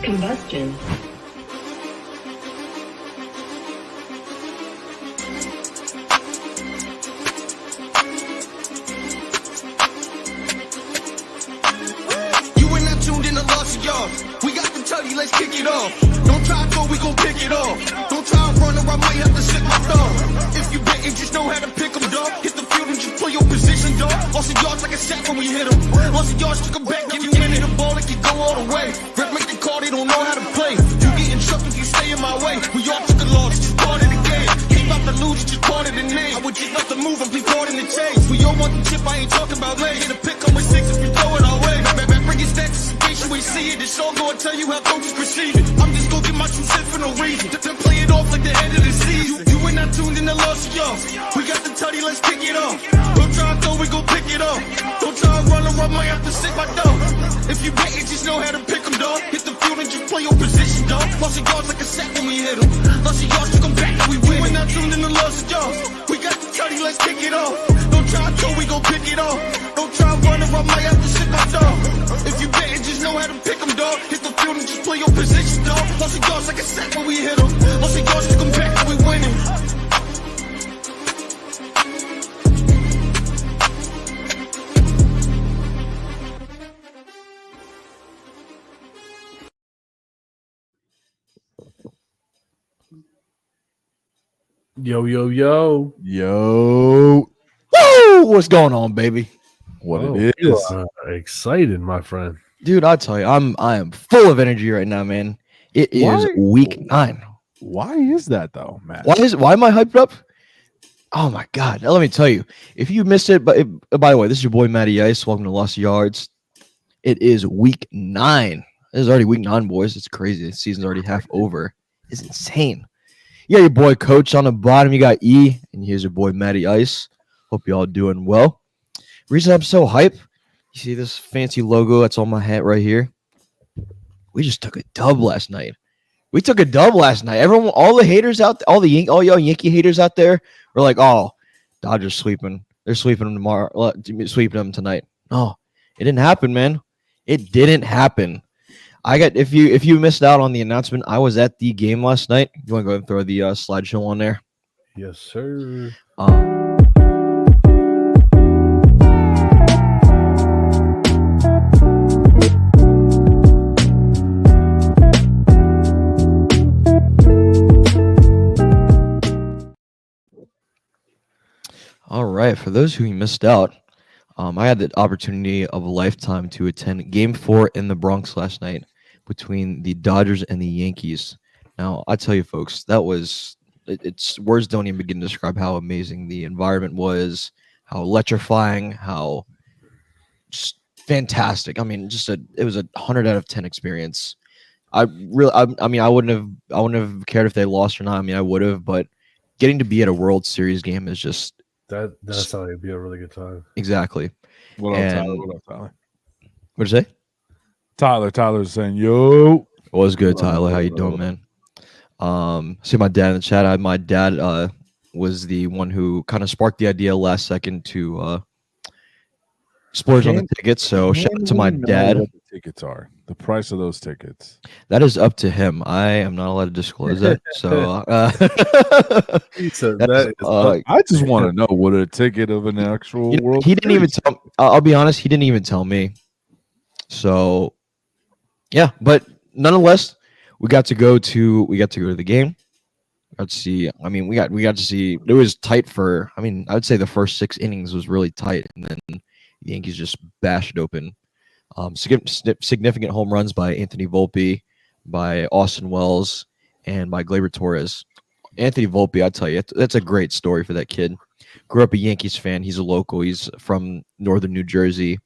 Combustion. You were not tuned in to Lost Yards. We got the tutty, let's kick it off. Don't try to go, we gon' pick it off. Don't try to run or I might have to slip my thumb. If you betting, just know how to pick 'em, dog. Hit the field and just play your position, dog. Lost the yards like a sack when we hit 'em. Lost the yards, took 'em back. If you winning the ball, it can go all the way. Rep make the call, they don't know how to play. You getting chucked if you stay in my way. We all took a loss, it's just part of the game. Came out to lose, it's just part of the name. I would just love to move and be part in the chase. We all want the chip, I ain't talking about late. Get a pick, come with 6 if you throw it our way. Bring your stats in case you ain't see it. This all gonna tell you how coaches proceed. I'm just gonna get my 2 cents for no reason. To play it off like the end of the season. You ain't not tuned in to Lost Yards. We got the tutty, let's kick it off. Don't try to throw, we gon' pick it up. Don't try to run or I might have to sit my dog. If you bet it, just know how to pick 'em, dog. Hit the field and just play your position, dog. Lost the yards like a sack when we hit 'em. Lost the yards, took 'em back and we win. You ain't not tuned in to Lost Yards. We got the tutty, let's kick it off. Don't try to throw, we gon' pick it off. Don't try to run or I might have to sit my dog. If you bet it, just know how to pick 'em, dog. Hit the field and just play your position, dog. Lost the yards like a sack when we hit 'em. Lost the yards, took 'em back and we winning. Yo, yo, yo. Yo. Woo! What's going on, baby? What Oh, it you is. are excited, my friend. Dude, I tell you, I am full of energy right now, man. It is Why? week 9. Why is that though, Matt? Why am I hyped up? Oh my god. Now let me tell you. If you missed it, but by the way, this is your boy Matty Ice. Welcome to Lost Yards. It is week 9. It is already week 9, boys. It's crazy. The season's already half over. It's insane. You got your boy Coach on the bottom. You got E, and here's your boy Matty Ice. Hope you all doing well. Reason I'm so hype, you see this fancy logo that's on my hat right here? We just took a dub last night. Everyone, all the haters out, all y'all Yankee haters out there were like, "Oh, Dodgers sweeping. They're sweeping them tomorrow. Sweeping them tonight." No, it didn't happen, man. It didn't happen. If you missed out on the announcement, I was at the game last night. You want to go ahead and throw the slideshow on there? Yes, sir. All right. For those who missed out, I had the opportunity of a lifetime to attend Game 4 in the Bronx last night between the Dodgers and the Yankees. Now, I tell you, folks, that was it's words don't even begin to describe how amazing the environment was, how electrifying, how just fantastic. I mean, it was a 100 out of 10 experience. I mean, I wouldn't have cared if they lost or not. I mean, I would have, but getting to be at a World Series game is just That's how it'd be a really good time. exactly. What up, And- Tyler? What up, Tyler? What'd you say? Tyler's saying, yo. What's good, Tyler? How you doing, man? See my dad in the chat. My dad was the one who kind of sparked the idea last second to splurge on the tickets. So shout out to my dad. What the tickets are. The price of those tickets. That is up to him. I am not allowed to disclose that. So He said that is I just want to know what a ticket of an actual World he didn't even Series. tell. I'll be honest. He didn't even tell me. So yeah, but nonetheless, we got to go to the game. Got to see. I mean, we got to see. It was tight for. I mean, I would say the first 6 innings was really tight, and then the Yankees just bashed it open. Significant home runs by Anthony Volpe, by Austin Wells, and by Gleyber Torres. Anthony Volpe, I tell you, that's a great story for that kid. Grew up a Yankees fan. He's a local. He's from northern New Jersey.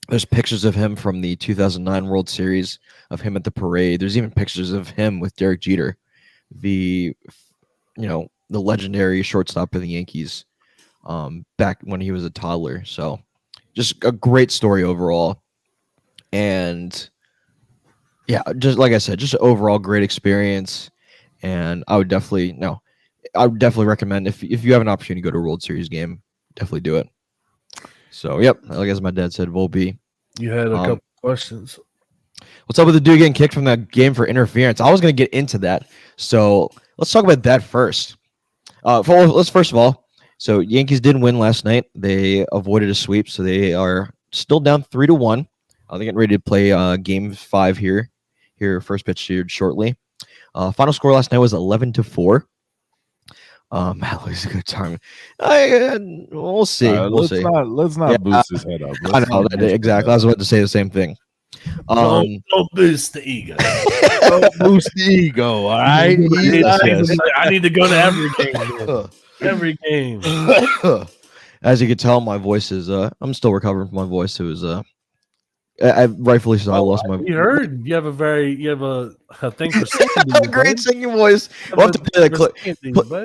There's pictures of him from the 2009 World Series, of him at the parade. There's even pictures of him with Derek Jeter, the legendary shortstop for the Yankees, back when he was a toddler. So just a great story overall. And yeah, just like I said, just an overall great experience. And I would definitely recommend if you have an opportunity to go to a World Series game, definitely do it. So, yep, like as my dad said, Volpe. You had a couple questions. What's up with the dude getting kicked from that game for interference? I was going to get into that. So let's talk about that first. Let's first of all, so Yankees did win last night. They avoided a sweep, so they are still down 3-1. They're getting ready to play Game 5 here. First pitch here shortly. Final score last night was 11-4. That was a good time. We'll see. We'll see. Let's not boost his head up. I know exactly. I was about to say the same thing. Don't boost the ego. Don't boost the ego. All right. I need to go to every game. Every game. As you can tell, my voice is. I'm still recovering from my voice. It was. I rightfully so. I lost my. You heard. You have a thing for singing. I have a great singing voice. We'll have to play that clip.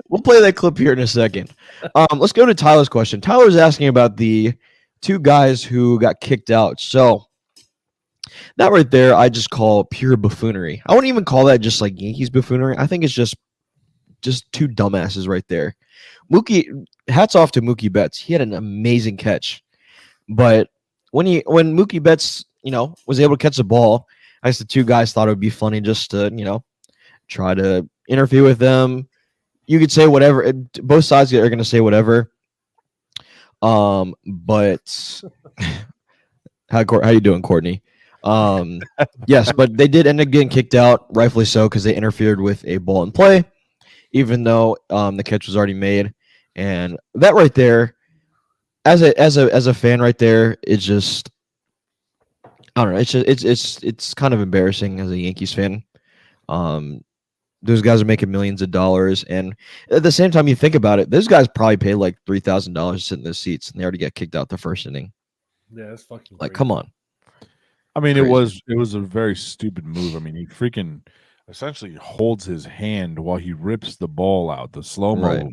We'll play that clip here in a second. Let's go to Tyler's question. Tyler's asking about the two guys who got kicked out. So that right there, I just call pure buffoonery. I wouldn't even call that just like Yankees buffoonery. I think it's just two dumbasses right there. Hats off to Mookie Betts. He had an amazing catch, but when Mookie Betts, was able to catch the ball, I guess the two guys thought it would be funny just to, try to interfere with them. You could say whatever. Both sides are going to say whatever. But how you doing, Courtney? Yes, but they did end up getting kicked out, rightfully so, because they interfered with a ball in play, even though the catch was already made. And that right there, as a fan right there, it's just, I don't know. It's kind of embarrassing as a Yankees fan. Those guys are making millions of dollars, and at the same time, you think about it, those guys probably pay like $3,000 to sit in their seats, and they already got kicked out the first inning. Yeah, that's fucking like, crazy. come on. I mean, Crazy. it was a very stupid move. I mean, he freaking essentially holds his hand while he rips the ball out, the slow-mo Right.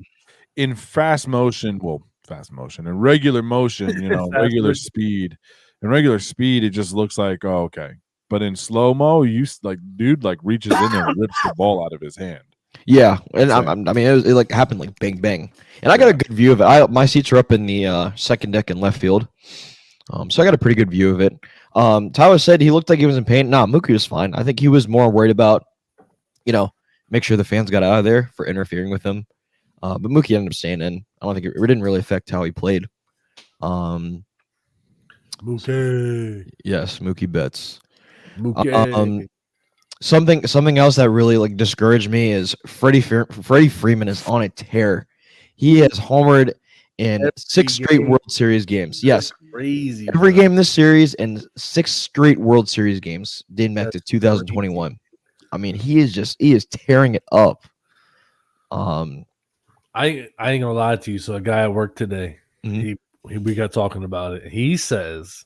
in fast motion, in regular motion, regular speed. In regular speed, it just looks like, oh, okay. But in slow-mo, dude reaches in there and rips the ball out of his hand. Yeah, and it happened like bang bang, and I got a good view of it. My seats are up in the second deck in left field, so I got a pretty good view of it. Tyler said he looked like he was in pain. Nah, Mookie was fine. I think he was more worried about, make sure the fans got out of there for interfering with him. But Mookie ended up staying in. I don't think it didn't really affect how he played. Mookie. Yes, Mookie Betts. Mookie. Something else that really discouraged me is Freddie Freeman is on a tear. He has homered in 6 straight World Series games. Yes, crazy. Every game this series and 6 straight World Series games dating back to 2021. Crazy. I mean, he is tearing it up. I ain't gonna lie to you. So a guy at work today, we got talking about it. He says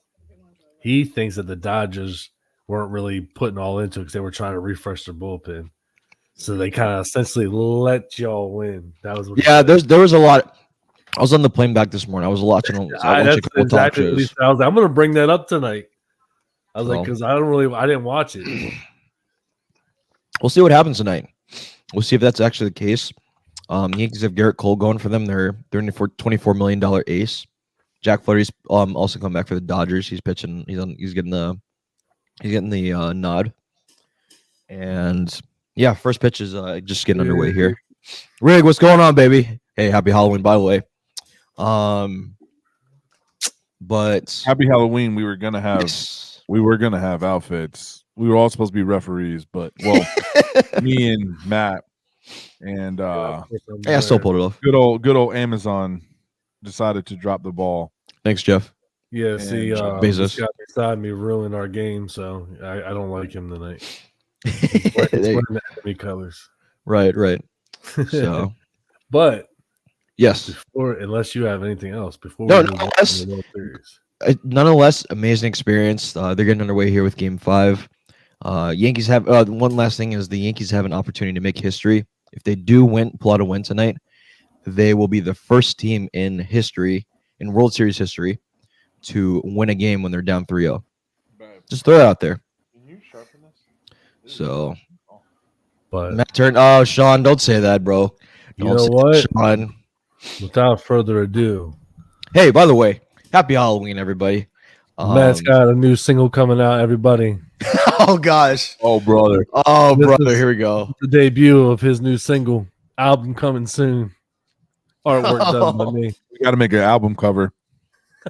he thinks that the Dodgers weren't really putting all into it because they were trying to refresh their bullpen. So they kind of essentially let y'all win. That was what there was a lot. I was on the plane back this morning. I was watching a couple talk shows. I'm going to bring that up tonight. I was like, because I didn't watch it. We'll see what happens tonight. We'll see if that's actually the case. Yankees have Garrett Cole going for them. They're in for $24 million ace. Jack Flaherty's also come back for the Dodgers. He's pitching. He's getting the nod. And yeah, first pitch is just getting underway here. Rig, what's going on, baby? Hey, happy Halloween, by the way. But happy Halloween. We were gonna have outfits. We were all supposed to be referees, but me and Matt and I still pulled it off. Good old Amazon decided to drop the ball. Thanks, Jeff. Yeah, and see, Bezos this guy beside me ruined our game, so I don't like him tonight. Wearing the enemy colors. Right. So, but yes. Unless you have anything else nonetheless, amazing experience. They're getting underway here with Game 5. Yankees have one last thing is the Yankees have an opportunity to make history. If they do pull out a win tonight, they will be the first team in World Series history, to win a game when they're down 3-0. Just throw it out there. Can you sharpen this? So, but Matt turn. Oh, Sean, don't say that, bro. You know what? Sean. Without further ado, hey, by the way, happy Halloween, everybody. Matt's got a new single coming out. Everybody, Oh gosh. Oh brother. Oh This brother. is- Here we go. The debut of his new single album coming soon. Artwork done by me. We got to make an album cover.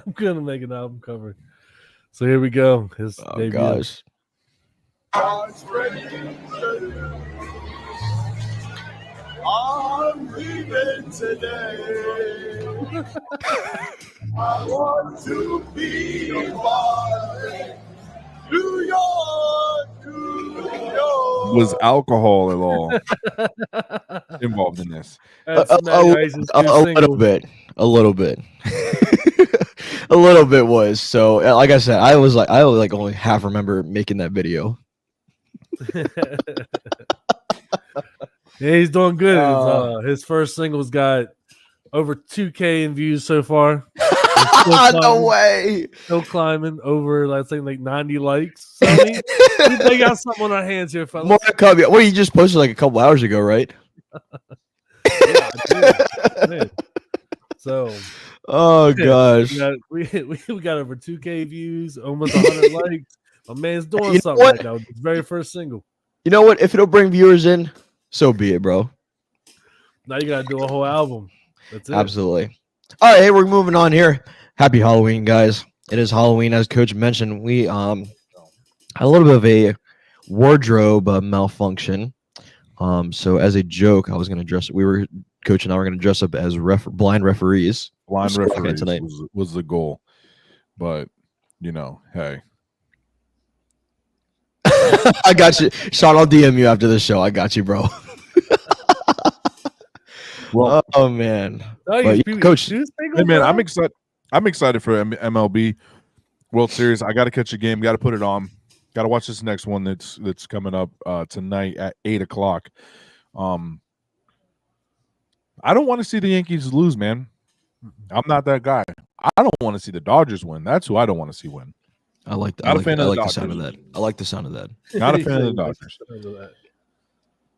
I'm gonna make an album cover. So here we go. His Oh debut. gosh. I'm leaving today. I want to be one. New York, New York. Was alcohol at all involved in this? That's A Matty Ice's new little single. bit. A little bit. A little bit was. So like I said, I was like only half remember making that video. Yeah, he's doing good. His first single's got over 2K in views so far. No way. Still climbing over, let's say, like 90 likes. So they got something on our hands here, fellas. More to come. Well, you just posted like a couple hours ago, right? Yeah, I did. So, Oh gosh. we got over 2K views, almost 100 likes. My man's doing You know something what? right now with his very first single. You know what? If it'll bring viewers in, so be it, bro. Now you got to do a whole album. That's it. Absolutely. All right, hey, we're moving on here. Happy Halloween, guys. It is Halloween, as Coach mentioned. We had a little bit of a wardrobe malfunction. So as a joke, I was gonna dress. We were Coach and I were gonna dress up as blind referees. Blind Score referees tonight. was the goal, but you know, hey, I got you, Sean. I'll DM you after the show. I got you, bro. well, Oh man, Oh, But, you- Coach- you single, hey man, bro? I'm excited. I'm excited for MLB World Series. I got to catch a game. Got to put it on. Got to watch this next one that's coming up tonight at 8:00. I don't want to see the Yankees lose, man. I'm not that guy. I don't want to see the Dodgers win. That's who I don't want to see win. I like that. Not a I fan of the like the sound of that. Dodgers. I like the sound of that. Not a fan of the He said Dodgers.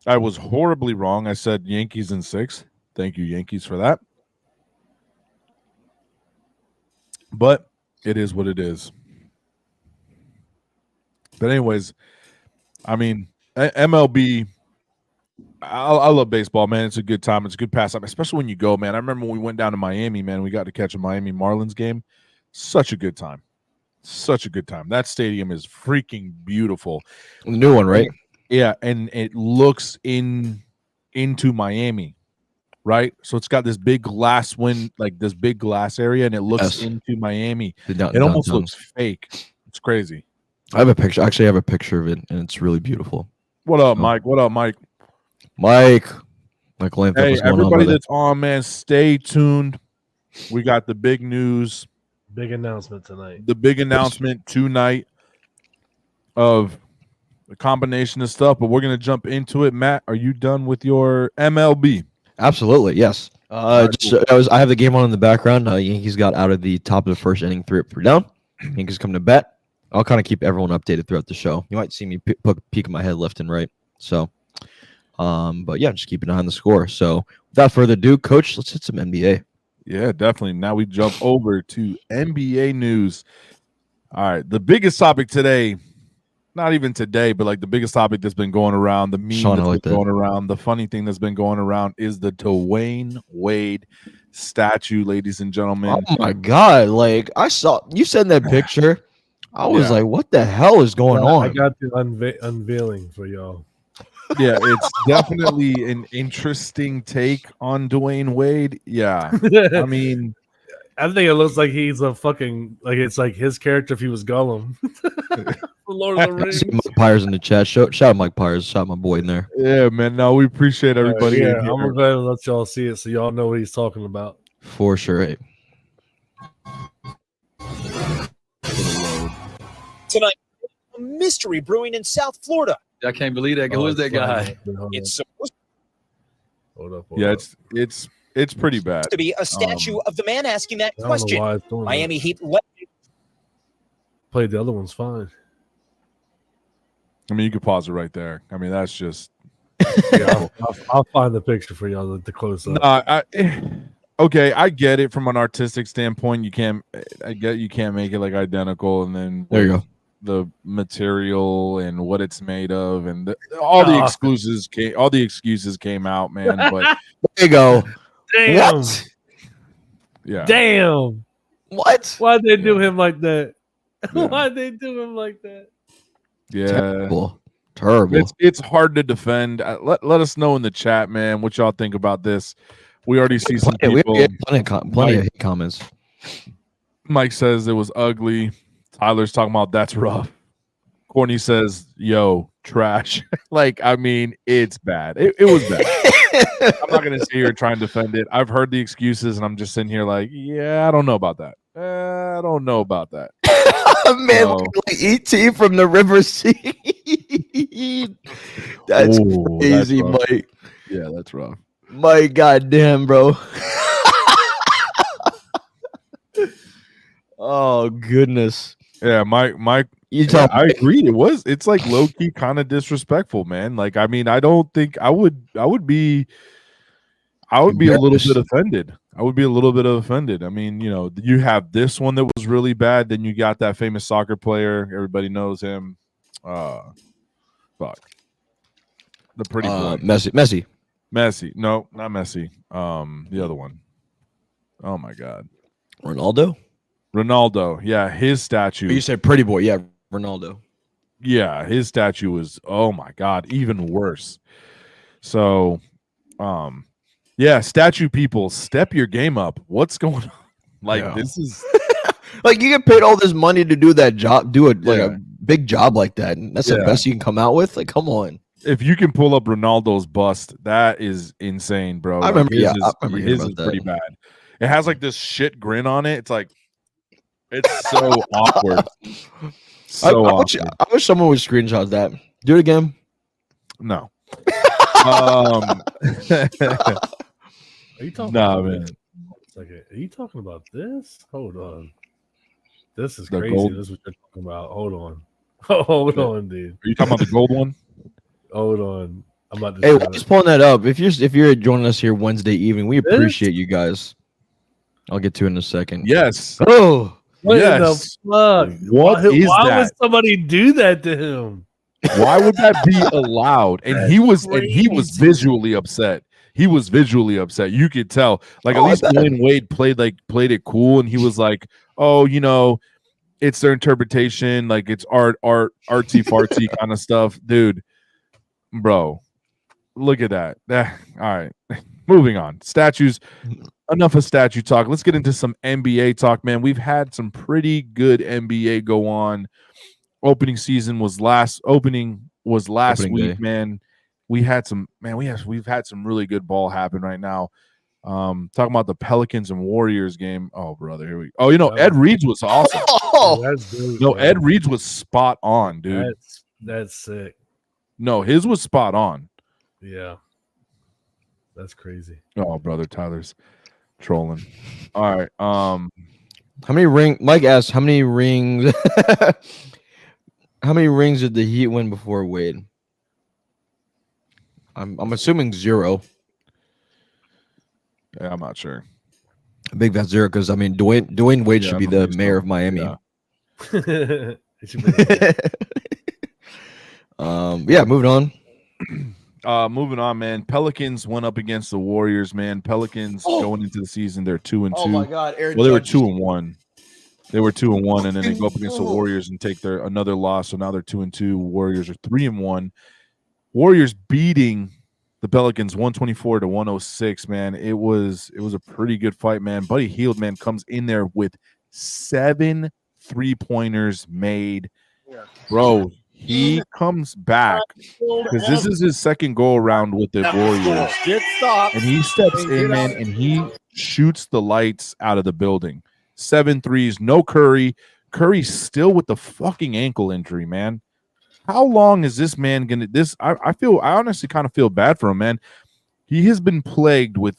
I was horribly wrong. I said Yankees in 6. Thank you, Yankees, for that. But it is what it is. But anyways, I mean, MLB, I love baseball, man. It's a good time. It's a good pastime, especially when you go, man. I remember when we went down to Miami, man. We got to catch a Miami Marlins game. Such a good time. Such a good time. That stadium is freaking beautiful. The new one, right? Yeah, and it looks into Miami, right? So it's got this big glass like this big glass area, and it looks Yes. into Miami. The It almost downtown. looks fake. It's crazy. I have a picture. Actually, I have a picture of it, and it's really beautiful. What up, Oh. Mike? What up, Mike? Mike Lamp, Hey, what's going on, everybody brother? that's on, man, stay tuned. We got the big news, Big announcement tonight. the big announcement tonight of a combination of stuff, but we're going to jump into it. Matt, are you done with your MLB? Absolutely, yes. Alright, I have the game on in the background. Yankees got out of the top of the first inning, 3-3 down. Yankees come to bat. I'll kind of keep everyone updated throughout the show. You might see me peeking my head left and right. So, but yeah, just keep an eye on the score. So, without further ado, Coach, let's hit some NBA. Yeah, definitely. Now we jump over to NBA news. All right, the biggest topic today, not even today, but like the biggest topic that's been going around, the meme Sean, I that's like been that. going around, the funny thing that's been going around is the Dwayne Wade statue, ladies and gentlemen. Oh my God! Like I saw you sent that picture. I was Yeah. like, "What the hell is going I on?" got the unveiling for y'all. Yeah, it's definitely an interesting take on Dwayne Wade. Yeah, I mean, I think it looks like he's a fucking it's like his character if he was Gollum. Lord of the Rings. See Mike Pyers in the chat. Shout out Mike Pyers. Shout out my boy in there. yeah, man. No, we appreciate everybody. Yeah, in I'm here. gonna go ahead and let y'all see it so y'all know what he's talking about. For sure. Hey. Tonight, a mystery brewing in South Florida. I can't believe that. Who is that guy? It's supposed Hold up. Yeah, it's pretty bad. to be a statue of the man asking that I don't know question. why it's doing Miami Heat Played the other one's fine. I mean, you could pause it right there. I mean, that's just. Yeah, I'll find the picture for y'all the close up. Okay, I get it from an artistic standpoint. You can't make it like identical, and then There you go. the material and what it's made of, and all the excuses came out, man. But there you go. Damn. What? yeah, Damn. What? Why'd they do him like that? Yeah. Why'd they do him like that? yeah. Terrible. It's hard to defend. Let us know in the chat, man, what y'all think about this. We already see some people. We plenty of hate comments. Mike says it was ugly. Tyler's talking about that's rough. Courtney says, yo, trash. Like, I mean, it's bad. It was bad. I'm not going to sit here and try and defend it. I've heard the excuses, and I'm just sitting here like, yeah, I don't know about that. I don't know about that. Man, like E.T. from the River Sea. That's crazy, that's Mike. Yeah, that's rough. Mike, goddamn, bro. Oh, goodness. Yeah, Mike. I agreed. It's like low key kind of disrespectful, man. Like, I mean, I don't think I would be a little bit offended. I would be a little bit offended. I mean, you know, you have this one that was really bad. Then you got that famous soccer player. Everybody knows him. Fuck. The pretty boy. Messi. No, not Messi. The other one. Oh my God. Ronaldo. Yeah, his statue. You said pretty boy. Yeah, Ronaldo. Yeah, his statue was, oh my God, even worse. So, yeah, statue people, step your game up. What's going on? Like, this is like, you get paid all this money to do that job, a big job like that, and that's the best you can come out with. Like, come on. If you can pull up Ronaldo's bust, that is insane, bro. I remember. His His is pretty bad. It has like this shit grin on it. It's like, it's so awkward. I wish someone would screenshot that. Do it again. No. Are you talking about man. Are you talking about this? Hold on. This is The crazy. gold? This is what you're talking about. Hold on. Hold on, dude. Are you talking about the gold one? Hold on. I'm about to Hey, just pulling that up. If you're joining us here Wednesday evening, we appreciate you guys. I'll get to it in a second. Yes. Oh, what yes. the fuck? Why would somebody do that to him? Why would that be allowed? And he was visually upset. He was visually upset. You could tell. Like, at least Dwayne Wade played it cool, and he was like, "Oh, you know, it's their interpretation. Like, it's artsy fartsy kind of stuff, dude." Bro, look at that. All right, moving on. Statues. Enough of statue talk. Let's get into some NBA talk, man. We've had some pretty good NBA go on. Opening season was last week, day. man. We've had some really good ball happen right now. Talking about the Pelicans and Warriors game. Oh, brother, here we go. Oh, you know, Ed Reed's was awesome. Ed Reed's was spot on, dude. That's sick. No, his was spot on. Yeah. That's crazy. Oh, brother, Tyler's trolling. All right. how many rings? Mike asked, how many rings? How many rings did the Heat win before Wade? I'm assuming 0. Yeah, I'm not sure. I think that's 0 because I mean Dwayne Wade should be the mayor of Miami. Yeah. Moving on. Moving on, man. Pelicans went up against the Warriors, man. Pelicans going into the season, they're 2-2. Oh my God, Aaron. Well, they were 2-1. They were 2-1, and then they go up against the Warriors and take another loss. So now they're 2-2. Warriors are 3-1. Warriors beating the Pelicans 124-106. Man, it was a pretty good fight, man. Buddy Hield, man, comes in there with 7 3-pointers made, bro. He comes back because this is his second go around with the Warriors, and he steps in, man, and he shoots the lights out of the building. 7 threes, no Curry. Curry's still with the fucking ankle injury, man. How long is this man gonna? I honestly kind of feel bad for him, man. He has been plagued with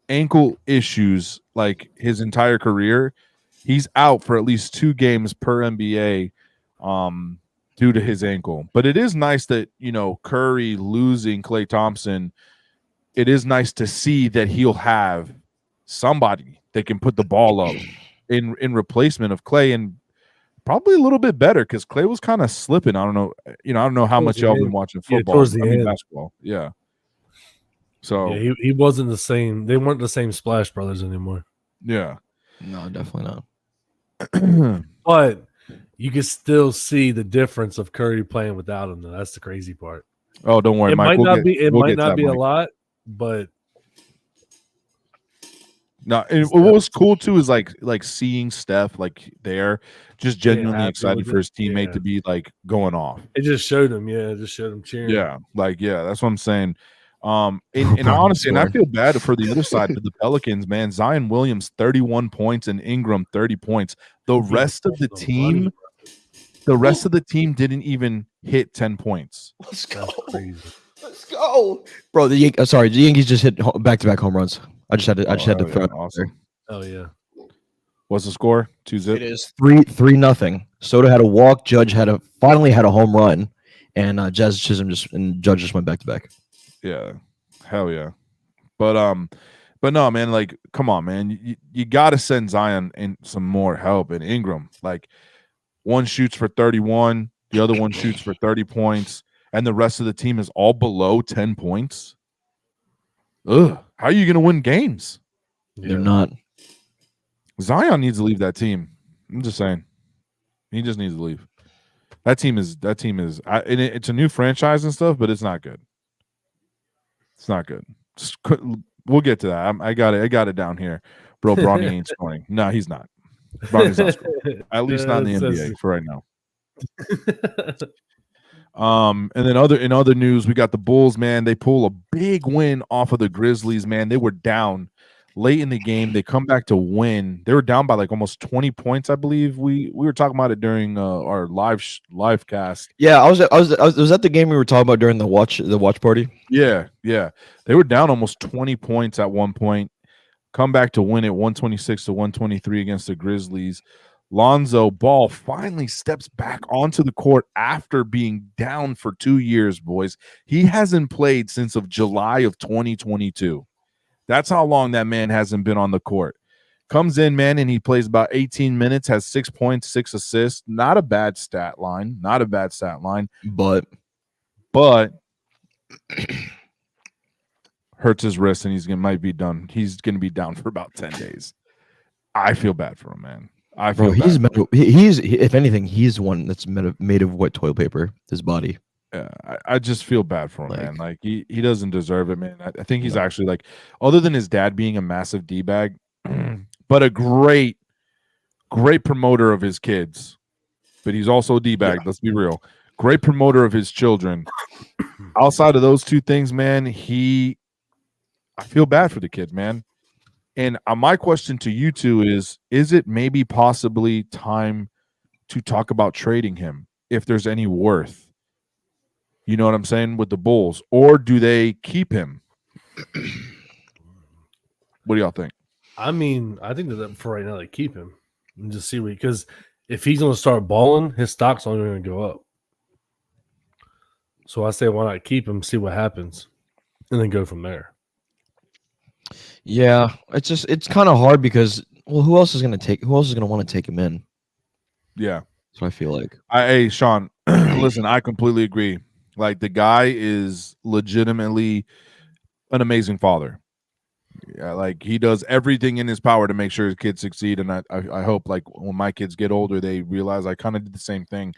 ankle issues like his entire career. He's out for at least 2 games per NBA, due to his ankle. But it is nice that, you know, Curry losing Klay Thompson. It is nice to see that he'll have somebody that can put the ball up in replacement of Klay. And probably a little bit better because Clay was kind of slipping. I don't know. I don't know how Towards much the y'all end. been watching Yeah, football. towards the end. Basketball. Yeah. So Yeah, he wasn't the same. They weren't the same Splash Brothers anymore. yeah. No, definitely not. But you can still see the difference of Curry playing without him. Though that's the crazy part. Oh, don't worry, It Mike. might not be. It we'll might get to not that, be a Mike. lot, but No, and what was cool too is like seeing Steph like there, just genuinely happy excited with for his it. teammate Yeah. to be like going off. it just showed him. Yeah, it just showed him cheering. Yeah, that's what I'm saying. And Brian honestly, and I scored. feel bad for the other side, for the Pelicans, man. Zion Williams 31 points and Ingram 30 points. The rest of the team, didn't even hit 10 points. Let's go. That's crazy. Let's go, bro. The Yankees just hit back-to-back home runs. I just had to throw it out there. Awesome. Oh yeah. What's the score? 2-0. It is 3-0. Soto had a walk. Judge finally had a home run, and Jazz Chisholm and Judge just went back-to-back. Yeah, hell yeah. But no, man. Like, come on, man. You got to send Zion in some more help. And Ingram, like, one shoots for 31, the other one shoots for 30 points, and the rest of the team is all below 10 points. Ugh, how are you going to win games? They're not. Zion needs to leave that team. I'm just saying, he just needs to leave. That team is. And it's a new franchise and stuff, but it's not good. It's not good. We'll get to that. I got it down here, bro. Bronny ain't scoring. No, he's not. Bronny's not scoring. At least not in the NBA for right now. And then in other news, we got the Bulls, man. They pull a big win off of the Grizzlies, man. They were down late in the game. They come back to win. They were down by like almost 20 points, I believe. We were talking about it during our live cast. Yeah, I was at the game we were talking about during the watch party. Yeah. They were down almost 20 points at one point. Come back to win it 126-123 against the Grizzlies. Lonzo Ball finally steps back onto the court after being down for 2 years, boys. He hasn't played since of July of 2022. That's how long that man hasn't been on the court. Comes in, man, and he plays about 18 minutes, has 6 points, 6 assists. Not a bad stat line. But hurts his wrist and might be done. He's going to be down for about 10 days. I feel bad for him, man. He's if anything, he's one that's made of wet toilet paper. His body. Yeah, I just feel bad for him, man. Like he doesn't deserve it, man. I think he's actually like, other than his dad being a massive D-bag, but a great promoter of his kids. But he's also a D-bag. Let's be real. Great promoter of his children. Outside of those two things, man, I feel bad for the kid, man. And my question to you two is it maybe possibly time to talk about trading him if there's any worth? You know what I'm saying, with the Bulls? Or do they keep him? What do y'all think? I mean, I think that for right now they keep him and just see because if he's going to start balling, his stock's only going to go up. So I say, why not keep him, see what happens, and then go from there. Yeah, it's kind of hard because who else is going to want to take him in? Yeah, that's what I feel like. Hey, Sean, listen, I completely agree. Like, the guy is legitimately an amazing father. Yeah, like he does everything in his power to make sure his kids succeed, and I hope like when my kids get older, they realize I kind of did the same thing.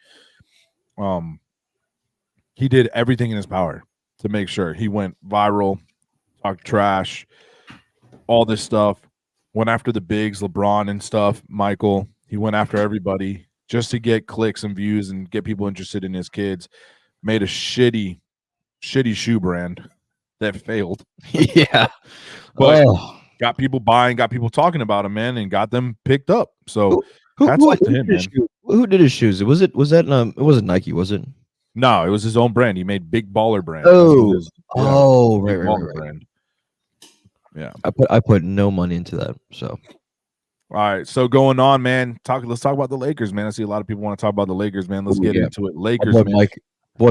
He did everything in his power to make sure. He went viral, talked trash, all this stuff. Went after the bigs, LeBron and stuff, Michael. He went after everybody just to get clicks and views and get people interested in his kids. Made a shitty shoe brand that failed. Yeah. But got people buying, got people talking about him, man, and got them picked up. So that's up to him, man. Who did his shoes? It wasn't Nike, was it? No, it was his own brand. He made Big Baller Brand. Right. Brand. Yeah. I put no money into that. So all right. So going on, man. Let's talk about the Lakers, man. I see a lot of people want to talk about the Lakers, man. Let's get into it. Lakers, man.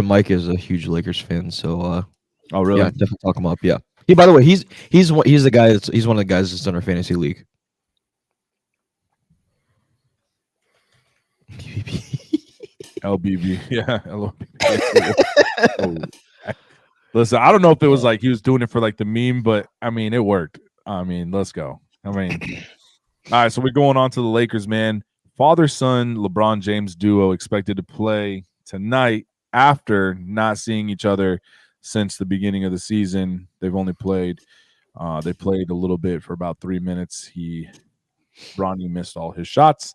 Mike is a huge Lakers fan, so oh really? Yeah, definitely talk him up. Yeah. By the way, he's the guy he's one of the guys that's in our fantasy league. LBB. Yeah. LBB. Oh. Listen, I don't know if it was like he was doing it for like the meme, but I mean, it worked. I mean, let's go. I mean, all right. So we're going on to the Lakers, man. Father-son LeBron James duo expected to play tonight after not seeing each other since the beginning of the season. They've only played. They played a little bit for about 3 minutes. Bronny missed all his shots.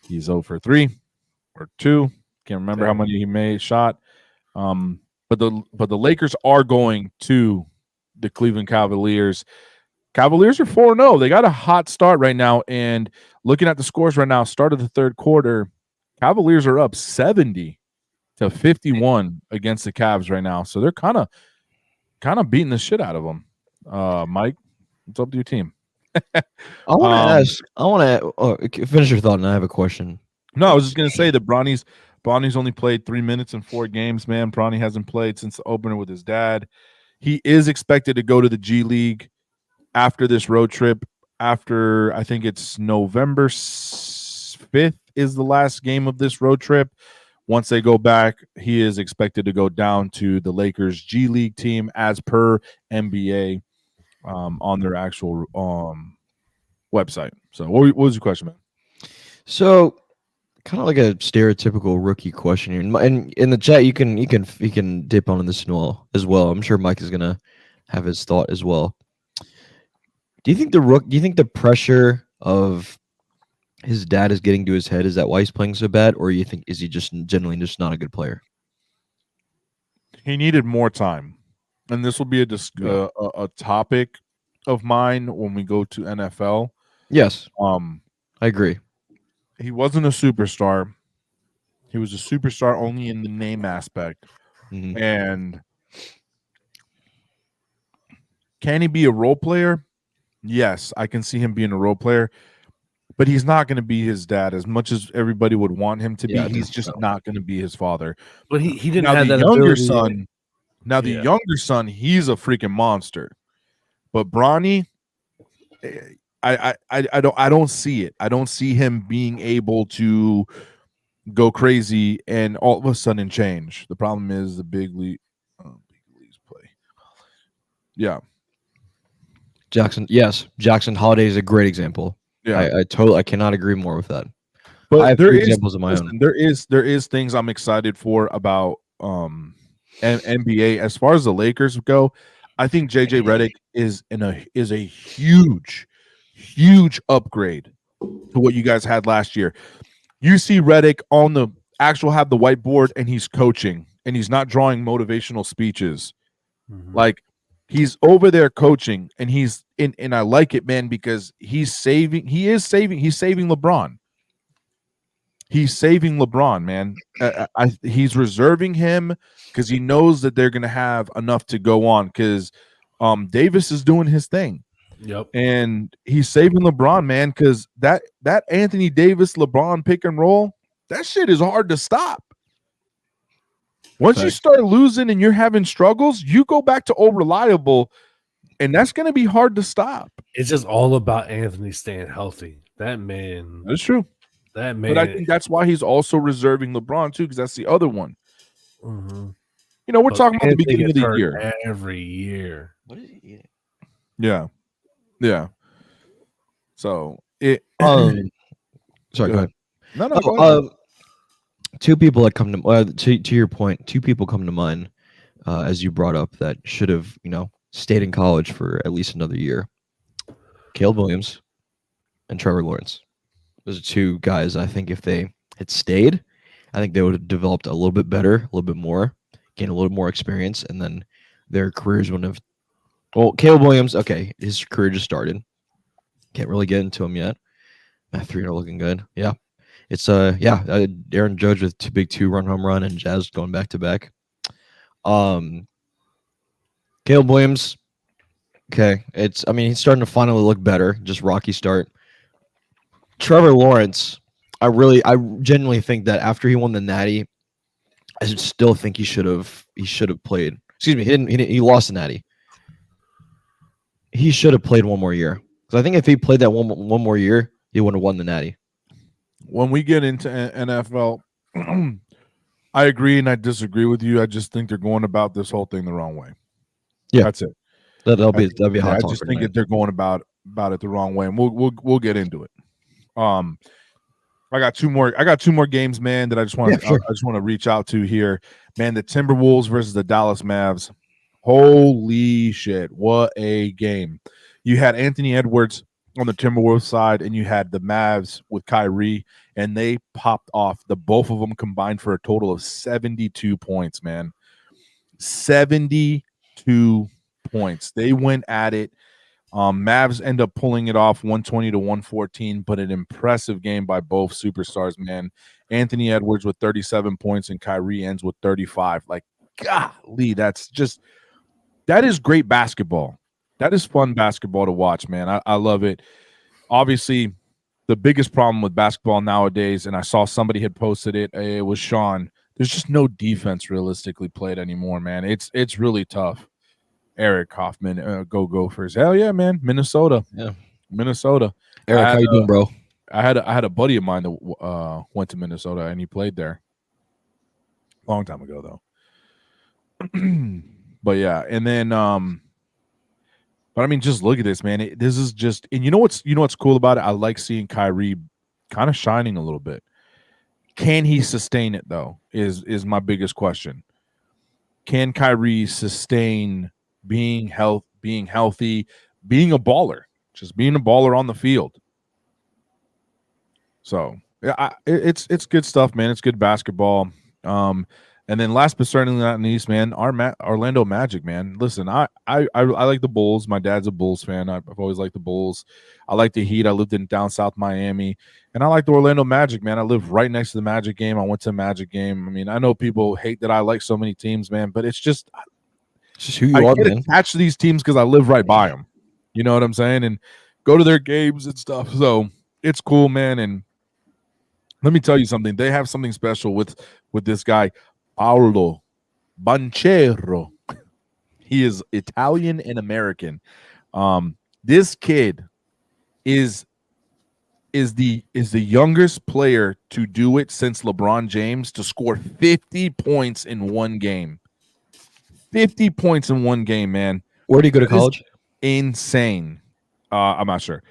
He's 0 for 3 or 2. Can't remember how many he made shot. But the Lakers are going to the Cleveland Cavaliers. Cavaliers are 4-0. They got a hot start right now. And looking at the scores right now, start of the third quarter, Cavaliers are up 70-51 against the Cavs right now. So they're kind of beating the shit out of them. Mike, what's up to your team? I want to finish your thought, and I have a question. No, I was just gonna say that Bronny's only played 3 minutes in 4 games. Man, Bronny hasn't played since the opener with his dad. He is expected to go to the G League after this road trip. After I think it's November 5th is the last game of this road trip. Once they go back, he is expected to go down to the Lakers G League team as per NBA on their actual website. So what was your question, man? So, kind of like a stereotypical rookie question here. And in the chat, you can dip on this as well. I'm sure Mike is gonna have his thought as well. Do you think the pressure of his dad is getting to his head? Is that why he's playing so bad, or is he just generally just not a good player? He needed more time, and this will be a topic of mine when we go to NFL. Yes, I agree. He wasn't a superstar. He was a superstar only in the name aspect. Mm-hmm. And can he be a role player? Yes, I can see him being a role player, but he's not going to be his dad as much as everybody would want him to be. He's just not going to be his father. But he didn't now have the that younger ability. son. Now the younger son, he's a freaking monster. But Bronny, I don't see it. I don't see him being able to go crazy and all of a sudden change. The problem is the big leagues play. Yeah. Jackson Holiday is a great example. Yeah. I cannot agree more with that. But I have three examples of my own. There is things I'm excited for about NBA as far as the Lakers go. I think JJ Redick is a huge upgrade to what you guys had last year. You see Redick on the have the whiteboard and he's coaching and he's not drawing motivational speeches. Mm-hmm. Like he's over there coaching and and I like it, man, because he's saving LeBron. He's saving LeBron, man. He's reserving him because he knows that they're going to have enough to go on because Davis is doing his thing. Yep. And he's saving LeBron, man, because that Anthony Davis LeBron pick and roll, that shit is hard to stop. Once you start losing and you're having struggles, you go back to reliable, and that's going to be hard to stop. It's just all about Anthony staying healthy. That man. That's true. That man. But I think that's why he's also reserving LeBron, too, because that's the other one. Mm-hmm. You know, we're talking about the beginning of the year. Every year. What is he eating? Yeah. Yeah. So it. Sorry, go ahead. No. Go ahead. Two people that come to your point. Two people come to mind as you brought up that should have stayed in college for at least another year. Caleb Williams and Trevor Lawrence. Those are two guys. I think if they had stayed, I think they would have developed a little bit better, a little bit more, gained a little more experience, and then their careers wouldn't have. Well, Caleb Williams, okay, his career just started. Can't really get into him yet. Matt 3 are looking good. Yeah. It's Aaron Judge with 2 big 2-run home run and Jazz going back to back. Caleb Williams, okay. He's starting to finally look better. Just rocky start. Trevor Lawrence, I genuinely think that after he won the Natty, I still think he should have played. Excuse me, he lost the Natty. He should have played one more year. Because I think if he played that one more year, he would have won the Natty. when we get into NFL, I agree and I disagree with you. I just think they're going about this whole thing the wrong way. Yeah. That's it. That'll be a hot I talk. just think that they're going about it the wrong way, and we'll get into it. I got two more games, man, that I just want to reach out to here, man. The Timberwolves versus the Dallas Mavs. Holy shit, what a game! You had Anthony Edwards on the Timberwolves side, and you had the Mavs with Kyrie, and they popped off. The both of them combined for a total of 72 points, man. 72 points. They went at it. Mavs end up pulling it off 120 to 114, but an impressive game by both superstars, man. Anthony Edwards with 37 points and Kyrie ends with 35. Like, golly, that is great basketball. That is fun basketball to watch, man. I love it. Obviously, the biggest problem with basketball nowadays, and I saw somebody had posted it, it was Sean. There's just no defense realistically played anymore, man. It's really tough. Eric Hoffman, go Gophers. Hell yeah, man. Minnesota. Yeah. Minnesota. Eric, how you doing, bro? I had a buddy of mine that went to Minnesota and he played there. Long time ago though. But yeah, and then but I mean, just look at this, man. This is just, and you know what's cool about it? I like seeing Kyrie kind of shining a little bit. Can he sustain it though? Is my biggest question. Can Kyrie sustain being healthy, being a baller, just being a baller on the field? So yeah, it's good stuff, man. It's good basketball. And then last but certainly not least, man, our Orlando Magic, man. Listen, I like the Bulls. My dad's a Bulls fan. I've always liked the Bulls. I like the Heat. I lived in down south Miami, and I like the Orlando Magic, man. I live right next to the Magic game. I went to a Magic game. I mean, I know people hate that I like so many teams, man, but it's just who you are, get man. attached to these teams because I live right by them. You know what I'm saying? And go to their games and stuff. So it's cool, man. And let me tell you something. They have something special with this guy, Paolo Banchero. He is Italian and American. This kid is the youngest player to do it since LeBron James to score 50 points in one game. 50 points in one game, man. Where did he go to college? Insane. I'm not sure.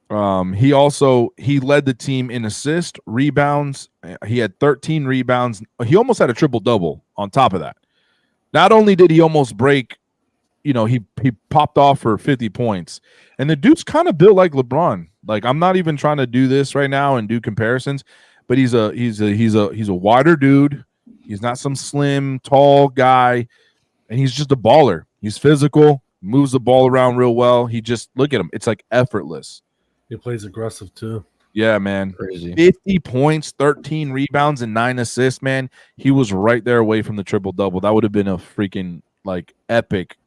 He led the team in assists, rebounds. He had 13 rebounds. He almost had a triple-double on top of that. Not only did he almost break, he popped off for 50 points. And the dude's kind of built like LeBron. Like, I'm not even trying to do this right now and do comparisons, but he's a wider dude. He's not some slim, tall guy, and he's just a baller. He's physical, moves the ball around real well. He just, look at him. It's like effortless. He plays aggressive too. Yeah, man. Crazy. 50 points, 13 rebounds, and 9 assists, man. He was right there away from the triple-double. That would have been a freaking, like, epic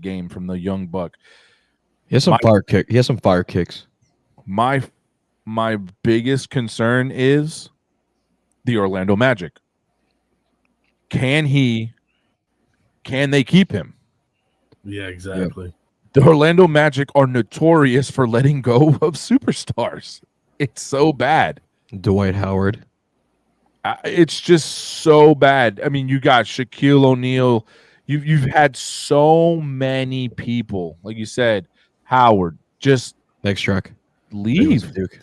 game from the young buck. He has some fire kicks. My biggest concern is the Orlando Magic. Can they keep him? Yeah, exactly. Yep. The Orlando Magic are notorious for letting go of superstars. It's so bad. Dwight Howard. It's just so bad. I mean, you got Shaquille O'Neal. You've had so many people, like you said, Howard, just Thanks, Drac. leave. Duke.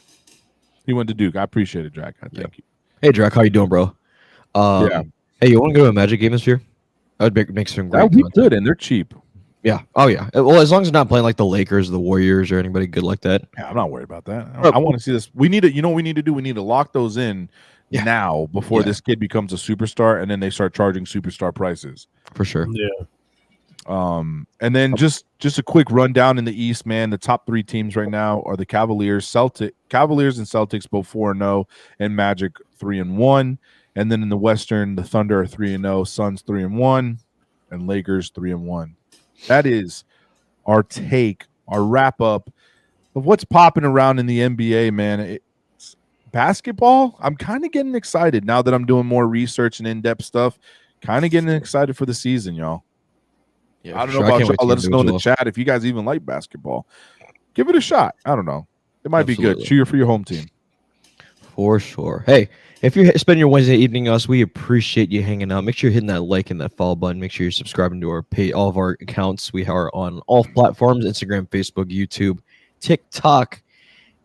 He went to Duke. I appreciate it, Drac. Thank you. Hey, Drac, how you doing, bro? Yeah. Hey, you want to go to a Magic game this year? I would make some great That would be content. good, and they're cheap. Yeah. Oh, yeah. Well, as long as they're not playing like the Lakers, the Warriors, or anybody good like that. Yeah, I'm not worried about that. I want to see this. We need to, what we need to do? We need to lock those in now before this kid becomes a superstar, and then they start charging superstar prices. For sure. Yeah. And then just a quick rundown in the East, man. The top 3 teams right now are the Cavaliers and Celtics both 4-0, and Magic 3-1. And then in the Western, the Thunder are 3-0, Suns 3-1, and Lakers 3-1. That is our wrap up of what's popping around in the NBA, man. It's basketball. I'm kind of getting excited now that I'm doing more research and in-depth stuff. Kind of getting excited for the season, y'all. Yeah, I don't know about y'all. Let us know in the chat if you guys even like basketball. Give it a shot. I don't know. It might be good. Cheer for your home team. For sure. Hey, if you're spending your Wednesday evening us, we appreciate you hanging out. Make sure you're hitting that like and that follow button. Make sure you're subscribing to all of our accounts. We are on all platforms: Instagram, Facebook, YouTube, TikTok,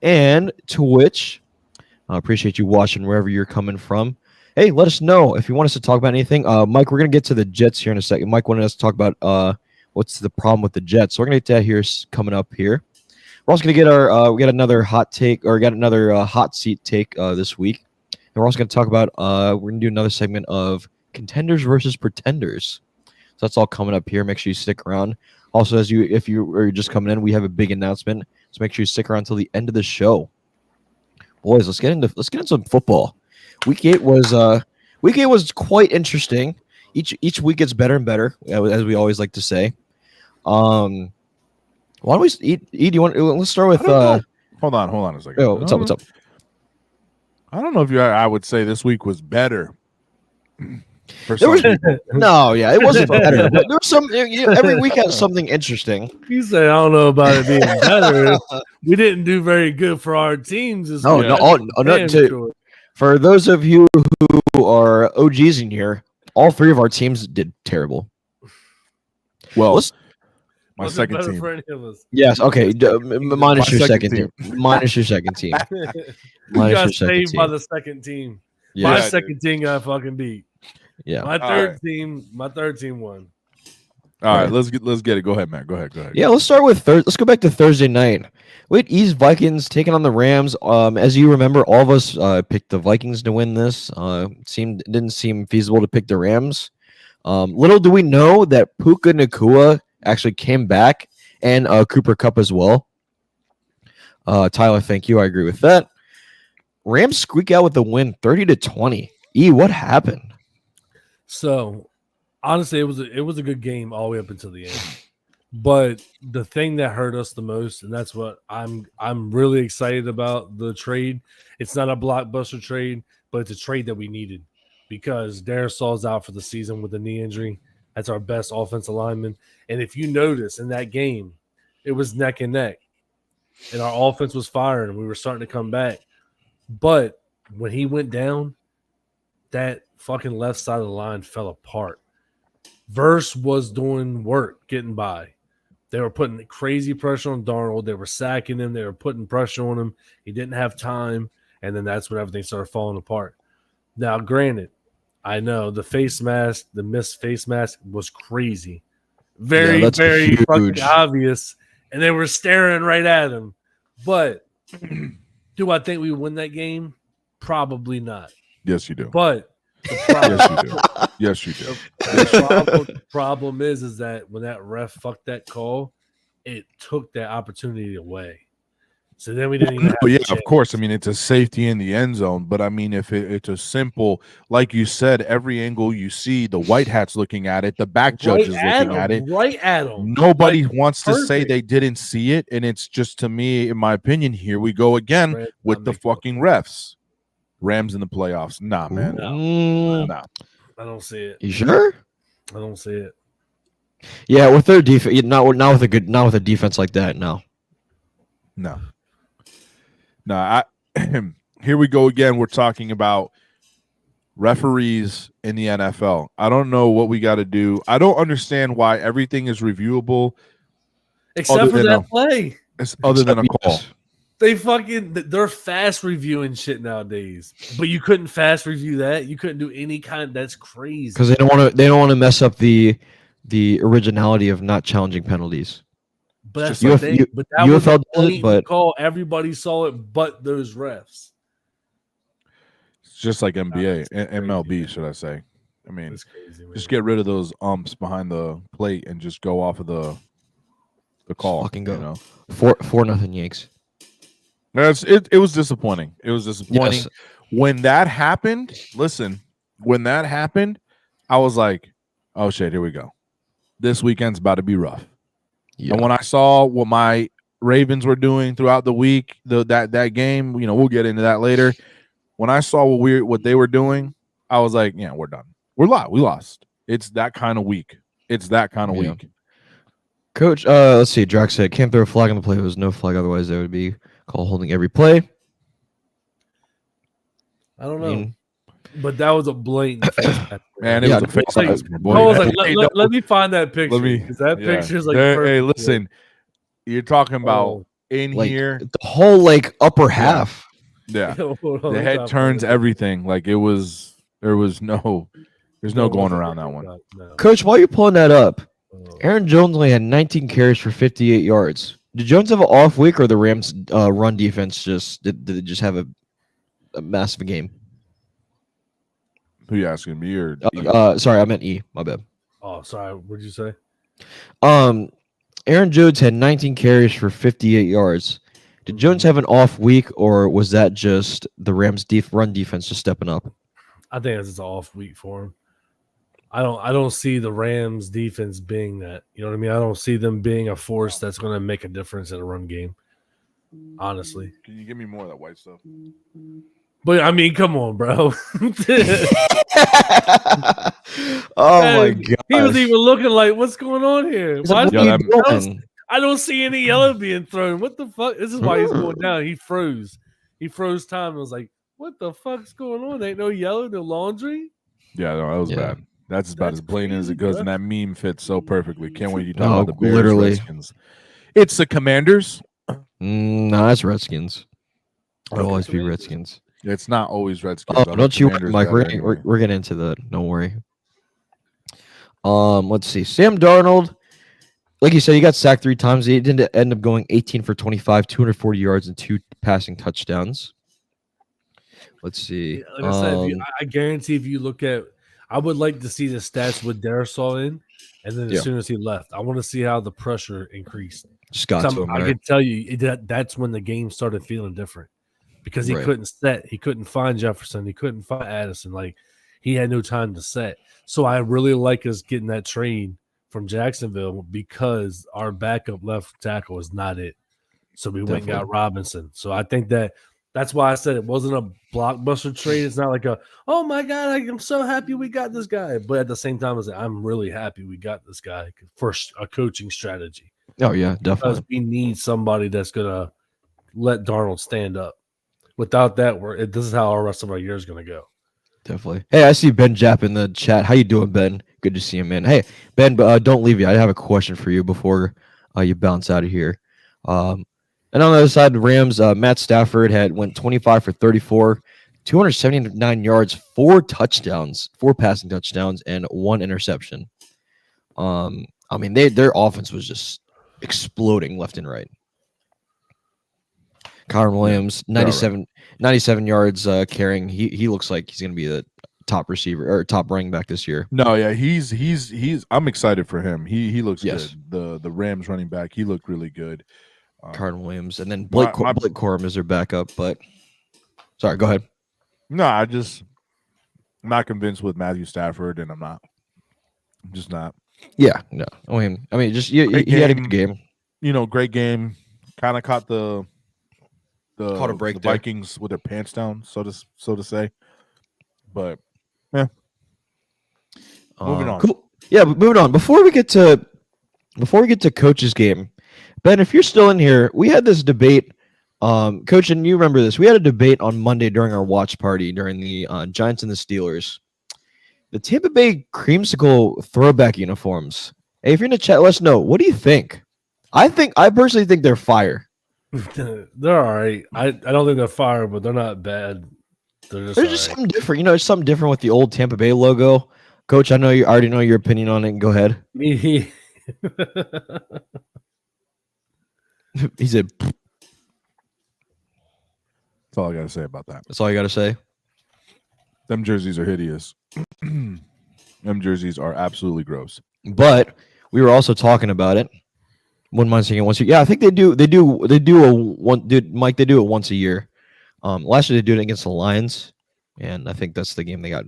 and Twitch. I appreciate you watching wherever you're coming from. Hey, let us know if you want us to talk about anything. Mike, we're gonna get to the Jets here in a second. Mike wanted us to talk about what's the problem with the Jets. So we're gonna get to that here coming up here. We're also gonna get our we got another hot take or got another hot seat take this week, and we're also gonna talk about we're gonna do another segment of contenders versus pretenders. So that's all coming up here. Make sure you stick around. Also, if you are just coming in, we have a big announcement. So make sure you stick around until the end of the show. Boys, let's get into some football. Week 8 was quite interesting. Each week gets better and better, as we always like to say. Why don't we eat? Do you want? Let's start with. Hold on a second. Oh, what's up? I don't know if I would say this week was better. It wasn't better. But there was some. Every week has something interesting. You say I don't know about it being better. We didn't do very good for our teams. For those of you who are OGs in here, all 3 of our teams did terrible. Well, my second team. For any of us. Yes. Okay. Minus your second team. Minus your second team. You got saved by the second team. Yeah. My second team got fucking beat. Yeah. My third team won. All right, let's get it. Go ahead, Matt. Go ahead. Yeah, let's start with let's go back to Thursday night. We had East Vikings taking on the Rams. As you remember, all of us picked the Vikings to win this. Didn't seem feasible to pick the Rams. Little do we know that Puka Nacua actually came back, and Cooper Kupp as well. Tyler, thank you. I agree with that. Rams squeak out with the win, 30-20. What happened? So, honestly, it was a good game all the way up until the end. But the thing that hurt us the most, and that's what I'm really excited about the trade. It's not a blockbuster trade, but it's a trade that we needed because Darisaul's out for the season with a knee injury. That's our best offensive lineman. And if you notice in that game, it was neck and neck. And our offense was firing and we were starting to come back. But when he went down, that fucking left side of the line fell apart. Verse was doing work, getting by. They were putting crazy pressure on Darnold. They were sacking him. They were putting pressure on him. He didn't have time. And then that's when everything started falling apart. Now, granted, I know the face mask, the missed face mask was crazy. Very huge. Fucking obvious. And they were staring right at him. But do I think we win that game? Probably not. Yes, you do. But yes, you do. The problem is that when that ref fucked that call, it took that opportunity away. So then we didn't even have of course. I mean, it's a safety in the end zone. But I mean, if it's a simple, like you said, every angle you see, the white hat's looking at it, the back judge is looking at it. Right at him. Nobody wants to say they didn't see it. And it's just, to me, in my opinion, here we go again with the fucking refs. Rams in the playoffs. Nah, man. Nah. I don't see it. You sure? I don't see it. Yeah, with their defense, not with a defense like that. No. Here we go again. We're talking about referees in the NFL. I don't know what we got to do. I don't understand why everything is reviewable, except for that play. Other than a call. They're fast reviewing shit nowadays, but you couldn't fast review that. You couldn't do any kind. That's crazy because they don't want to mess up the originality of not challenging penalties. But that's the thing. But that was a blatant call. Everybody saw it, but those refs. It's just like NBA, MLB, should I say? I mean, crazy, just get rid of those umps behind the plate and just go off of the call. Fucking go. You know? 4-0 Yanks. It was disappointing. It was disappointing. Yes. When that happened, I was like, oh shit, here we go. This weekend's about to be rough. Yeah. And when I saw what my Ravens were doing throughout the week, that game, we'll get into that later. When I saw what they were doing, I was like, yeah, we're done. We lost. It's that kind of week. Week. Coach, let's see. Drax said, can't throw a flag on the play. There was no flag. Otherwise, there would be call holding every play. I don't know. I mean, But that was a blatant face mask. Man, it Yeah, was a face like, mask, my I boy. was like, Hey, let me find that picture. let me. Because that Yeah. picture is like, Hey, perfect. listen, you're talking about Oh. in like here. the whole like upper half. Yeah, Hold on, the let me try head to turns find it. everything. Like it was. There's no going around that one. No. Coach, while you're pulling that up, Oh. Aaron Jones only had 19 carries for 58 yards. Did Jones have an off week, or the Rams' run defense did it just have a massive game? Who you asking, me or? E? Sorry, I meant E. My bad. Oh, sorry. What did you say? Aaron Jones had 19 carries for 58 yards. Did Jones have an off week, or was that just the Rams' run defense just stepping up? I think it's an off week for him. I don't see the Rams defense being that. You know what I mean? I don't see them being a force that's going to make a difference in a run game. Honestly. Can you give me more of that white stuff? But I mean, come on, bro. Oh my god! He was even looking like, what's going on here? Why What is are he- you doing? I don't see any yellow being thrown. What the fuck? This is why he's going down. He froze. He froze time. And was like, what the fuck's going on? Ain't no yellow, no laundry. Yeah, no, that was bad. That's about That's as blatant as crazy, it goes, bro. and that meme fits so perfectly. Can't wait you talk Oh, about the Bears, literally. Redskins. It's the Commanders. No, it's Redskins. It'll Okay. always be Redskins. It's not always Redskins. Oh, I like don't you worry, Commanders Mike? better anyway. We're getting into that. Don't worry. Let's see. Sam Darnold, like you said, he got sacked 3 times. He didn't end up going 18 for 25, 240 yards, and 2 passing touchdowns. Let's see. Like I said, I guarantee if you look at, I would like to see the stats with Darisaw in, and then as Yeah. soon as he left, I want to see how the pressure increased. just got to him. I Right? can tell you that's when the game started feeling different because he Right. couldn't set, he couldn't find Jefferson, he couldn't find Addison. Like he had no time to set. So I really like us getting that trade from Jacksonville because our backup left tackle is not it. So we went and got Robinson. So I think that's why I said it wasn't a blockbuster trade. It's not like oh my God, I'm so happy we got this guy. But at the same time, I'm really happy we got this guy for a coaching strategy. Oh yeah, definitely. Because we need somebody that's gonna let Darnold stand up. Without that, this is how our rest of our year is gonna go. Definitely. Hey, I see Ben Japp in the chat. How you doing, Ben? Good to see you, man. Hey, Ben, don't leave yet. I have a question for you before you bounce out of here. And on the other side, the Rams, Matt Stafford went 25 for 34, 279 yards, 4 touchdowns, 4 passing touchdowns, and 1 interception. I mean, their offense was just exploding left and right. Kyron Williams, 97 yards carrying. He looks like he's going to be the top receiver or top running back this year. No, yeah, he's. I'm excited for him. He looks Yes. good. The Rams running back, he looked really good. Kyron Williams, and then Blake Corum is their backup. But sorry, go ahead. No, I'm not convinced with Matthew Stafford, and I'm just not. Yeah, no. I mean, just he had a good game. You know, great game. Kind of caught the Caught a break the there. Vikings with their pants down, so to say. But yeah, moving on. Cool. Yeah, but moving on. Before we get to Coach's game, Ben, if you're still in here, we had this debate. Coach, and you remember this? We had a debate on Monday during our watch party during the Giants and the Steelers. The Tampa Bay creamsicle throwback uniforms. Hey, if you're in the chat, let us know. What do you think? I personally think they're fire. They're all right. I don't think they're fire, but they're not bad. They're just something different. You know, there's something different with the old Tampa Bay logo. Coach, I know you already know your opinion on it. Go ahead. Me. He said, That's all I got to say about that. that's all you got to say. Them jerseys are hideous. Them jerseys are absolutely gross. But we were also talking about it. Wouldn't mind seeing it once a year. Yeah, I think they do Mike, they do it once a year. Last year they did it against the Lions, and I think that's the game they got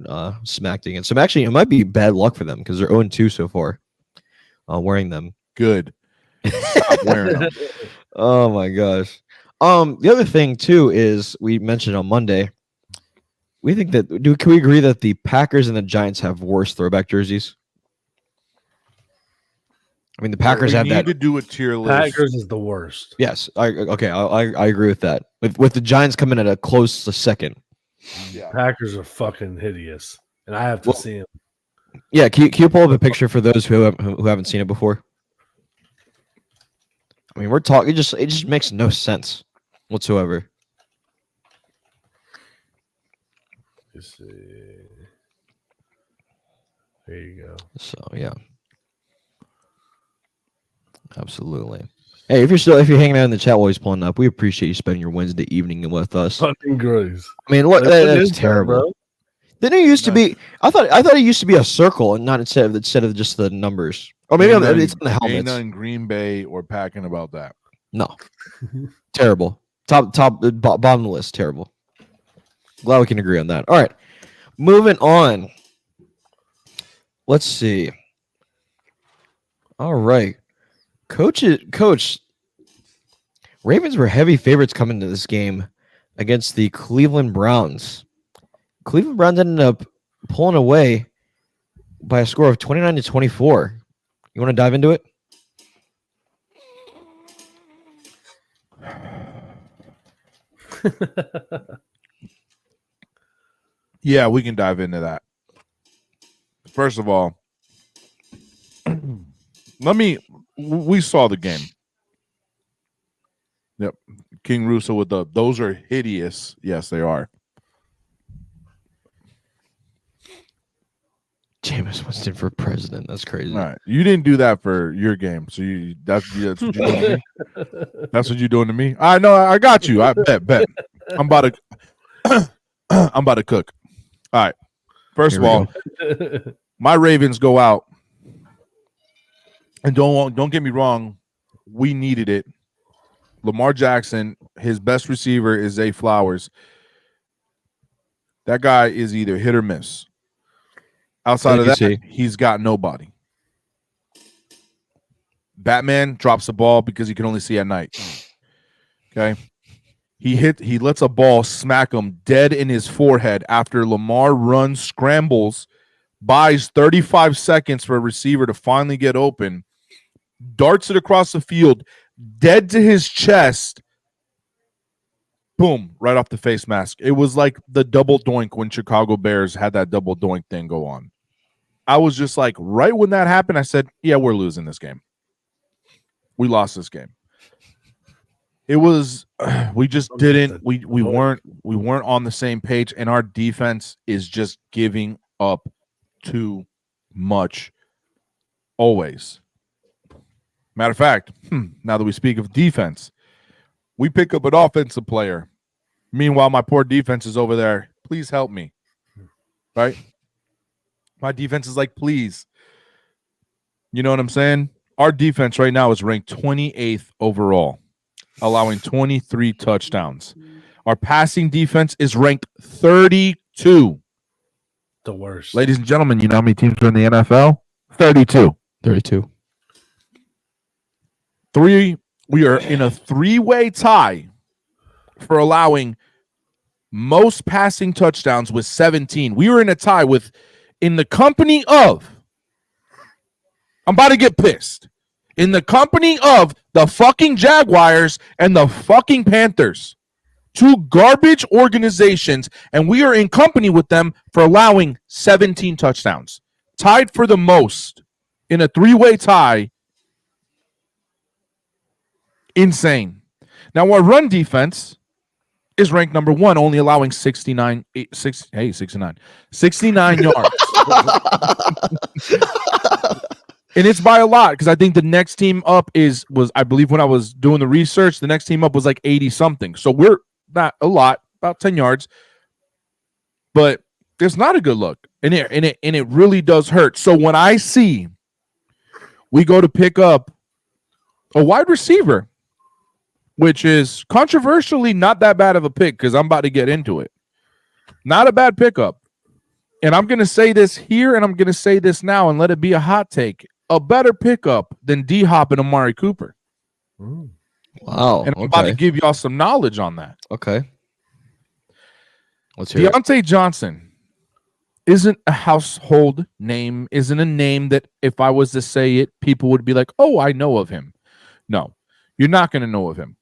smacked against. So actually, it might be bad luck for them because they're 0-2 so far wearing them. Good. Stop wearing them. Oh my gosh. The other thing too is we mentioned on Monday. We think that can we agree that the Packers and the Giants have worse throwback jerseys? I mean, the Packers We have need that. to do a tier list. Packers is the worst. Yes, I agree with that. With the Giants coming at a close second. Yeah. Packers are fucking hideous, and I have to see them. Yeah, can you pull up a picture for those who haven't seen it before? I mean, we're talking. It just makes no sense whatsoever. Let's see. There you go. So yeah, absolutely. Hey, if you're hanging out in the chat while he's pulling up, we appreciate you spending your Wednesday evening with us. Fucking gross. I mean, what that's terrible. Bro? Didn't it used to be? I thought it used to be a circle and not instead of just the numbers. Or maybe it's in the helmets. Ain't in Green Bay or packing about that. No, terrible. Bottom of the list. Terrible. Glad we can agree on that. All right, moving on. Let's see. All right, Coach. Ravens were heavy favorites coming into this game against the Cleveland Browns. Cleveland Browns ended up pulling away by a score of 29-24. You want to dive into it? Yeah, we can dive into that. First of all, we saw the game. Yep. King Russo with those are hideous. Yes, they are. Jameis Winston for president. That's crazy. All right. You didn't do that for your game. So that's what you're doing to me. That's what you're doing to me. I know. I got you. I bet. I'm about to cook. All right. First of all, my Ravens go out. And don't get me wrong, we needed it. Lamar Jackson, his best receiver is Zay Flowers. That guy is either hit or miss. Outside of that, he's got nobody. Batman drops the ball because he can only see at night. Okay. He lets a ball smack him dead in his forehead after Lamar runs, scrambles, buys 35 seconds for a receiver to finally get open, darts it across the field, dead to his chest. Boom, right off the face mask. It was like the double doink when Chicago Bears had that double doink thing go on. I was just like, right when that happened, I said, yeah, we're losing this game. We lost this game. It was we just didn't we weren't on the same page, and our defense is just giving up too much always. Matter of fact, now that we speak of defense, we pick up an offensive player. Meanwhile, my poor defense is over there. Please help me. Right? My defense is like, please. You know what I'm saying? Our defense right now is ranked 28th overall, allowing 23 touchdowns. Our passing defense is ranked 32. The worst. Ladies and gentlemen, you know how many teams are in the NFL? 32. 32. We are in a three-way tie for allowing most passing touchdowns with 17. We were in a tie with, in the company of, I'm about to get pissed, in the company of the fucking Jaguars and the fucking Panthers. Two garbage organizations, and we are in company with them for allowing 17 touchdowns. Tied for the most in a three-way tie. Insane. Now, our run defense is ranked number one, only allowing 69 yards. And it's by a lot, because I think the next team up was I believe when I was doing the research, the next team up was like 80-something. So we're not a lot, about 10 yards. But it's not a good look. And it really does hurt. So when I see we go to pick up a wide receiver, which is controversially not that bad of a pick, because I'm about to get into it. Not a bad pickup. And I'm going to say this here, and I'm going to say this now, and let it be a hot take. A better pickup than D-Hop and Amari Cooper. Wow. And I'm about to give y'all some knowledge on that. Okay. Let's hear Deontay Johnson isn't a household name, isn't a name that if I was to say it, people would be like, oh, I know of him. No, you're not going to know of him.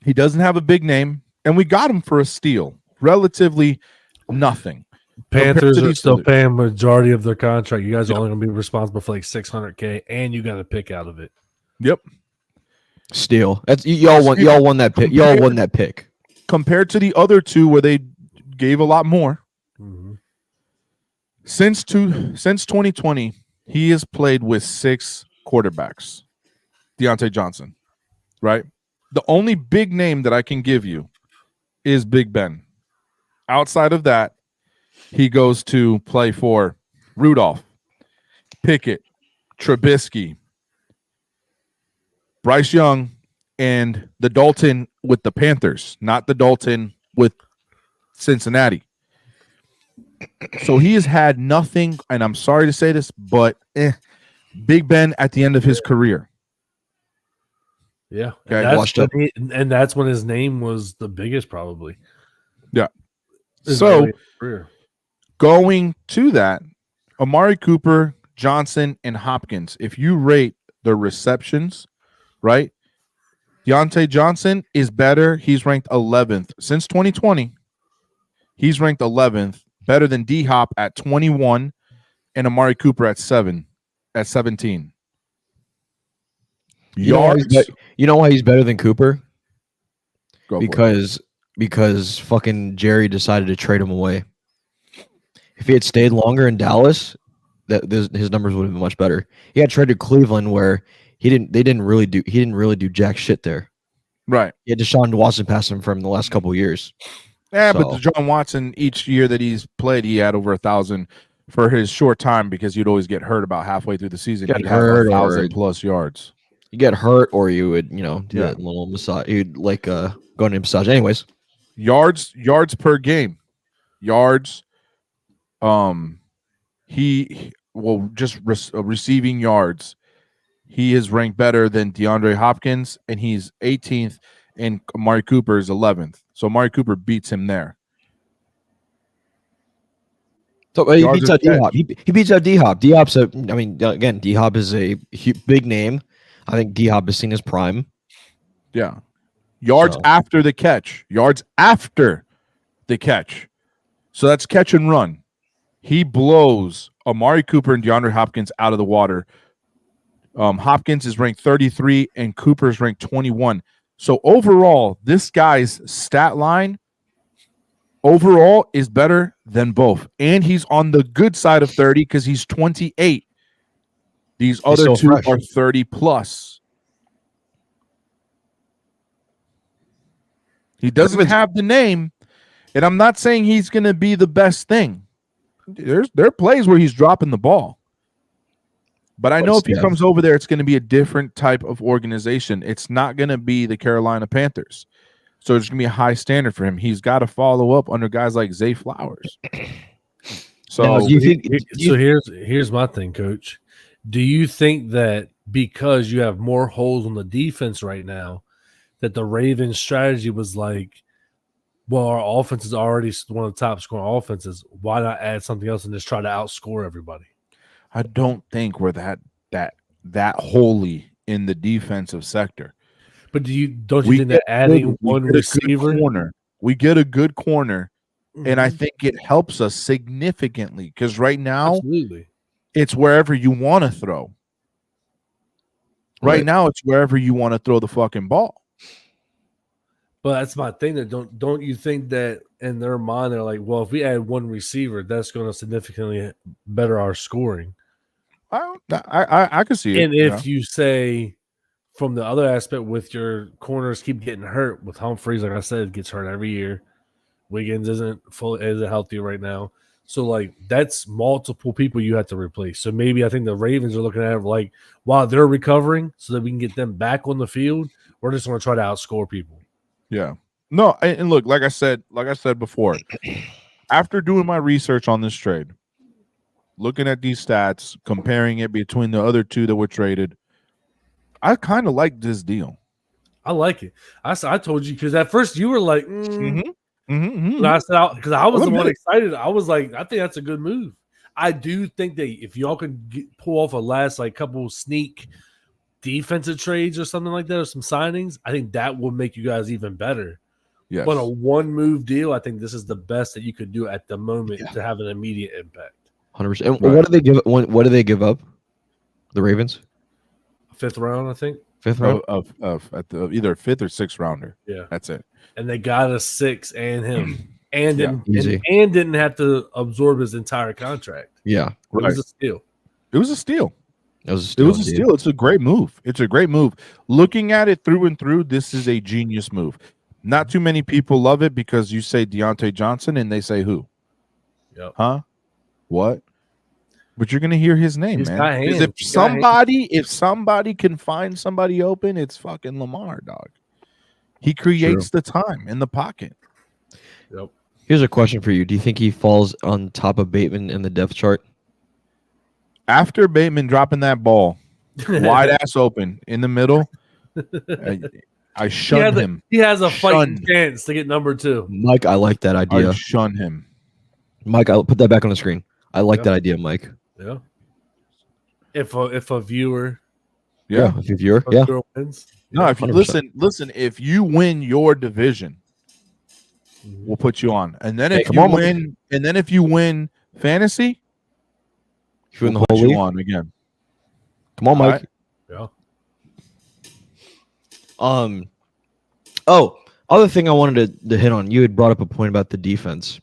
He doesn't have a big name, and we got him for a steal. relatively nothing. Panthers are still others. paying majority of their contract. You guys are only going to be responsible for like $600K, and you got a pick out of it. Yep. Steal. That's y'all won. Y'all won that pick. Y'all won that pick. Compared to the other two, where they gave a lot more. Mm-hmm. Since 2020, he has played with 6 quarterbacks. Deontay Johnson, right? The only big name that I can give you is Big Ben. Outside of that, he goes to play for Rudolph, Pickett, Trubisky, Bryce Young, and the Dalton with the Panthers, not the Dalton with Cincinnati. So he has had nothing, and I'm sorry to say this, but Big Ben at the end of his career. Yeah, Okay. and that's when his name was the biggest, probably. Yeah. His So early career. Going to that, Amari Cooper, Johnson, and Hopkins, if you rate their receptions, right? Deontay Johnson is better. He's ranked 11th. Since 2020, he's ranked 11th, better than D-Hop at 21 and Amari Cooper at 17. You know why he's better than Cooper? Because fucking Jerry decided to trade him away. If he had stayed longer in Dallas, his numbers would have been much better. He got traded to Cleveland, where he didn't really do jack shit there. Right. He had Deshaun Watson pass him from the last couple of years. Yeah, so. But Deshaun Watson, each year that he's played, he had over 1,000 for his short time, because you'd always get hurt about halfway through the season. He'd have 1,000+ yards. You get hurt, or you would, do that little massage. You'd like go into massage. Anyways, yards per game, yards. Receiving yards. He is ranked better than DeAndre Hopkins, and he's 18th, and Amari Cooper is 11th. So Amari Cooper beats him there. So he beats out D-Hop. He beats out D-Hop. D-Hop's again, D-Hop is a big name. I think D-Hop is seen as prime. Yeah. Yards after the catch. So that's catch and run. He blows Amari Cooper and DeAndre Hopkins out of the water. Hopkins is ranked 33 and Cooper is ranked 21. So overall, this guy's stat line overall is better than both. And he's on the good side of 30 because he's 28. These other two are 30+. He doesn't have the name, and I'm not saying he's going to be the best thing. There are plays where he's dropping the ball. But I know if he comes over there, it's going to be a different type of organization. It's not going to be the Carolina Panthers. So there's going to be a high standard for him. He's got to follow up under guys like Zay Flowers. So, here's my thing, Coach. Do you think that because you have more holes on the defense right now, that the Ravens' strategy was like, well, our offense is already one of the top scoring offenses. Why not add something else and just try to outscore everybody? I don't think we're that holy in the defensive sector. But don't you think that adding one receiver, we get a good corner, and I think it helps us significantly because right now, it's wherever you want to throw. Right now, it's wherever you want to throw the fucking ball. But that's my thing. That don't you think that in their mind they're like, well, if we add one receiver, that's going to significantly better our scoring. I can see it. And if you say from the other aspect, with your corners keep getting hurt, with Humphreys, like I said, gets hurt every year. Wiggins isn't healthy right now. So like that's multiple people you have to replace. So maybe I think the Ravens are looking at it like while they're recovering, so that we can get them back on the field, we're just going to try to outscore people. Yeah. No, and look, like I said before, after doing my research on this trade, looking at these stats, comparing it between the other two that were traded, I kind of like this deal. I like it. I told you because at first you were like, I said because I was the one excited. I was like, I think that's a good move. I do think that if y'all can pull off a last like couple sneak defensive trades or something like that, or some signings, I think that will make you guys even better Yes. But a one move deal, I think this is the best that you could do at the moment to have an immediate impact. 100%. And Right. what do they give? What do they give up? The Ravens, 5th round, I think. 5th round. Of at the either 5th or 6th rounder. Yeah, That's it. and they got a 6 and him, and Yeah. Easy. and didn't have to absorb his entire contract. Yeah, It was a steal. It was a steal. that was a It steal. was a steal. It's a great move. It's a great move. Looking at it through and through, this is a genius move. Not too many people love it because you say Deontay Johnson and they say who? Yep. Huh? What? But you're gonna hear his name, He's man. got 'Cause hands. If He's got somebody can find somebody open, it's fucking Lamar, dog. He creates the time in the pocket. Yep. Here's a question for you: do you think he falls on top of Bateman in the depth chart? After Bateman dropping that ball wide ass open in the middle, I shun him. He has a fighting Shun. chance to get number 2. Mike, I like that idea. I shun him. Mike, I'll put that back on the screen. I like that idea, Mike. Yeah. If a viewer, Yeah. If you're, a viewer wins, No, if you 100%. listen, if you win your division, we'll put you on. And then Hey, if come you on, win, and then if you win fantasy, if you're in we'll the put whole you league, on again. come on, Mike. yeah. Oh, other thing I wanted to hit on. You had brought up a point about the defense.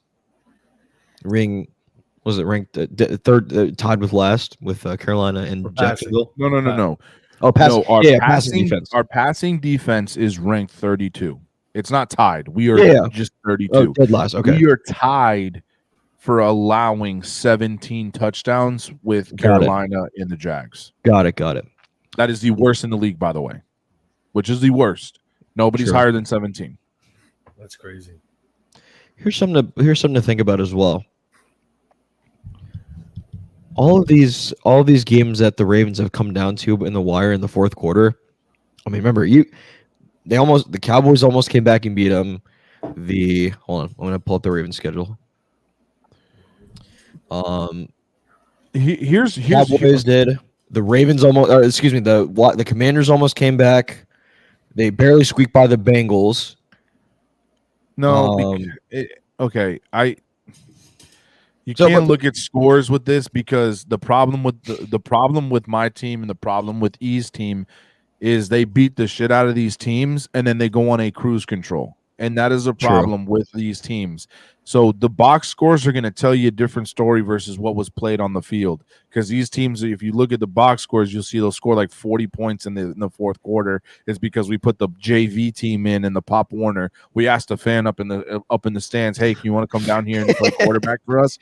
Was it ranked third, tied with last with Carolina and Jacksonville? No. Oh, passing defense. Our passing defense is ranked 32. It's not tied. We are just 32. Oh, dead last. Okay. We are tied for allowing 17 touchdowns with Got it. Carolina and the Jags. Got it. That is the worst in the league, by the way. Which is the worst. Nobody's Sure. higher than 17. That's crazy. Here's something to think about as well. All of these games that the Ravens have come down to in the wire in the fourth quarter. I mean, remember the Cowboys almost came back and beat them. Hold on, I'm gonna pull up the Ravens schedule. Cowboys did. The Ravens the Commanders almost came back. They barely squeaked by the Bengals. No, you can't look at scores with this because the problem with my team and the problem with E's team is they beat the shit out of these teams and then they go on a cruise control. And that is a problem with these teams. So the box scores are going to tell you a different story versus what was played on the field. Because these teams, if you look at the box scores, you'll see they'll score like 40 points in the fourth quarter. It's because we put the JV team in and the Pop Warner. We asked a fan up in the stands, hey, can you want to come down here and play quarterback for us?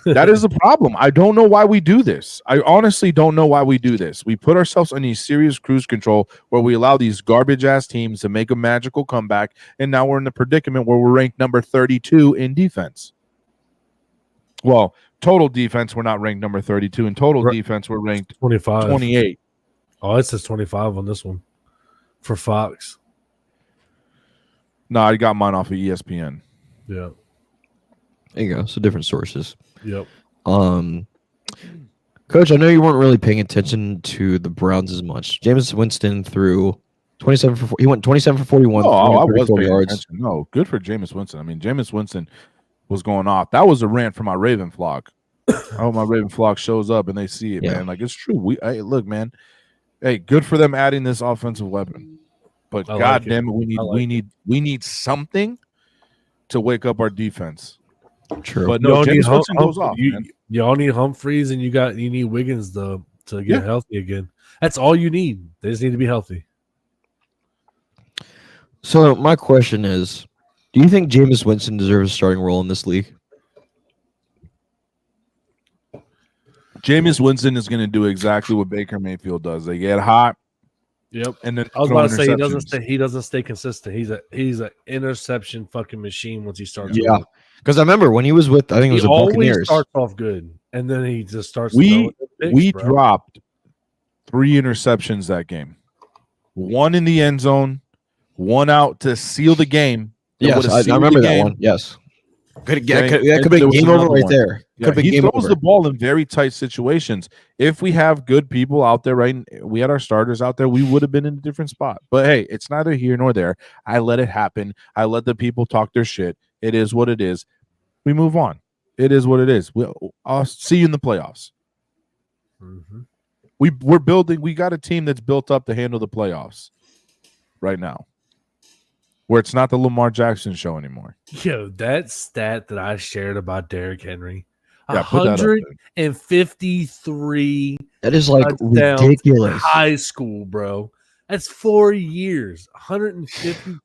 That is a problem. I don't know why we do this. I honestly don't know why we do this. We put ourselves on these serious cruise control where we allow these garbage ass teams to make a magical comeback, and now we're in the predicament where we're ranked number 32 in defense. Well, total defense, we're not ranked number 32. In total defense, we're ranked 28. Oh, it says 25 on this one for Fox. No, I got mine off of ESPN. Yeah. There you go. So different sources. Yep. Coach, I know you weren't really paying attention to the Browns as much. Jameis Winston threw 27 for 4. He went 27 for 41. I was 34 paying yards. attention. No, good for Jameis Winston. I mean, Jameis Winston was going off. That was a rant from my Raven flock. I hope my Raven flock shows up and they see it, man. Like, it's true. Look, man. Hey, good for them adding this offensive weapon. But God damn it, we need something to wake up our defense. True. But no, Jameis Winston goes off. You all need Humphreys and you need Wiggins to get healthy again. That's all you need. They just need to be healthy. So my question is, do you think Jameis Winston deserves a starting role in this league? Jameis Winston is going to do exactly what Baker Mayfield does. They get hot. Yep. And then I was about to say he doesn't stay consistent. He's an interception fucking machine once he starts. Yeah. Because I remember when he was with, I think it was the Buccaneers. He starts off good, and then he just starts. We dropped 3 interceptions that game. 1 in the end zone, 1 out to seal the game. Yes, I remember that one. Yes. That could be game over right there. Yeah, he throws the ball in very tight situations. If we have good people out there, right, we had our starters out there, we would have been in a different spot. But hey, it's neither here nor there. I let it happen. I let the people talk their shit. It is what it is. We move on. It is what it is. I'll see you in the playoffs. Mm-hmm. We're building. We got a team that's built up to handle the playoffs right now, where it's not the Lamar Jackson show anymore. Yo, that stat that I shared about Derrick Henry, yeah, 153. That is like ridiculous. High school, bro. That's 4 years. 150.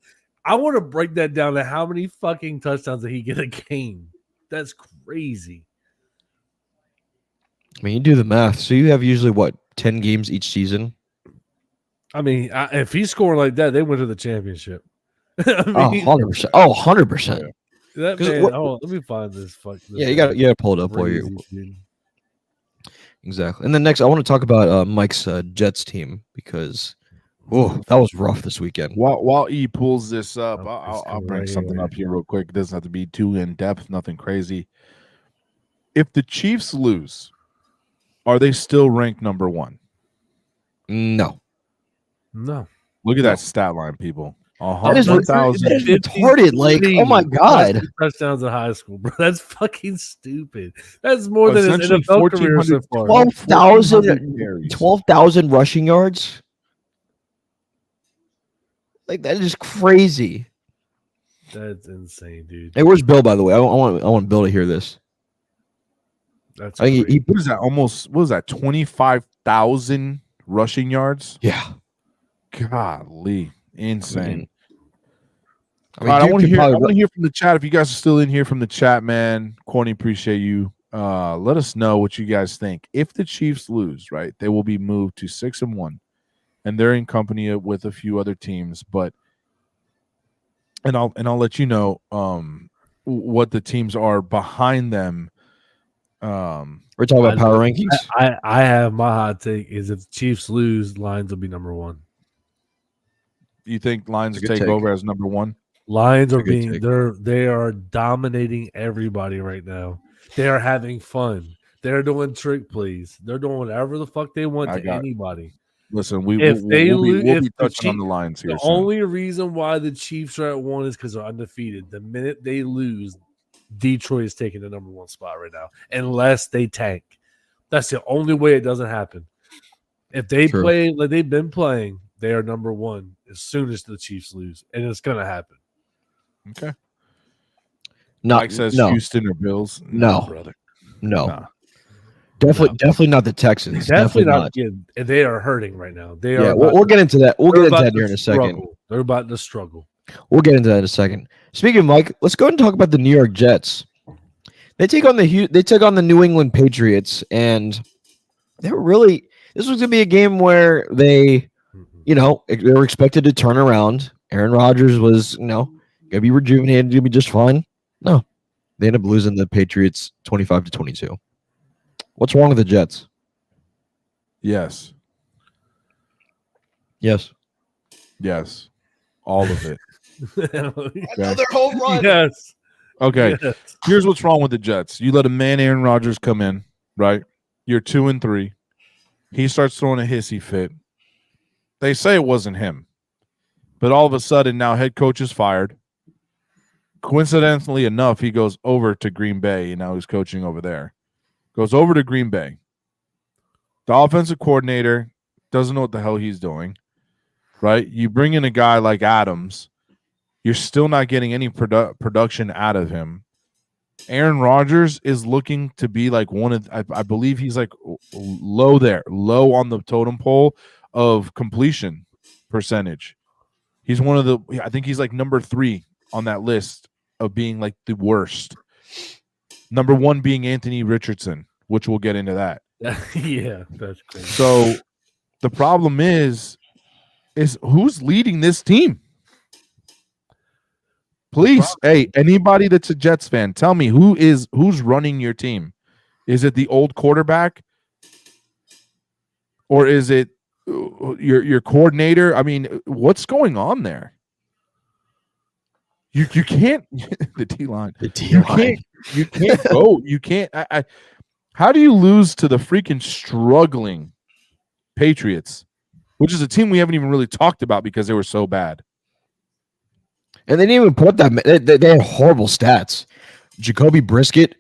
I want to break that down to how many fucking touchdowns did he get a game. That's crazy. I mean, you do the math. So you have usually, 10 games each season? I mean, if he's scoring like that, they went to the championship. I mean, 100%. Oh, 100%. That man, hold on, let me find this. Yeah, you got to pull it up for you. Exactly. And then next, I want to talk about Mike's Jets team because that was rough this weekend. While E pulls this up, I'll bring something up here real quick. It doesn't have to be too in depth, nothing crazy. If the Chiefs lose, are they still ranked number 1? No. Look at that stat line, people. That is retarded. Like, oh my god, touchdowns in high school, bro. That's fucking stupid. That's more than his NFL career so far. 12,000 rushing yards. Like, that is crazy. That's insane, dude. Hey, where's Bill? By the way, I want Bill to hear this. That's what is that? What was that? 25,000 rushing yards. Yeah. Golly, insane. I mean, I want to hear from the chat. If you guys are still in here from the chat, man, Corny, appreciate you. Let us know what you guys think. If the Chiefs lose, right, they will be moved to 6-1, and they're in company with a few other teams. And I'll let you know what the teams are behind them. We're talking about power rankings. I have my hot take is if the Chiefs lose, Lions will be number 1. You think Lions take over as number 1? Lions are they are dominating everybody right now. They are having fun. They're doing trick plays. They're doing whatever the fuck they want to anybody. Listen, we'll be touching on the Lions here. The only reason why the Chiefs are at 1 is because they're undefeated. The minute they lose, Detroit is taking the number 1 spot right now, unless they tank. That's the only way it doesn't happen. If they play like they've been playing, they are number 1 as soon as the Chiefs lose, and it's going to happen. Okay. Mike says Houston or Bills. No, brother. No. Definitely not the Texans. Definitely not. They are hurting right now. They are. We'll get into that. We'll get into that here in a second. They're about to struggle. We'll get into that in a second. Speaking of Mike, let's go ahead and talk about the New York Jets. They took on the New England Patriots, and they were really. This was going to be a game where they were expected to turn around. Aaron Rodgers was, going to be rejuvenated, going to be just fine. No, they ended up losing the Patriots 25-22. What's wrong with the Jets? Yes. All of it. Another home run. Yes. Okay. Yes. Here's what's wrong with the Jets. You let a man Aaron Rodgers come in, right? You're 2-3. He starts throwing a hissy fit. They say it wasn't him. But all of a sudden now head coach is fired. Coincidentally enough, he goes over to Green Bay, and now he's coaching over there. Goes over to Green Bay. The offensive coordinator doesn't know what the hell he's doing, right? You bring in a guy like Adams, you're still not getting any production out of him. Aaron Rodgers is looking to be like one of, I believe he's like low on the totem pole of completion percentage. He's one of I think he's like number 3 on that list of being like the worst. Number 1 being Anthony Richardson, which we'll get into that. Yeah, that's crazy. So the problem is who's leading this team? Please, hey, anybody that's a Jets fan, tell me who's running your team. Is it the old quarterback? Or is it your coordinator? I mean, what's going on there? You can't the D line. The D-line. You can't go. You can't. How do you lose to the freaking struggling Patriots, which is a team we haven't even really talked about because they were so bad? And they didn't even put up that. They had horrible stats. Jacoby Brisket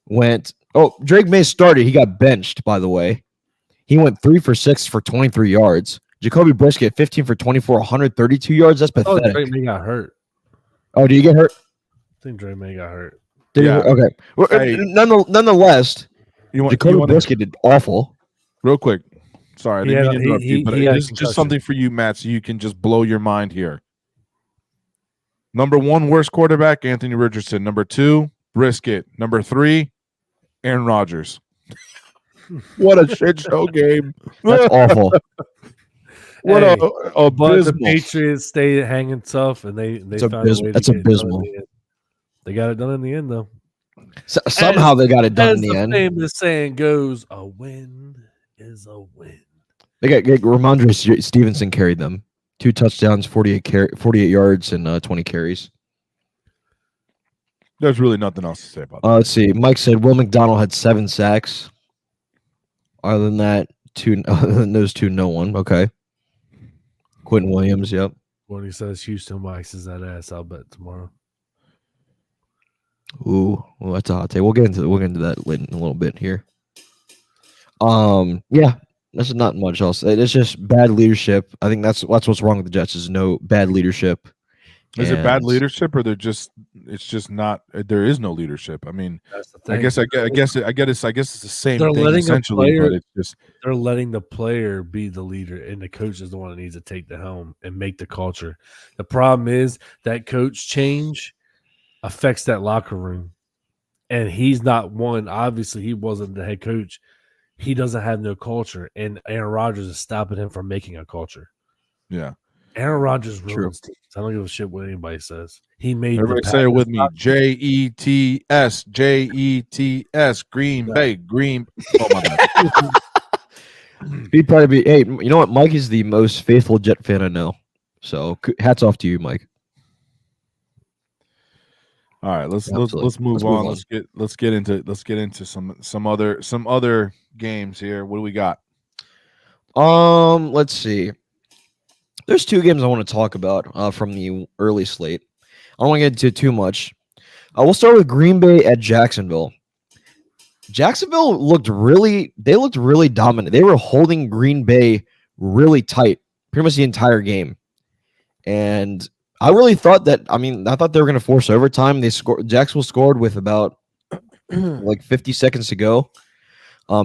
went. Oh, Drake May started. He got benched, by the way. He went 3 for 6 for 23 yards. Jacoby Brisket 15 for 24, 132 yards. That's pathetic. Drake May got hurt. Oh, did you get hurt? I think Drake May got hurt. Yeah. Okay. Well, Hey. nonetheless, Jacoby want Brisket did awful. real quick. Sorry, I didn't mean to interrupt you, but he had a just concussion. something for you, Matt, so you can just blow your mind here. Number 1 worst quarterback, Anthony Richardson. Number 2, Brisket. Number 3, Aaron Rodgers. What a shit show game. That's awful. What Hey, a But the abysmal. Patriots stayed hanging tough, and they found a way to That's get it done abysmal. in the end. They got it done in the end, though. Somehow they got it done As in the the end. famous saying goes, "A win is a win." They got Ramondre Stevenson carried them. 2 touchdowns, 48 yards, and 20 carries. There's really nothing else to say about that. Let's see. Mike said Will McDonald had 7 sacks. Other than that, other than those 2, no one. Okay. Quentin Williams, yep. When he says Houston waxes that ass, I'll bet tomorrow. Ooh, well, that's a hot take. We'll get into that in a little bit here. Yeah, that's not much else. It's just bad leadership. I think that's what's wrong with the Jets is no bad leadership. Is it bad And- leadership, or it's just not? There is no leadership. I mean, That's the thing. I guess it's the same They're thing letting a essentially, player- but it's just They're letting the player be the leader, and the coach is the one that needs to take the helm and make the culture. The problem is that coach change affects that locker room, and he's not one. Obviously, he wasn't the head coach. He doesn't have no culture, and Aaron Rodgers is stopping him from making a culture. yeah. Aaron Rodgers True. ruins teams. I don't give a shit what anybody says. He made Everybody the say it Packers with me. not- Jets, Green Bay, Green. Oh my bad. He'd probably be. Hey, you know what? Mike is the most faithful Jet fan I know. So hats off to you, Mike. All right, let's Absolutely. move Let's move on. on. Let's get into some other games here. What do we got? Let's see. There's 2 games I want to talk about from the early slate. I don't want to get into too much. We'll start with Green Bay at Jacksonville. Jacksonville looked really dominant. They were holding Green Bay really tight pretty much the entire game. And I really thought that, I thought they were going to force overtime. Jacksonville scored with about like 50 seconds to go.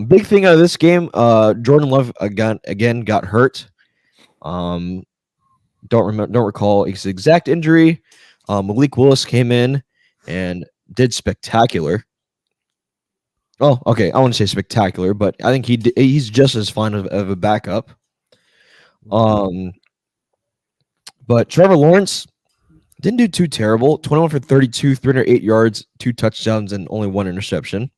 Big thing out of this game, Jordan Love again got hurt. Don't recall his exact injury. Malik Willis came in and did spectacular. Oh, okay. I wouldn't say spectacular, but I think he's just as fine of a backup. But Trevor Lawrence didn't do too terrible. 21 for 32, 308 yards, 2 touchdowns, and only 1 interception.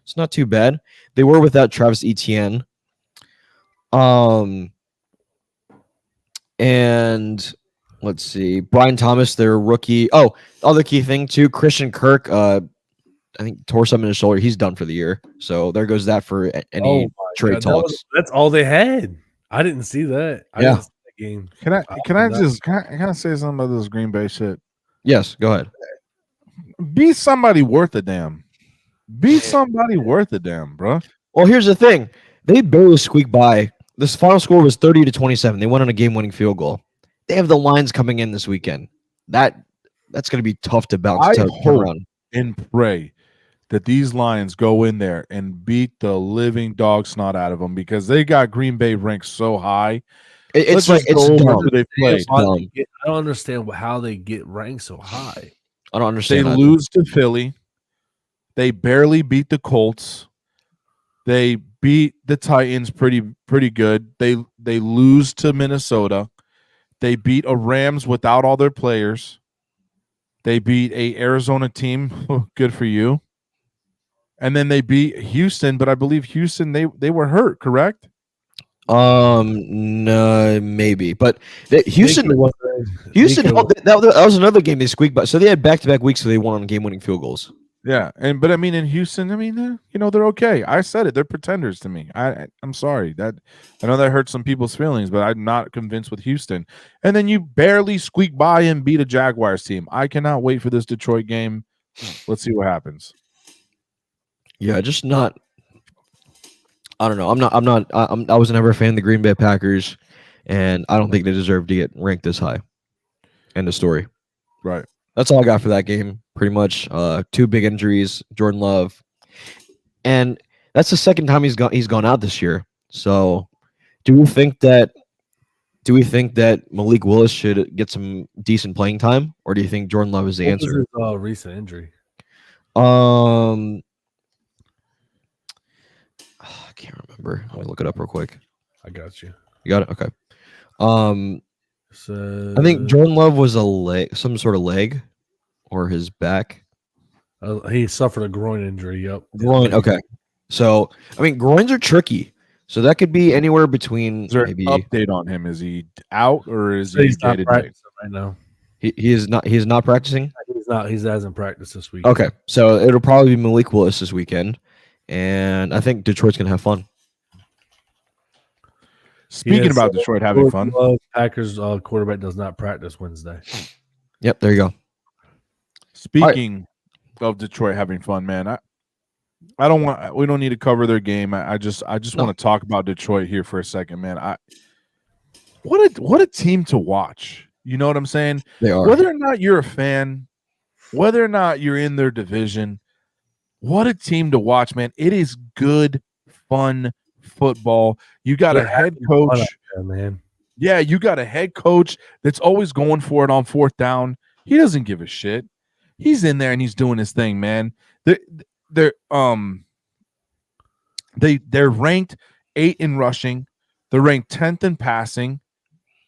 It's not too bad. They were without Travis Etienne. And let's see. Brian Thomas, their rookie. Oh, other key thing too. Christian Kirk, I think tore something in his shoulder. He's done for the year. So there goes that for any trade God, talks. that's all they had. I didn't see that. I Yeah. didn't see that game. Can I say something about this Green Bay shit? Yes, go ahead. Be somebody worth a damn. Be somebody worth a damn, bro. Well, here's the thing. They barely squeaked by. This final score was 30-27. They went on a game-winning field goal. They have the Lions coming in this weekend. That's going to be tough to bounce to turn around. And pray that these Lions go in there and beat the living dog snot out of them because they got Green Bay ranked so high. It's Let's like just it's go over dumb. who they played. I dumb. don't understand how they get ranked so high. I don't They understand. that. lose to Philly. They barely beat the Colts. They beat the Titans pretty good. They lose to Minnesota. They beat a Rams without all their players. They beat a Arizona team. Good for you. And then they beat Houston, but I believe Houston they were hurt, correct? No, maybe, but Houston Nico that was another game they squeaked by. So they had back-to-back weeks, so they won on game-winning field goals. Yeah, but I mean in Houston, I mean they're okay. I said it; they're pretenders to me. I'm sorry that I know that hurt some people's feelings, but I'm not convinced with Houston. And then you barely squeak by and beat a Jaguars team. I cannot wait for this Detroit game. Let's see what happens. Yeah, just not. I don't know. I was never a fan of the Green Bay Packers, and I don't think they deserve to get ranked this high. End of story. Right. That's all I got for that game, pretty much. 2 big injuries, Jordan Love, and that's the second time he's gone out this year. So, do we think that Malik Willis should get some decent playing time, or do you think Jordan Love is the answer? What was his recent injury? I can't remember. Let me look it up real quick. I got you. You got it? Okay. So I think Jordan Love was a leg, some sort of leg, or his back. He suffered a groin injury. Yep. Groin. Okay. So I mean, groins are tricky. So that could be anywhere between. Is there maybe an update on him? Is he out or is he He's not day-to-day? practicing right now. he is not. He is not practicing. He's not. He hasn't practiced this week. Okay. So it'll probably be Malik Willis this weekend, and I think Detroit's gonna have fun. Speaking about Detroit having fun, Packers quarterback does not practice Wednesday. Yep. There you go. speaking of Detroit having fun, man, I don't want. We don't need to cover their game. I just want to talk about Detroit here for a second, man. What a team to watch. You know what I'm saying? They are. Whether or not you're a fan, whether or not you're in their division, what a team to watch, man. It is good, fun football. You got a head coach, man. Yeah, you got a head coach that's always going for it on fourth down. He doesn't give a shit. He's in there and he's doing his thing, man. They're ranked 8th in rushing. They're ranked 10th in passing,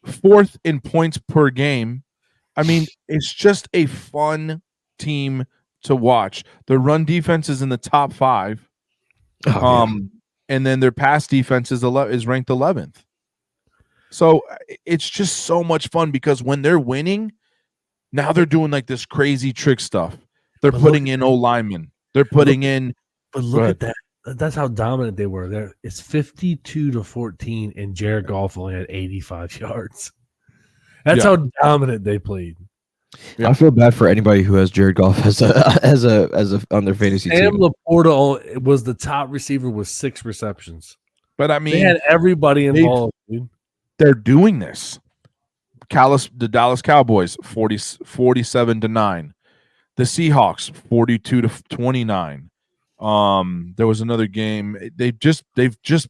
4th in points per game. I mean, it's just a fun team to watch. Their run defense is in the top 5. And then their pass defense is ranked 11th. So it's just so much fun because when they're winning, now they're doing like this crazy trick stuff. They're putting in O linemen. They're putting in. But look at that. That's how dominant they were. There, it's 52-14, and Jared Goff only had 85 yards. That's how dominant they played. Yeah. I feel bad for anybody who has Jared Goff as a on their fantasy team. Sam Laporta was the top receiver with 6 receptions. But I mean, they had everybody involved. Dude. They're doing this. The Dallas Cowboys 47-9. The Seahawks 42-29. There was another game. They've just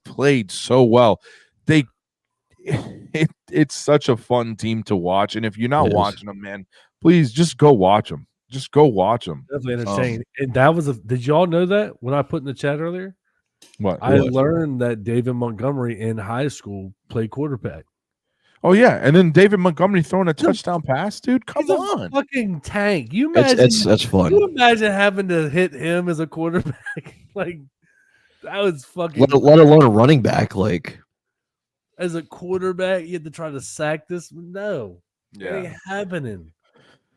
played so well. It's such a fun team to watch. And if you're not watching them, man, please just go watch them. Just go watch them. Definitely entertaining. And that was did y'all know that when I put in the chat earlier? I learned that David Montgomery in high school played quarterback. Oh yeah, and then David Montgomery throwing a touchdown pass, dude. Come on, fucking tank. You imagine that's fun. You imagine having to hit him as a quarterback? Like that was fucking. Let alone a running back. Like as a quarterback, you had to try to sack this. No, it ain't happening.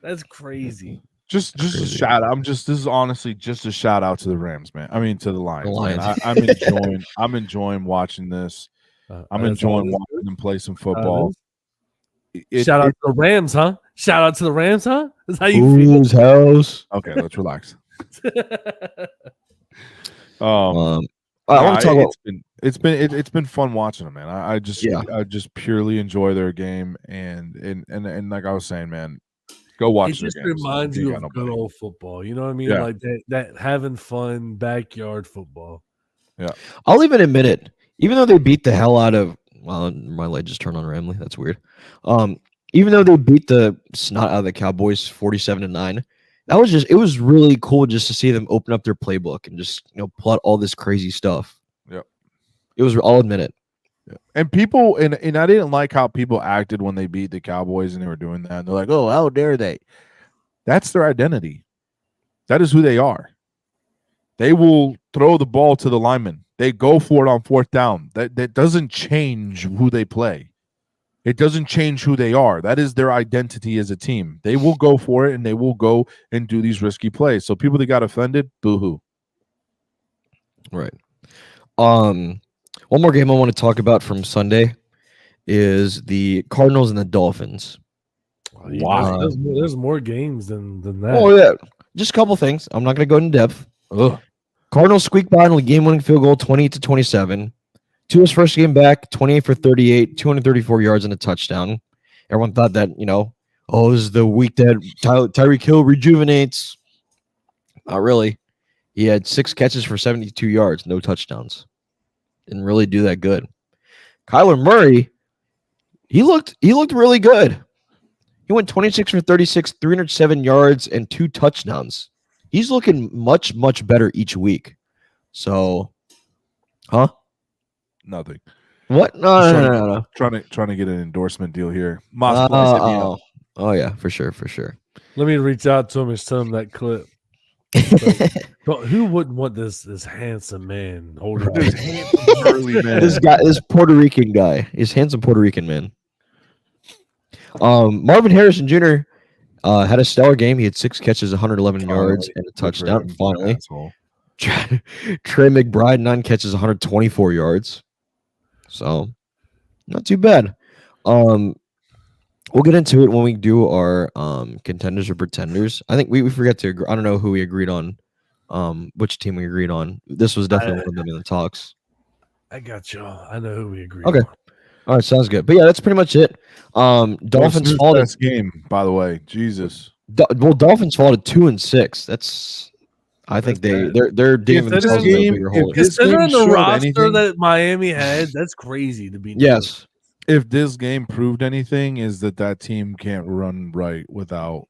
That's crazy. Just a shout out. This is honestly just a shout out to the Rams, man. I mean to the Lions. I'm enjoying watching this. I'm enjoying watching them play some football. Shout out to the Rams, huh? Shout out to the Rams, huh? That's how you feel. House. Okay, let's relax. I want to talk about. It's been fun watching them, man. I just purely enjoy their game, and like I was saying, man, go watch. It just reminds you of good old football. You know what I mean? Yeah. Like that having fun backyard football. Yeah, I'll even admit it. Even though they beat the hell out of, well, my light just turned on randomly. That's weird. Even though they beat the snot out of the Cowboys 47-9, it was really cool just to see them open up their playbook and just plot all this crazy stuff. Yeah, I'll admit it. Yeah. And people and I didn't like how people acted when they beat the Cowboys and they were doing that. And they're like, "Oh, how dare they?" That's their identity. That is who they are. They will throw the ball to the lineman. They go for it on fourth down. That doesn't change who they play. It doesn't change who they are. That is their identity as a team. They will go for it, and they will go and do these risky plays. So people that got offended, boo-hoo. Right. One more game I want to talk about from Sunday is the Cardinals and the Dolphins. Wow. There's more games than that. Oh, yeah. Just a couple things. I'm not going to go into depth. Ugh. Cardinals squeak by on a game-winning field goal, 28-27. Tua's first game back, 28 for 38, 234 yards and a touchdown. Everyone thought that, this is the week that Tyreek Hill rejuvenates. Not really. He had 6 catches for 72 yards, no touchdowns. Didn't really do that good. Kyler Murray, he looked really good. He went 26 for 36, 307 yards, and 2 touchdowns. He's looking much, much better each week. So, huh? Nothing. What? No. Trying to get an endorsement deal here. Oh yeah, for sure. Let me reach out to him and send him that clip. But who wouldn't want this handsome man holding this handsome burly man? This Puerto Rican guy, this handsome Puerto Rican man. Marvin Harrison Jr. Had a stellar game. He had 6 catches, 111 yards, and a touchdown. Finally, Trey McBride 9 catches, 124 yards. So, not too bad. We'll get into it when we do our contenders or pretenders. I think we forget to agree. I don't know who we agreed on, which team we agreed on. This was definitely one of them in the talks. I got y'all. I know who we agreed Okay. on. All right, sounds good. But yeah, that's pretty much it. Dolphins fall this game, by the way. Jesus. Dolphins fall to 2-6. I think they're digging themselves into a bigger hole. Considering the roster that Miami had, that's crazy to be. Yes. If this game proved anything, is that team can't run right without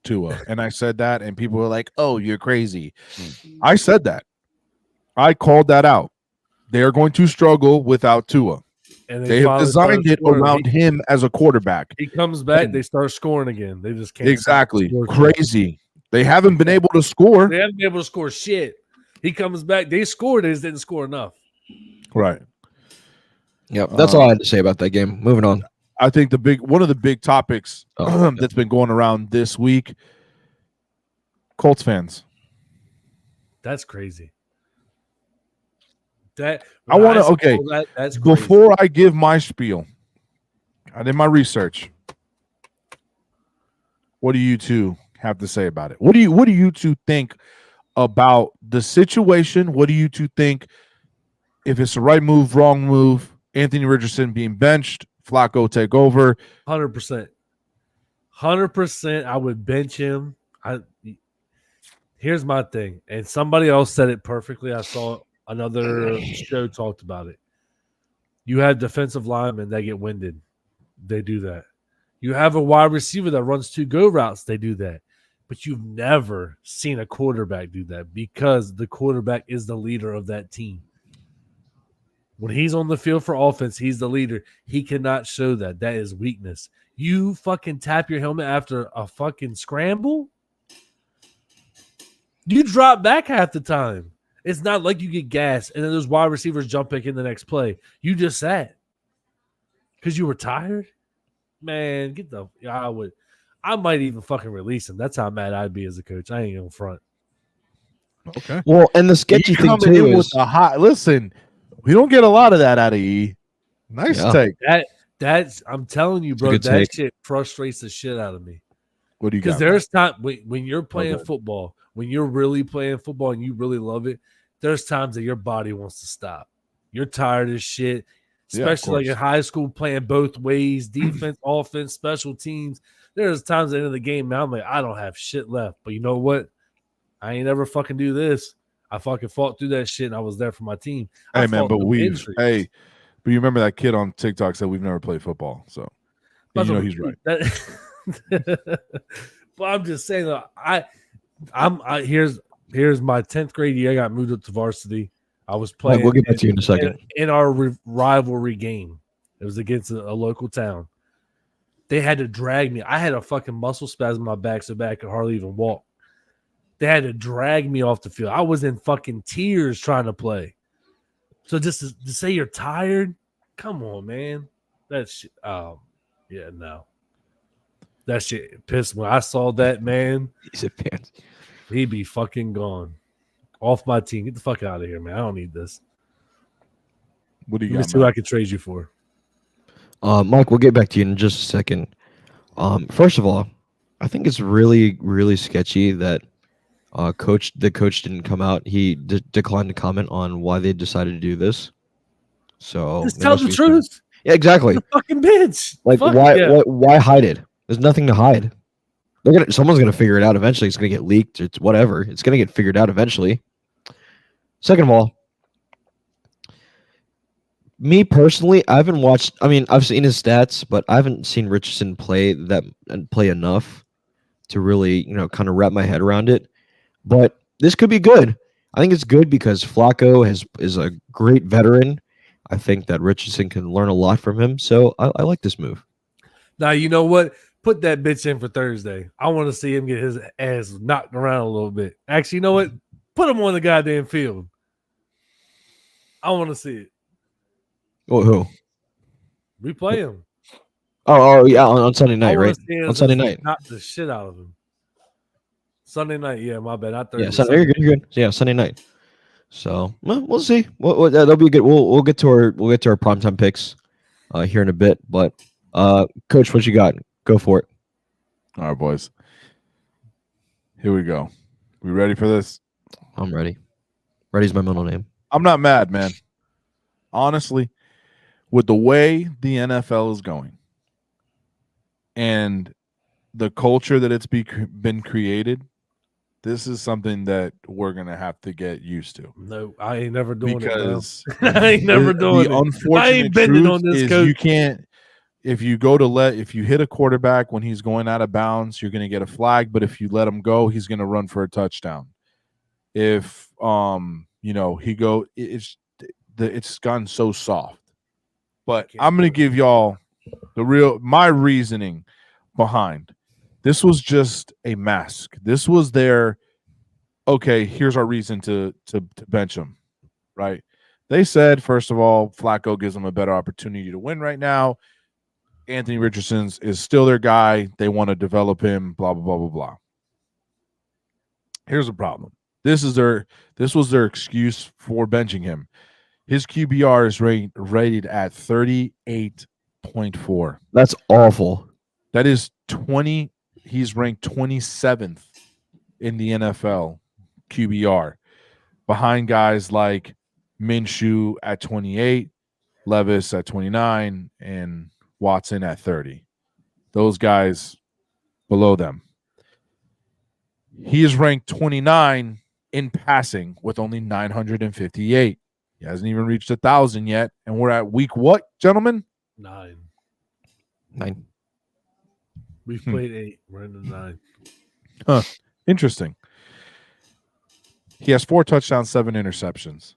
Tua. And I said that, and people were like, "Oh, you're crazy." I said that. I called that out. They are going to struggle without Tua. And they have designed it around him as a quarterback. He comes back, they start scoring again. They just can't. Exactly. Crazy. They haven't been able to score. They haven't been able to score shit. He comes back. They scored. They just didn't score enough. Right. Yep. That's all I had to say about that game. Moving on. I think one of the big topics that's been going around this week, Colts fans. That's crazy. That's crazy. Before I give my spiel, I did my research. What do you two have to say about it? What do you two think about the situation? What do you two think if it's the right move, wrong move? Anthony Richardson being benched, Flacco take over. 100%. 100%. I would bench him. Here's my thing, and somebody else said it perfectly. I saw another show talked about it. You have defensive linemen that get winded. They do that. You have a wide receiver that runs 2 go routes. They do that. But you've never seen a quarterback do that because the quarterback is the leader of that team. When he's on the field for offense, he's the leader. He cannot show that. That is weakness. You fucking tap your helmet after a fucking scramble? You drop back half the time. It's not like you get gas and then those wide receivers jump back in the next play. You just sat because you were tired. Man, I might even fucking release him. That's how mad I'd be as a coach. I ain't gonna front. Okay. Well, and the sketchy thing too is listen. We don't get a lot of that out of E. Nice take. That's I'm telling you, bro. That shit frustrates the shit out of me. What do you got? Because there's time when you're playing football. When you're really playing football and you really love it, there's times that your body wants to stop. You're tired as shit, especially like in high school playing both ways, defense, offense, special teams. There's times at the end of the game, man, I'm like, I don't have shit left. But you know what? I ain't ever fucking do this. I fucking fought through that shit and I was there for my team. Hey, man, but you remember that kid on TikTok said we've never played football. So, you know he's right. But I'm just saying, here's my 10th grade year. I got moved up to varsity. I was playing. We'll get back to you in a second. In our rivalry game, it was against a local town. They had to drag me. I had a fucking muscle spasm in my back so bad I could hardly even walk. They had to drag me off the field. I was in fucking tears trying to play. So just to say you're tired, come on, man. That shit. Yeah, no. That shit pissed me. When I saw that, man, He's a pants. he'd be fucking gone. Off my team. Get the fuck out of here, man. I don't need this. What do you Let me got, see what I man? can trade you for. Mike, we'll get back to you in just a second. First of all, I think it's really, really sketchy that the coach didn't come out. He declined to comment on why they decided to do this. So Just there tell must the be some- truth. Yeah, exactly. The fucking bitch. Like Fuck why, yeah. why hide it? There's nothing to hide. Someone's gonna figure it out eventually. It's gonna get leaked. It's whatever. It's gonna get figured out eventually. Second of all, me personally, I haven't watched. I mean, I've seen his stats, but I haven't seen Richardson play enough to really, kind of wrap my head around it. But this could be good. I think it's good because Flacco is a great veteran. I think that Richardson can learn a lot from him. So I like this move. Now, you know what? Put that bitch in for Thursday. I want to see him get his ass knocked around a little bit. Actually, you know what? Put him on the goddamn field. I want to see it. Oh, who? We play him. Oh, yeah, on Sunday night, I wanna right? see him On Sunday just night. knock the shit out of him. Sunday night, yeah, my bad. Not Thursday. Yeah, Sunday. You're good. Yeah, Sunday night. So we'll see. That'll be good. We'll get to our primetime picks here in a bit. But Coach, what you got? Go for it. All right, boys. Here we go. We ready for this? I'm ready. Ready's my middle name. I'm not mad, man. Honestly, with the way the NFL is going and the culture that it's been created, this is something that we're going to have to get used to. No, I ain't never doing Because it. Because I ain't never doing the it. unfortunate I ain't bending truth on this, is Coach. you can't. If you hit a quarterback when he's going out of bounds, you're going to get a flag. But if you let him go, he's going to run for a touchdown. If it's gone so soft. But I'm going to give y'all my reasoning behind. This was just a mask. This was their, okay, here's our reason to bench him, right? They said, first of all, Flacco gives them a better opportunity to win right now. Anthony Richardson is still their guy. They want to develop him, blah, blah, blah, blah, blah. Here's the problem. This was their excuse for benching him. His QBR is rated at 38.4. That's awful. That is 20. He's ranked 27th in the NFL QBR, behind guys like Minshew at 28, Levis at 29, and Watson at 30. Those guys below them. He is ranked 29 in passing with only 958. He hasn't even reached 1,000 yet, and we're at week what, gentlemen? 9. 9. We've played 8. We're in the 9. Huh. Interesting. He has 4 touchdowns, 7 interceptions.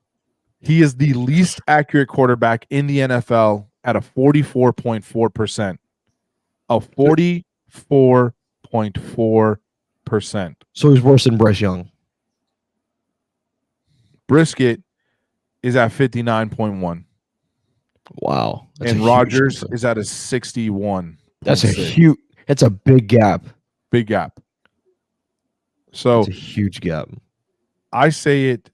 He is the least accurate quarterback in the NFL at a 44.4%. A 44.4%. So he's worse than Bryce Young. Brisket is at 59.1. Wow. That's And a huge Rodgers difference. is at a 61. That's a huge. That's a big gap. Big gap. So It's a huge gap. I say it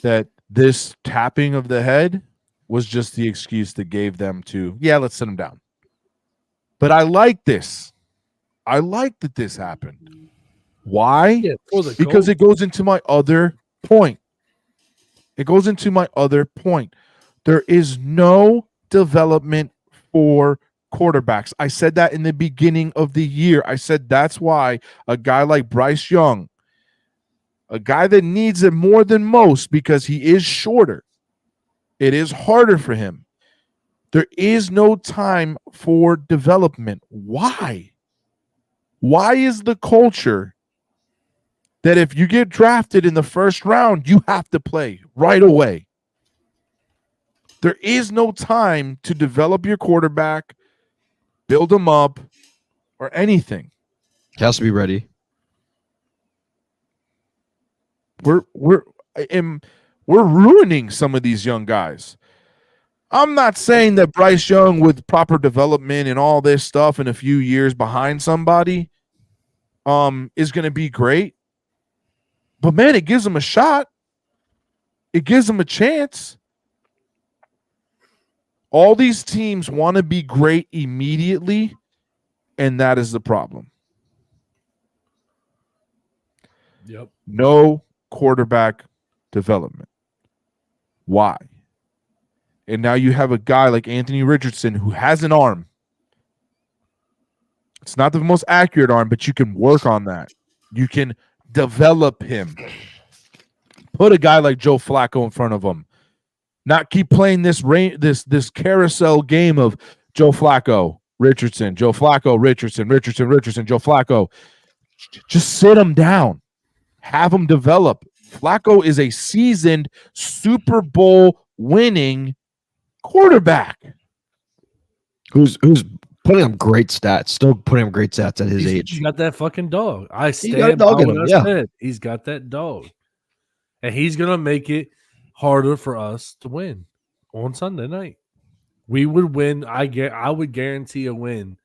that this tapping of the head was just the excuse that gave them to, let's sit him down. But I like this. I like that this happened. Why? Yeah, for the Because coach. it goes into my other point. There is no development for quarterbacks. I said that in the beginning of the year. I said that's why a guy like Bryce Young, a guy that needs it more than most because he is shorter, it is harder for him. There is no time for development. Why? Why is the culture that if you get drafted in the first round, you have to play right away? There is no time to develop your quarterback, build him up, or anything. He has to be ready. We're ruining some of these young guys. I'm not saying that Bryce Young, with proper development and all this stuff in a few years behind somebody, is going to be great. But, man, it gives him a shot. It gives him a chance. All these teams want to be great immediately, and that is the problem. Yep. No quarterback development. Why? And now you have a guy like Anthony Richardson who has an arm. It's not the most accurate arm, but you can work on that. You can develop him. Put a guy like Joe Flacco in front of him. Not keep playing this carousel game of Joe Flacco, Richardson, Joe Flacco, Richardson, Joe Flacco. Just sit him down. Have him develop. Flacco is a seasoned Super Bowl winning quarterback. Who's putting up great stats, still putting up great stats at his age. He's got that fucking dog. I got a stand dog by in what him, I yeah. said. He's got that dog. And he's going to make it harder for us to win on Sunday night. We would win. I would guarantee a win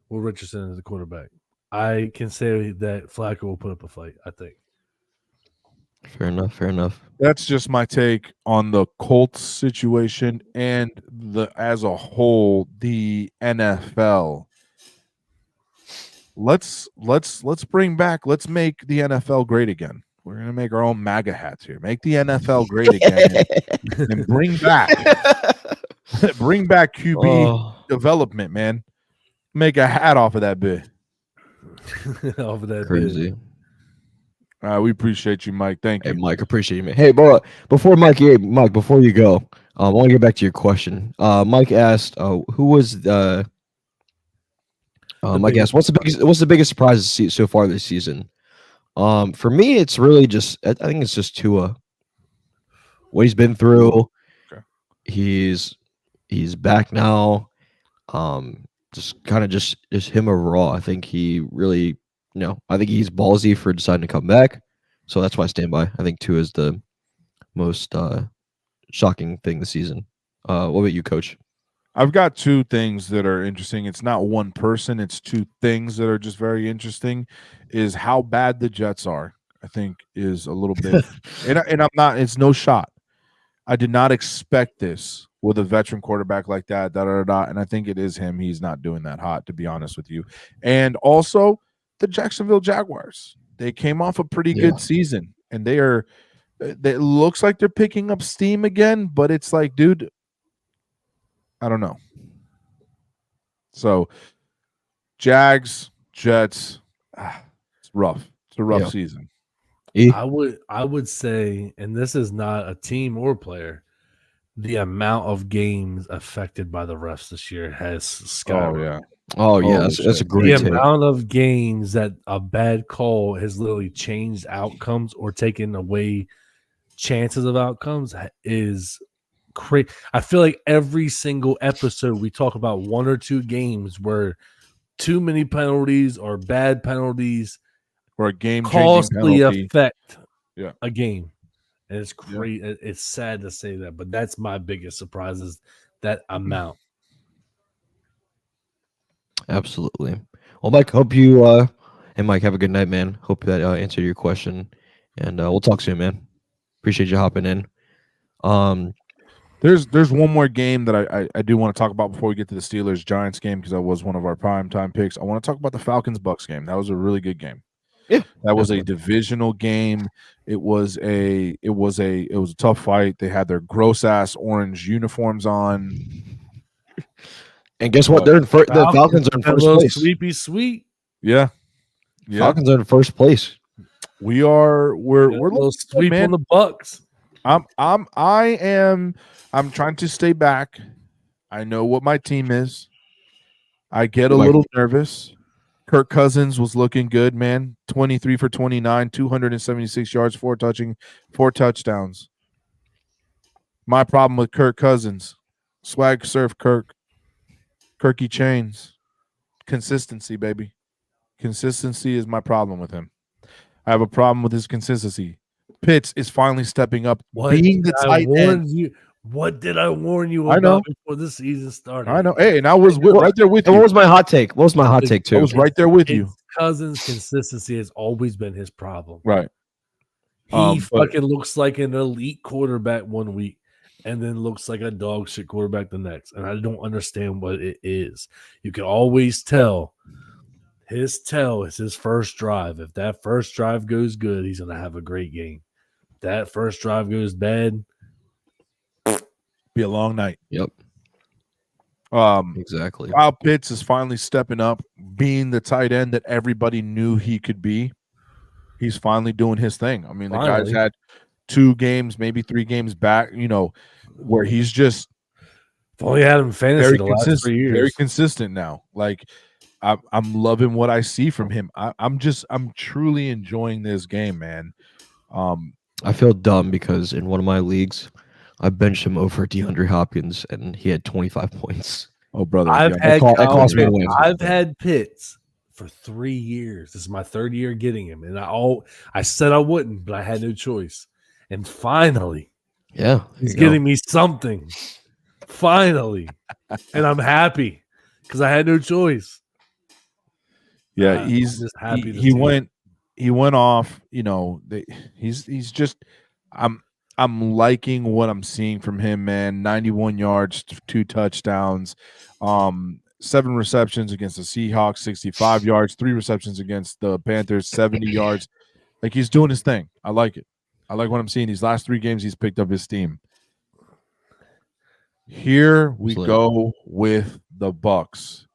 with Richardson as the quarterback. I can say that Flacco will put up a fight, I think. Fair enough. That's just my take on the Colts situation and as a whole, the NFL. Let's bring back. Let's make the NFL great again. We're gonna make our own MAGA hats here. Make the NFL great again, and bring back QB development, man. Make a hat off of that bit. Off of that Crazy. We appreciate you, Mike. Thank you. Hey, Mike, appreciate you, man. Hey, bro, before you go, I want to get back to your question. Mike asked, who was Mike asked, what's the biggest surprise so far this season? For me, it's really just, I think it's just Tua. What he's been through. Okay. He's back now. Just kind of just him overall. I think he really, I think he's ballsy for deciding to come back. So that's why I stand by. I think Tua is the most shocking thing this season. What about you, Coach? I've got two things that are interesting. It's not one person. It's two things that are just very interesting. Is how bad the Jets are. I think is a little bit, and I'm not. It's no shot. I did not expect this with a veteran quarterback like that. And I think it is him. He's not doing that hot, to be honest with you. And also the Jacksonville Jaguars. They came off a pretty good season, and it looks like they're picking up steam again. But it's like, dude, I don't know. So, Jags, Jets, it's rough. It's a rough season. I would say, and this is not a team or player, the amount of games affected by the refs this year has skyrocketed. Oh yeah, that's a great The take. amount of games that a bad call has literally changed outcomes or taken away chances of outcomes is crazy. I feel like every single episode we talk about one or two games where too many penalties or bad penalties or a game costly penalty affect a game. And it's great. Yeah. It's sad to say that, but that's my biggest surprise is that amount. Absolutely. Well, Mike, hope you and Mike have a good night, man. Hope that answered your question, and we'll talk soon, man. Appreciate you hopping in. There's one more game that I do want to talk about before we get to the Steelers Giants game, because that was one of our primetime picks. I want to talk about the Falcons Bucks game. That was a really good game. Yeah, that was a divisional game. It was a tough fight. They had their gross ass orange uniforms on. And guess what? The Falcons are in first place. Sweepy sweet. Yeah. Falcons are in first place. We're a little sweep on the Bucks. I'm trying to stay back. I know what my team is. I get a little nervous. Kirk Cousins was looking good, man. 23 for 29, 276 yards, 4 touchdowns. My problem with Kirk Cousins, swag surf Kirk. Kirky chains. Consistency, baby. Consistency is my problem with him. I have a problem with his consistency. Pitts is finally stepping up, What being the did I tight warn end. you? What did I warn you I know. about before the season started? I know. Hey, and I was right there with And you. what was my hot take? What was my hot take I too? was right there with you. Cousins' consistency has always been his problem. Right. He But fucking looks like an elite quarterback one week and then looks like a dog shit quarterback the next. And I don't understand what it is. You can always tell his tell is his first drive. If that first drive goes good, he's going to have a great game. If that first drive goes bad, be a long night. Yep. Exactly. Kyle Pitts is finally stepping up, being the tight end that everybody knew he could be. He's finally doing his thing. I mean, the guy's had 2 games, maybe 3 games back, where he's just only had him fantasy the last 3 years. Very consistent now. Like I'm loving what I see from him. I'm truly enjoying this game, man. I feel dumb because in one of my leagues, I benched him over DeAndre Hopkins, and he had 25 points. Oh, brother! I've I've had Pitts for 3 years. This is my 3rd year getting him, and I said I wouldn't, but I had no choice. And finally, he's getting me something. Finally, and I'm happy because I had no choice. Yeah, he's just happy. He went off. He's just. I'm liking what I'm seeing from him, man. 91 yards, 2 touchdowns, 7 receptions against the Seahawks, 65 yards, 3 receptions against the Panthers, 70 yards. Like, he's doing his thing. I like it. I like what I'm seeing. These last 3 games, he's picked up his steam. Here we go with the Bucks.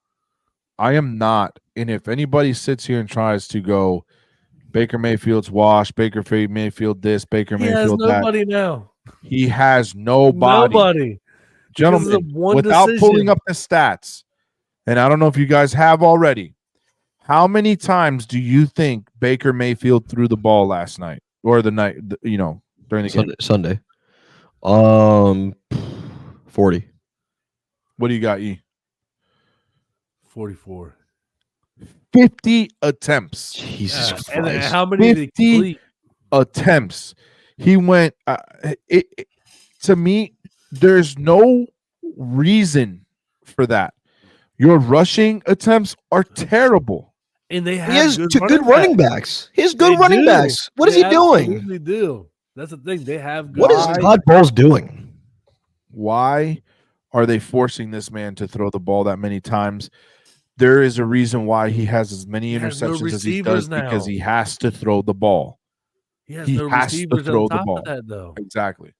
I am not, and if anybody sits here and tries to go, Baker Mayfield's washed, Baker Mayfield this, Baker Mayfield that. Nobody now. He has nobody. Nobody. Gentlemen, without pulling up the stats, and I don't know if you guys have already, how many times do you think Baker Mayfield threw the ball last night or the night, during the game? Sunday. 40. What do you got, E? 44. 50 attempts. Jesus Christ. And how many 50 attempts. He went to me, there's no reason for that. Your rushing attempts are terrible. And they have he has good running backs. He has good running backs. What is he doing? They do. That's the thing. They have good. What is Todd Bowles doing? Why are they forcing this man to throw the ball that many times? There is a reason why he has as many interceptions as he does because he has to throw the ball. He has to throw the ball. That, though. Exactly.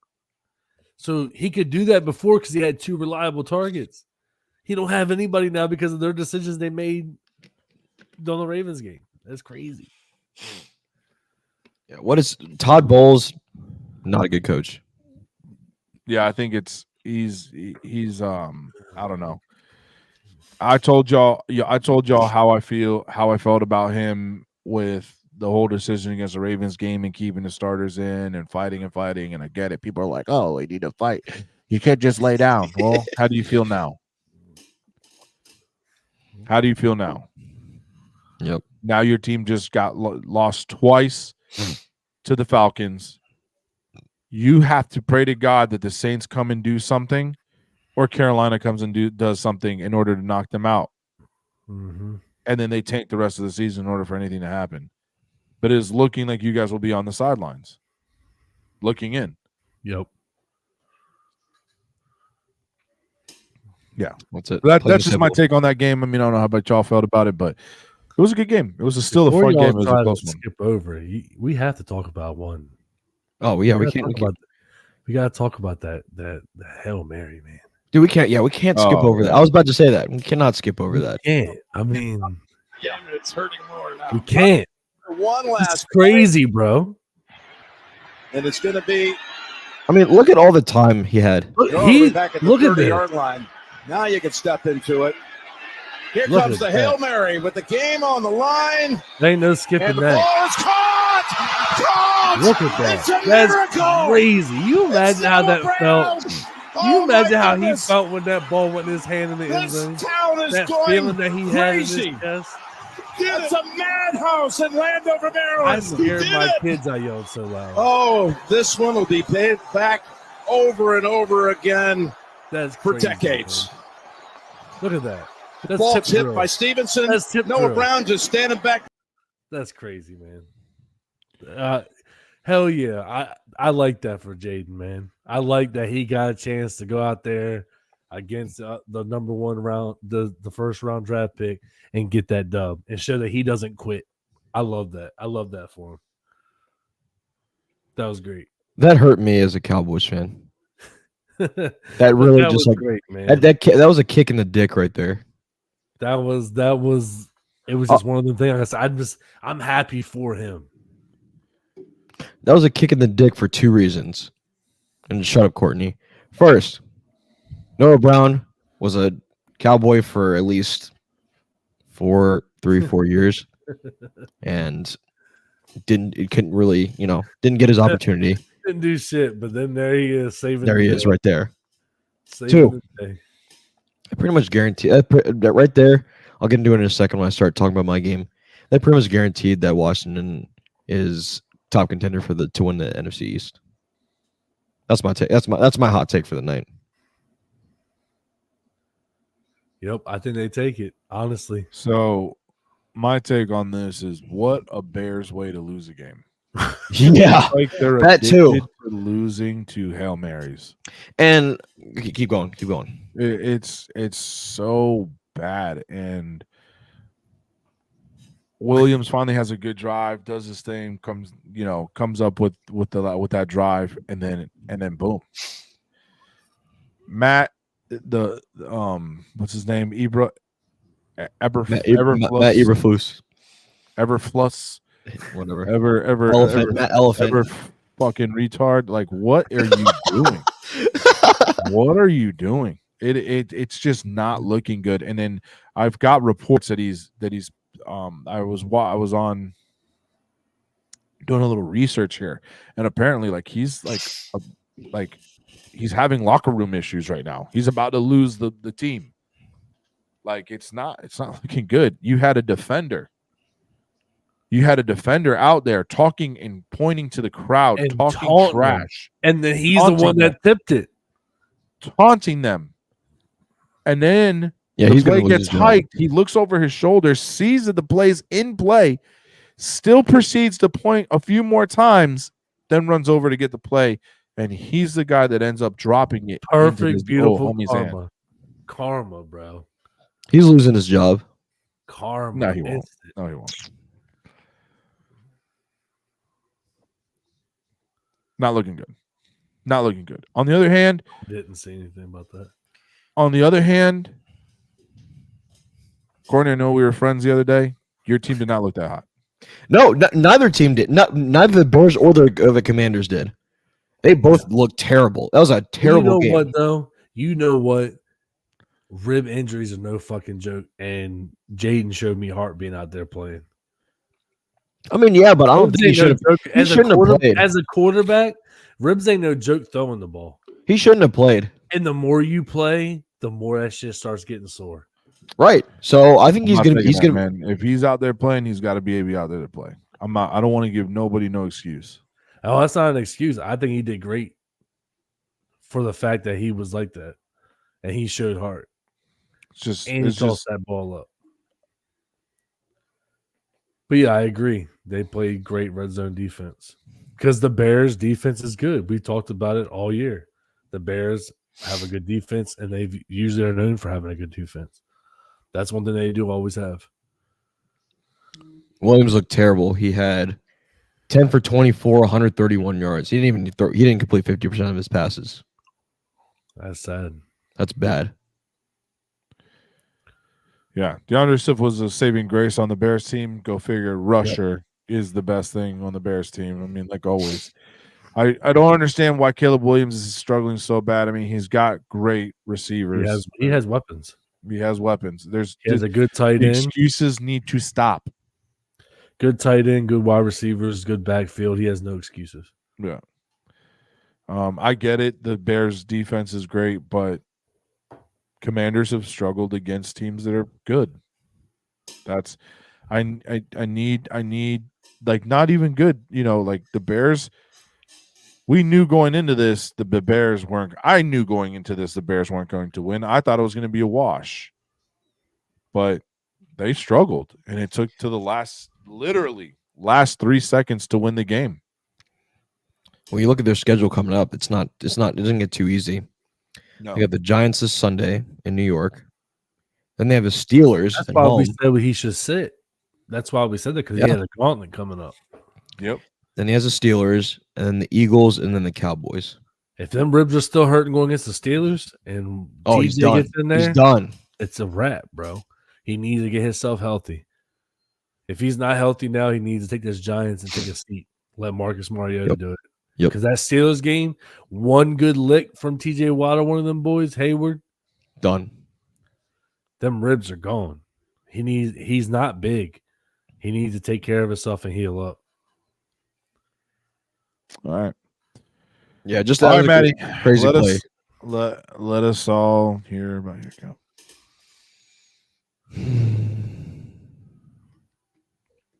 So he could do that before because he had 2 reliable targets. He don't have anybody now because of their decisions they made on the Ravens game. That's crazy. Yeah, what is Todd Bowles? Not a good coach. Yeah, I think he's I don't know. I told y'all how I felt about him with the whole decision against the Ravens game and keeping the starters in and fighting, and I get it. People are like, "Oh, we need to fight. You can't just lay down." Well, how do you feel now? How do you feel now? Yep. Now your team just got lost twice to the Falcons. You have to pray to God that the Saints come and do something, or Carolina comes and does something in order to knock them out. Mm-hmm. And then they tank the rest of the season in order for anything to happen. But it is looking like you guys will be on the sidelines, looking in. Yep. Yeah, that's it. That's just my take on that game. I mean, I don't know how about y'all felt about it, but it was a good game. It was still a fun game. It was a close one. Skip over it. We have to talk about one. Oh yeah, we can't. We got to talk about that Hail Mary, man. Dude, we can't. Yeah, we can't skip over that. I was about to say that. We cannot skip over that. Can't. I mean, yeah, it's hurting more now. We can't. One last. It's crazy, bro. And it's going to be. I mean, look at all the time he had. Look at the 30-yard line. Now you can step into it. Here comes the Hail Mary with the game on the line. There ain't no skipping and the that. ball is caught. Look at that. It's a That's miracle. crazy. You imagine how that felt. Oh, you imagine how he felt when that ball went in his hand in the end zone. This town is that going feeling that he crazy. had in his chest. It's a madhouse in Landover, I Maryland. scared my kids. I yelled so loud. Oh, this one will be paid back over and over again That's for crazy, decades. man. Look at that. That's Ball tip tipped drill. by Stevenson. That's tip Noah drill. Brown just standing back. That's crazy, man. Hell yeah. I like that for Jaden, man. I like that he got a chance to go out there against the number one round, the first round draft pick, and get that dub and show that he doesn't quit. I love that. I love that for him. That was great. That hurt me as a Cowboys fan. That really That just was like great, man. that was a kick in the dick right there. That was it was just one of the things. I'm happy for him. That was a kick in the dick for two reasons. And shut up, Courtney. First, Noah Brown was a Cowboy for at least 4 years, and didn't get his opportunity. Didn't do shit, but then there he is saving. There he the is, day. right there. Saving Two. the day. I pretty much guarantee that right there. I'll get into it in a second when I start talking about my game. That pretty much guaranteed that Washington is top contender to win the NFC East. That's my take. That's my hot take for the night. Yep, I think they take it, honestly. So my take on this is what a Bears way to lose a game. Yeah, Like they're that too. addicted to losing to Hail Marys. And keep going. It's so bad. And Williams finally has a good drive, does his thing, comes up with that drive, and then boom. Matt, what's his name? Matt Eberflus. Everfluss, Whatever. ever Elephant. ever fucking retard. Like, what are you doing? What are you doing? It's just not looking good. And then I've got reports that he's I was on doing a little research here, and apparently he's he's having locker room issues right now. He's about to lose the team. Like, it's not looking good. You had a defender out there talking and pointing to the crowd, And talking taunting trash, And then he's Taunting the one that tipped it. taunting them. And then Yeah, the he's play going to lose gets his job. hiked. He looks over his shoulder, sees that the play's in play, still proceeds to point a few more times, then runs over to get the play. And he's the guy that ends up dropping it. into Perfect, this beautiful homie's hand. karma. Karma, bro. He's losing his job. Karma. No, he won't. Instant. No, he won't. Not looking good. Not looking good. On the other hand, Didn't say anything about that. Courtney, I know we were friends the other day. Your team did not look that hot. No, neither team did. Neither the Bears or the Commanders did. They both looked terrible. That was a terrible game. What though? You know what? Rib injuries are no fucking joke, and Jaden showed me heart being out there playing. I mean, yeah, but I don't think he should have. He shouldn't have played. As a quarterback, ribs ain't no joke throwing the ball. He shouldn't have played. And the more you play, the more that shit starts getting sore. Right. So I think he's gonna. Man. If he's out there playing, he's got to be out there to play. I don't want to give nobody no excuse. Oh, that's not an excuse. I think he did great for the fact that he was like that, and he showed heart. And he tossed that ball up. But yeah, I agree. They played great red zone defense because the Bears' defense is good. We talked about it all year. The Bears have a good defense, and they usually are known for having a good defense. That's one thing they do always have. Williams looked terrible. He had 10 for 24, 131 yards. He didn't complete 50% of his passes. That's sad. That's bad. Yeah, DeAndre Swift was a saving grace on the Bears team. Go figure. Rusher is the best thing on the Bears team. I mean, like always. I don't understand why Caleb Williams is struggling so bad. I mean, he's got great receivers. He has weapons. He has weapons. He has a good tight end. Excuses need to stop. Good tight end, good wide receivers, good backfield. He has no excuses. Yeah. I get it. The Bears defense is great, but Commanders have struggled against teams that are good. I need like not even good. Like the Bears. We knew going into this the Bears weren't. I knew going into this the Bears weren't going to win. I thought it was going to be a wash, but they struggled, and it took to the last 3 seconds to win the game. When you look at their schedule coming up, it doesn't get too easy. No, They got the Giants this Sunday in New York. Then they have the Steelers. That's at why home. we said he should sit. That's why we said that, because he had a gauntlet coming up. Yep. Then he has the Steelers, and then the Eagles, and then the Cowboys. If them ribs are still hurting going against the Steelers, and He's TJ done. gets in there, He's done. it's a wrap, bro. He needs to get himself healthy. If he's not healthy now, he needs to take this Giants and take a seat. Let Marcus Mariota do it. Yep. Because that Steelers game, one good lick from TJ Watt or one of them boys, Hayward, Done. them ribs are gone. He's not big. He needs to take care of himself and heal up. All right. Yeah, just All right, Matty. crazy let play. us let us all hear about your account.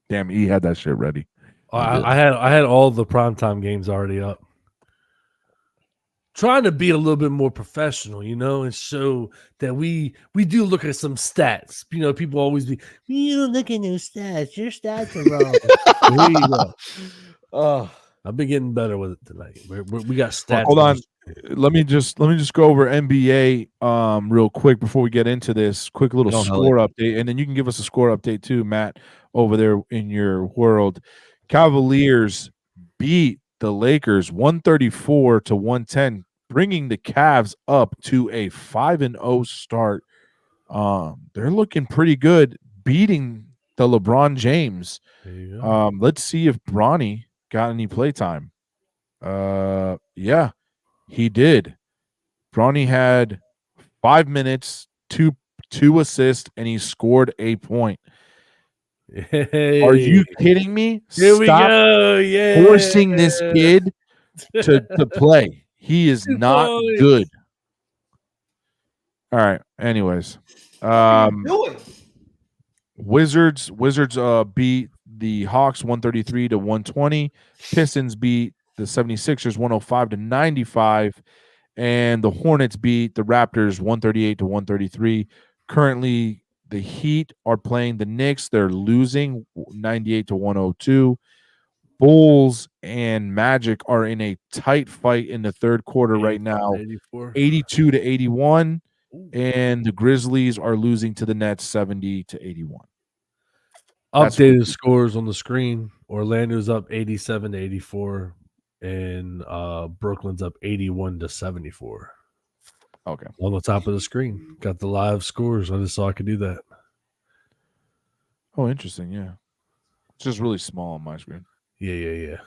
Damn, E had that shit ready. I had all the primetime games already up. Trying to be a little bit more professional, and show that we do look at some stats. People always be, you don't look at no stats. Your stats are wrong. Here you go. Oh, I've been getting better with it tonight. We got stats. Hold on. Let me just go over NBA real quick before we get into this. Quick little score update, and then you can give us a score update too, Matt, over there in your world. Cavaliers beat the Lakers 134-110, bringing the Cavs up to a 5-0 start. They're looking pretty good, beating the LeBron James. Let's see if Bronny got any playtime. Yeah, he did. Bronny had 5 minutes, two assists, and he scored a point. Hey. Are you kidding me? Here we go. Yeah. Forcing this kid to play. He is not good. All right. Anyways, Wizards beat the Hawks 133-120. Pistons beat the 76ers 105-95, and the Hornets beat the Raptors 138-133. Currently, the Heat are playing the Knicks. They're losing 98-102. Bulls and Magic are in a tight fight in the third quarter right now, 82-81, and the Grizzlies are losing to the Nets 70-81. Updated scores on the screen. Orlando's up 87-84, and Brooklyn's up 81-74. Okay. On the top of the screen. Got the live scores. I just saw I could do that. Oh, interesting. Yeah. It's just really small on my screen. Yeah.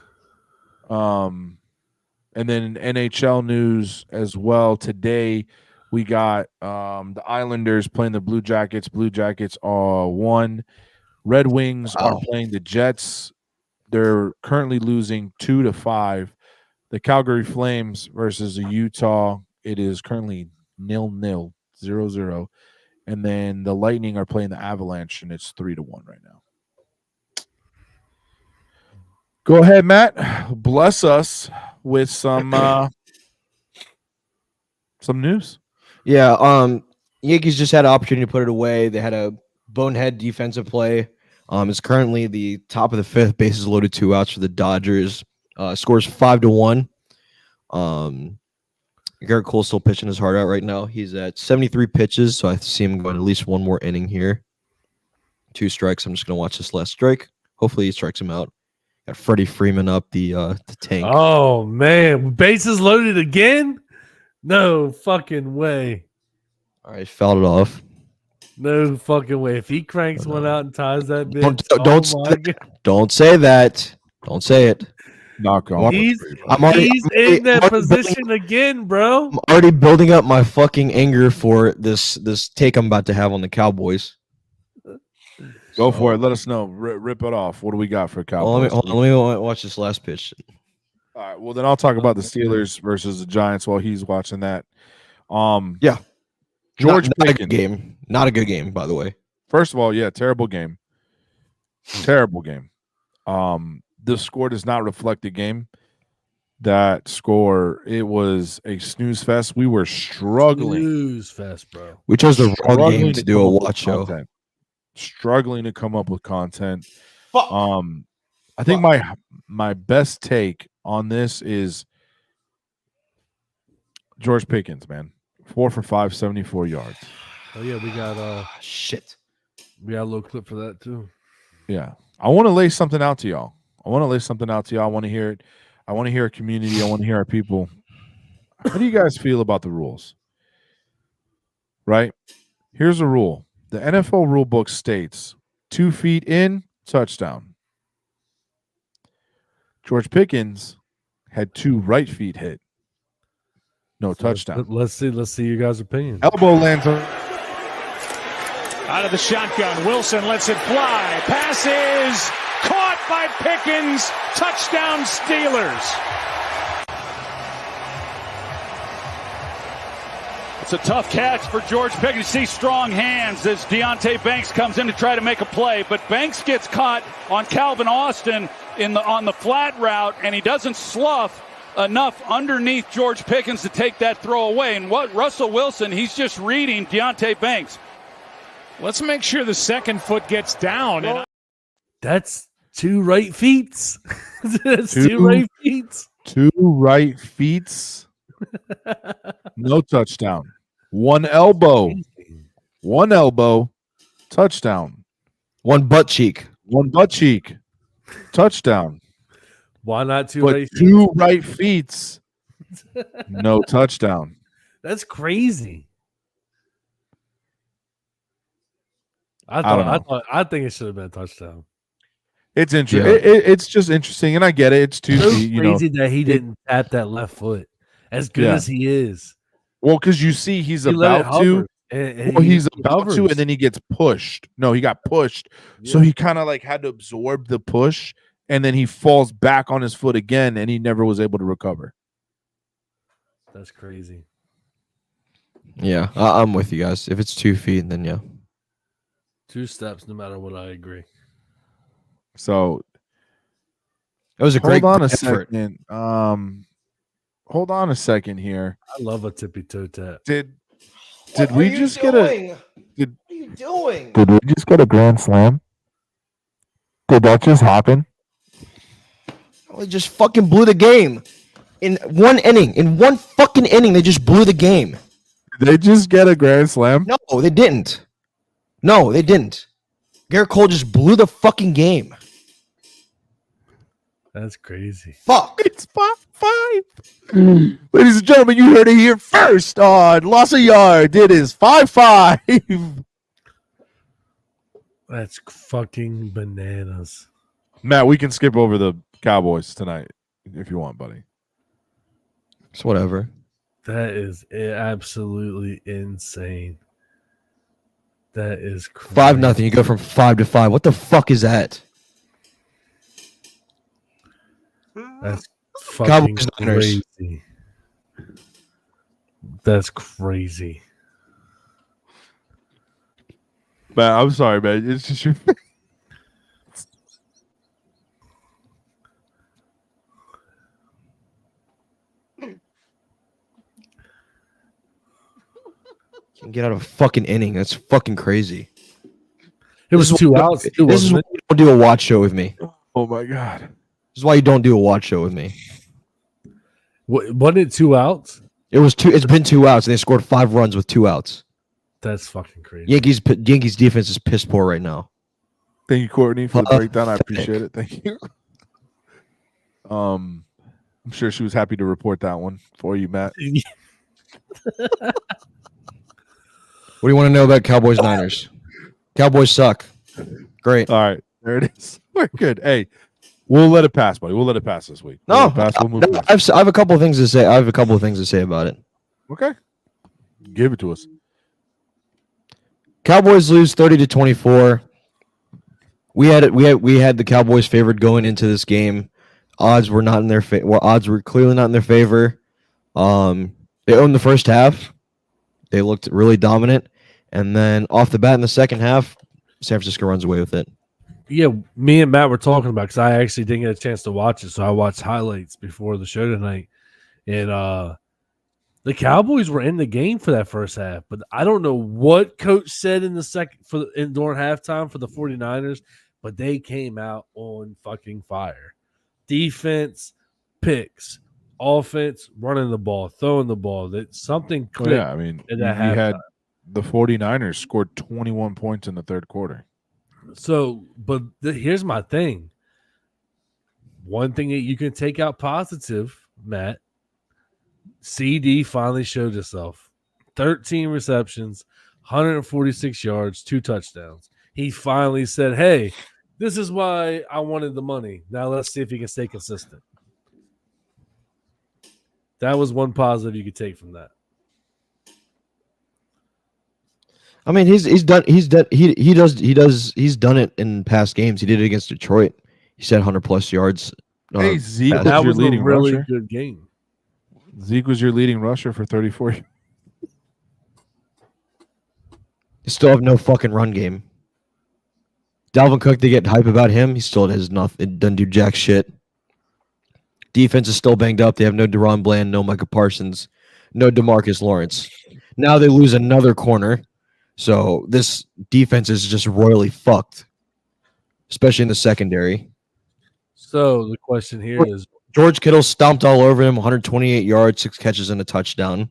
And then NHL news as well. Today we got the Islanders playing the Blue Jackets. Blue Jackets are 1. Red Wings are playing the Jets. They're currently losing 2-5. The Calgary Flames versus the Utah. It is currently 0-0, 0-0. And then the Lightning are playing the Avalanche, and it's 3-1 right now. Go ahead, Matt. Bless us with some news. Yeah. Yankees just had an opportunity to put it away. They had a bonehead defensive play. It's currently the top of the 5th, bases loaded, 2 outs for the Dodgers. Scores 5-1. Garrett Cole's still pitching his heart out right now. He's at 73 pitches, so I see him going at least one more inning here. 2 strikes. I'm just going to watch this last strike. Hopefully he strikes him out. Got Freddie Freeman up the tank. Oh, man. Bases loaded again? No fucking way. All right, fouled it off. No fucking way. If he cranks one out and ties that bitch. Don't say that. Don't say it. Knock on. He's in that position again, bro. I'm already building up my fucking anger for this take I'm about to have on the Cowboys. Go for it. Let us know. Rip it off. What do we got for Cowboys? Let me watch this last pitch. All right. Well, then I'll talk about the Steelers versus the Giants while he's watching that. Yeah. George not Pickens. a good game. Not a good game, by the way. First of all, yeah, terrible game. Terrible game. The score does not reflect the game. That score, it was a snooze fest. We were struggling. Snooze fest, bro. We chose the wrong game to do come a up with watch show. content. Struggling to come up with content. Fuck. I think my best take on this is George Pickens, man. 4 for 5, 74 yards. Oh yeah, we got Shit. we got a little clip for that too. Yeah. I want to lay something out to y'all. I want to hear it. I want to hear a community. I want to hear our people. How do you guys feel about the rules? Right? Here's a rule. The NFL rule book states 2 feet in, touchdown. George Pickens had 2 right feet hit. No touchdown. Let's see your guys' opinion. Elbow lands on. Out of the shotgun, Wilson lets it fly. Passes caught by Pickens. Touchdown Steelers. It's a tough catch for George Pickens. You see strong hands as Deontay Banks comes in to try to make a play, but Banks gets caught on Calvin Austin on the flat route, and he doesn't slough enough underneath George Pickens to take that throw away. And what Russell Wilson, he's just reading Deontay Banks. Let's make sure the second foot gets down. And That's 2 right feet. That's 2 right feet. 2 right feet. No touchdown. 1 elbow. 1 elbow. Touchdown. 1 butt cheek. 1 butt cheek. Touchdown. Why not 2 But right feet? 2 right feet. No touchdown. That's crazy. I think it should have been a touchdown. It's interesting. Yeah. It's just interesting, and I get it. It's 2 So feet. You know, crazy that he didn't tap that left foot. As good Yeah. as he is, well, because you see, he's he let it about to. hover, and Well, he's he about to, hovers. and then he gets pushed. No, he got pushed. So Yeah. he kind of like had to absorb the push, and then he falls back on his foot again, and he never was able to recover. That's crazy. Yeah, I'm with you guys. If it's 2 feet, then yeah. 2 steps, no matter what. I agree. So It was a great hold on a effort. second. Hold on a second here. I love a tippy toe tap. Did we just get a? What are you doing? Did we just get a grand slam? Did that just happen? They just fucking blew the game in 1 inning. In 1 fucking inning, they just blew the game. Did they just get a grand slam? No, they didn't. No, they didn't. Garrett Cole just blew the fucking game. That's crazy. Fuck. It's 5-5. Ladies and gentlemen, you heard it here first on Loss of Yard. It is 5-5. That's fucking bananas. Matt, we can skip over the Cowboys tonight if you want, buddy. It's whatever. That is absolutely insane. That is crazy. 5-0. You go from 5 to 5. What the fuck is that? That's fucking Cowboys Niners. crazy. That's crazy. Man, I'm sorry, man. It's just your Can get out of a fucking inning. That's fucking crazy. It was This is 2 why- outs. This is why you don't do a watch show with me. Oh my god. This is why you don't do a watch show with me. Wasn't it 2 outs? It was 2. It's been 2 outs, and they scored 5 runs with 2 outs. That's fucking crazy. Yankees defense is piss poor right now. Thank you, Courtney, for the Pathetic. breakdown. I appreciate it. Thank you. I'm sure she was happy to report that one for you, Matt. What do you want to know about Cowboys Niners? Cowboys suck. Great. All right, there it is. We're good. Hey, we'll let it pass, buddy. We'll let it pass this week. We'll No, let it pass. We'll move no, past. I have a couple of things to say. I have a couple of things to say about it. Okay, give it to us. Cowboys lose 30-24. We had the Cowboys favored going into this game. Odds were not in their favor. Well, odds were clearly not in their favor. They owned the first half. They looked really dominant, and then off the bat in the second half, San Francisco runs away with it. Yeah, me and Matt were talking about because I actually didn't get a chance to watch it, so I watched highlights before the show tonight, and the Cowboys were in the game for that first half, but I don't know what coach said in the second during halftime for the 49ers, but they came out on fucking fire. Defense, picks, offense, running the ball, throwing the ball. That something clicked. Yeah, I mean, at you that had halftime. the 49ers scored 21 points in the third quarter. So, but here's my thing. One thing that you can take out positive, Matt, CD finally showed itself. 13 receptions, 146 yards, 2 touchdowns. He finally said, hey, this is why I wanted the money. Now let's see if he can stay consistent. That was one positive you could take from that. I mean, he's done it in past games. He did it against Detroit. He set 100+ yards. Hey, Zeke was That your was leading a really rusher. good game. Zeke was your leading rusher for 34. They still have no fucking run game. Dalvin Cook, they get hype about him. He still has nothing. It doesn't do jack shit. Defense is still banged up. They have no Deron Bland, no Micah Parsons, no DeMarcus Lawrence. Now they lose another corner. So this defense is just royally fucked, especially in the secondary. So the question here is, George Kittle stomped all over him, 128 yards, 6 catches, and a touchdown.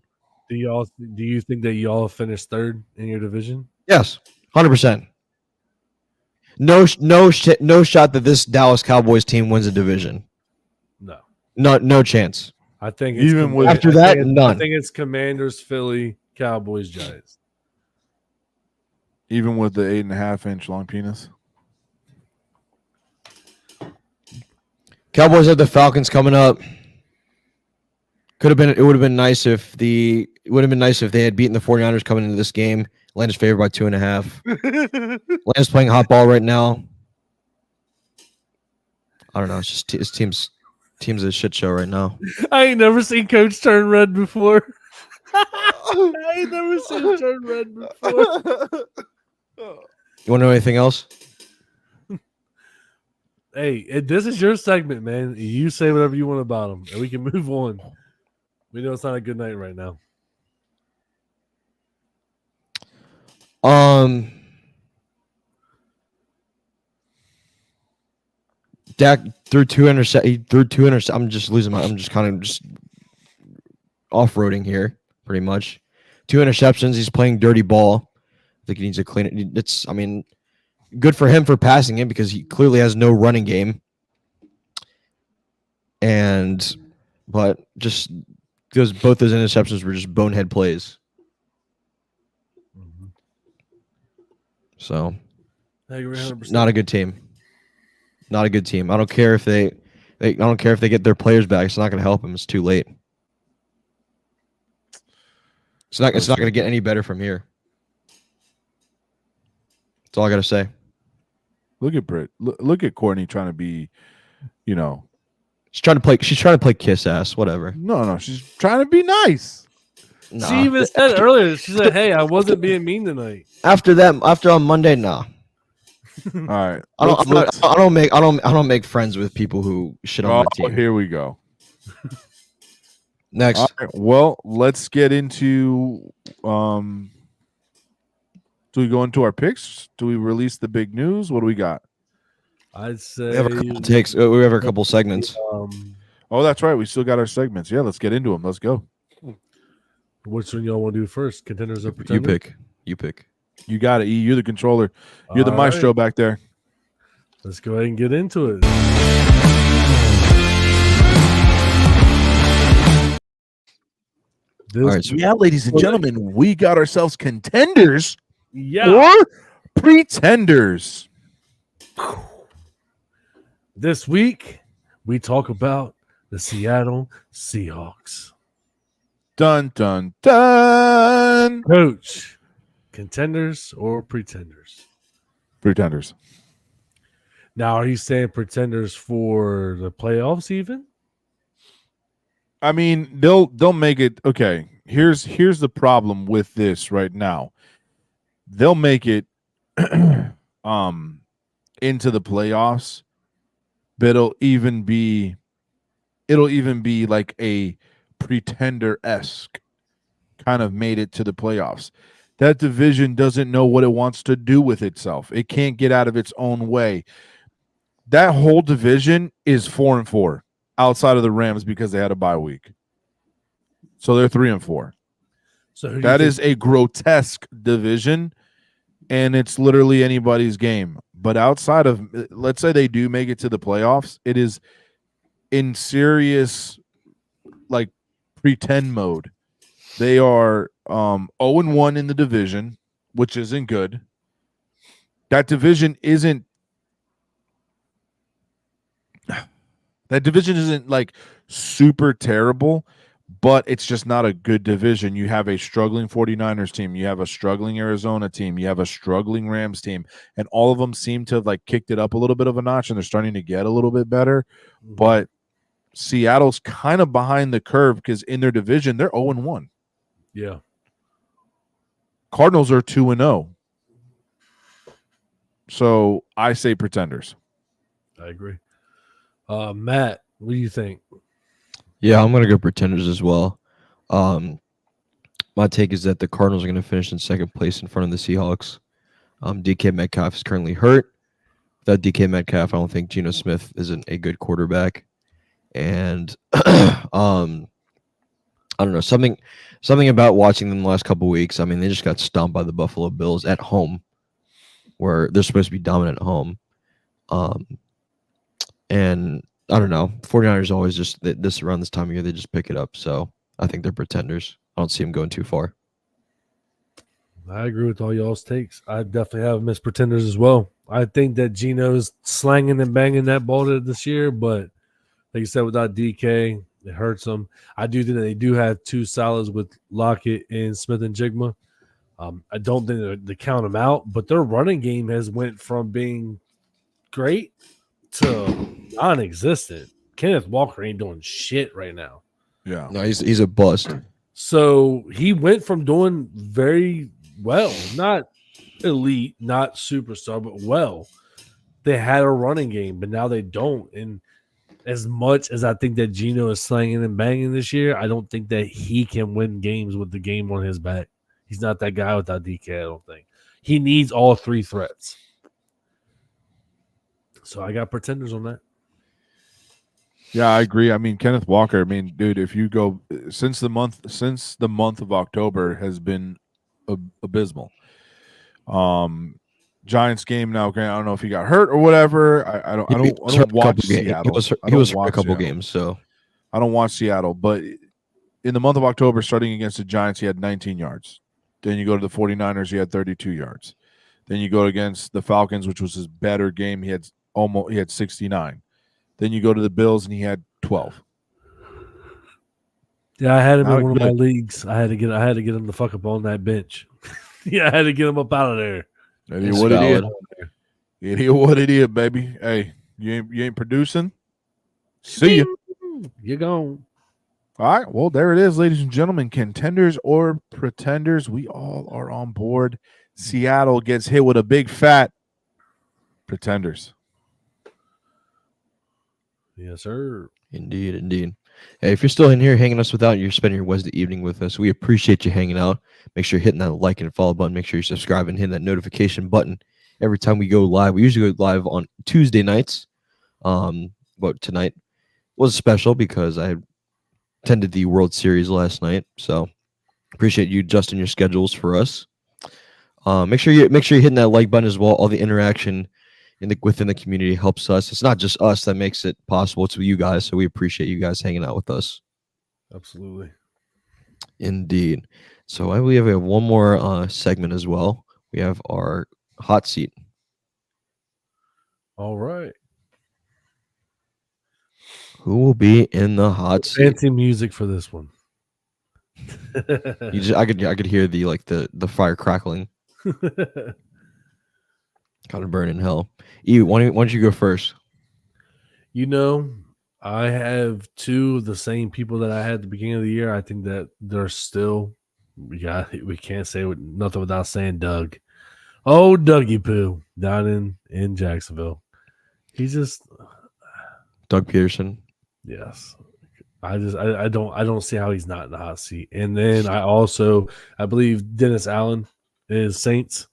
do you think that y'all finished third in your division? Yes, 100%. No shot that this Dallas Cowboys team wins a division. No. No chance. I think Even with after that, none. I think it's Commanders, Philly, Cowboys, Giants. Even with the 8.5-inch long penis. Cowboys have the Falcons coming up. It would have been nice if they had beaten the 49ers coming into this game. Atlanta's favored by 2.5. Atlanta's playing hot ball right now. I don't know. It's just his team's a shit show right now. I ain't never seen Coach turn red before. I ain't never seen him turn red before. You want to know anything else? Hey, this is your segment, man. You say whatever you want about him, and we can move on. We know it's not a good night right now. Dak threw 2 interceptions. He threw 2 interceptions. I'm just kind of off-roading here, pretty much. 2 interceptions. He's playing dirty ball. I think he needs to clean it. Good for him for passing it because he clearly has no running game. But just because both those interceptions were just bonehead plays. Mm-hmm. So, I agree 100%. not a good team. Not a good team. I don't care if they get their players back. It's not going to help them. It's too late. It's not going to get any better from here. That's all I got to say. Look at Britt. Look at Courtney trying to be, She's trying to play kiss ass. Whatever. No, she's trying to be nice. Nah. She even said earlier. She said, "Hey, I wasn't being mean tonight." After on Monday, nah. All right. I don't make friends with people who shit on my team. Here we go. Next. All right, well, let's get into. Do we go into our picks? Do we release the big news? What do we got? I'd say We have a couple segments. Oh, that's right. We still got our segments. Yeah, let's get into them. Let's go. Which one y'all want to do first? Contenders or pretenders? You pick. You got it, E. You're the controller. You're the maestro back there. Let's go ahead and get into it. All right, so Yeah, ladies and gentlemen, we got ourselves contenders yeah. or pretenders. This week, we talk about the Seattle Seahawks. Dun, dun, dun. Coach, contenders or pretenders? Pretenders. Now, are you saying pretenders for the playoffs even? I mean, they'll make it okay. Here's the problem with this right now. They'll make it into the playoffs, but it'll even be like a pretender-esque kind of made it to the playoffs. That division doesn't know what it wants to do with itself. It can't get out of its own way. That whole division is 4-4 outside of the Rams because they had a bye week. So they're 3-4. So that is a grotesque division, and it's literally anybody's game. But outside of, let's say they do make it to the playoffs, it is in serious, like, pretend mode. They are 0-1 in the division, which isn't good. That division isn't like super terrible, but it's just not a good division. You have a struggling 49ers team. You have a struggling Arizona team. You have a struggling Rams team. And all of them seem to have like kicked it up a little bit of a notch, and they're starting to get a little bit better. But Seattle's kind of behind the curve because in their division, they're 0-1. Yeah. Cardinals are 2-0. So I say pretenders. I agree. Matt, what do you think? Yeah, I'm gonna go pretenders as well. My take is that the Cardinals are gonna finish in second place in front of the Seahawks. DK Metcalf is currently hurt. Without DK Metcalf, I don't think Geno Smith isn't a good quarterback. And I don't know, something about watching them the last couple weeks. I mean, they just got stomped by the Buffalo Bills at home, where they're supposed to be dominant at home. And I don't know, 49ers always just this around this time of year, they just pick it up. So I think they're pretenders. I don't see them going too far. I agree with all y'all's takes. I definitely have them as pretenders as well. I think that Geno's slanging and banging that ball this year, but like you said, without DK, it hurts them. I do think that they do have two solids with Lockett and Smith and Jigma. I don't think they count them out, but their running game has went from being great to non-existent. Kenneth Walker ain't doing shit right now. Yeah. No, he's a bust. So he went from doing very well, not elite, not superstar, but well. They had a running game, but now they don't. And as much as I think that Geno is slanging and banging this year, I don't think that he can win games with the game on his back. He's not that guy without DK, I don't think. He needs all three threats. So I got pretenders on that. Yeah, I agree. I mean, Kenneth Walker, I mean, dude, if you go since the month of October has been abysmal. Giants game now, Grant, I don't know if he got hurt or whatever. I don't watch Seattle. He was hurt a couple games, so I don't watch Seattle, but in the month of October, starting against the Giants, he had 19 yards. Then you go to the 49ers, he had 32 yards. Then you go against the Falcons, which was his better game, he had 69. Then you go to the Bills and he had 12. Yeah, I had him in one of my leagues. I had to get him the fuck up on that bench. Yeah, I had to get him up out of there. Idiot, what idiot? Idiot, what idiot, baby? Hey, you ain't producing. See ya. You're gone. All right, well, there it is, ladies and gentlemen. Contenders or pretenders, we all are on board. Seattle gets hit with a big fat pretenders. Yes, sir. Indeed. Hey, if you're still in here hanging us without, you're spending your Wednesday evening with us. We appreciate you hanging out. Make sure you're hitting that like and follow button. Make sure you subscribe and hit that notification button every time we go live. We usually go live on Tuesday nights. But tonight was special because I attended the World Series last night. So appreciate you adjusting your schedules for us. Make sure you're hitting that like button as well. All the interaction within the community helps us. It's not just us that makes it possible. It's you guys. So we appreciate you guys hanging out with us. Absolutely. Indeed. So I believe we have one more segment as well. We have our hot seat. All right. Who will be in the hot seat? Fancy music for this one. I could hear the fire crackling. Kind of burn in hell. Why don't you go first? I have two of the same people that I had at the beginning of the year. I think that they're still we can't say nothing without saying Doug. Oh, Dougie Poo down in Jacksonville. He's just Doug Peterson. yes. I don't see how he's not in the hot seat. And then I believe Dennis Allen is Saints.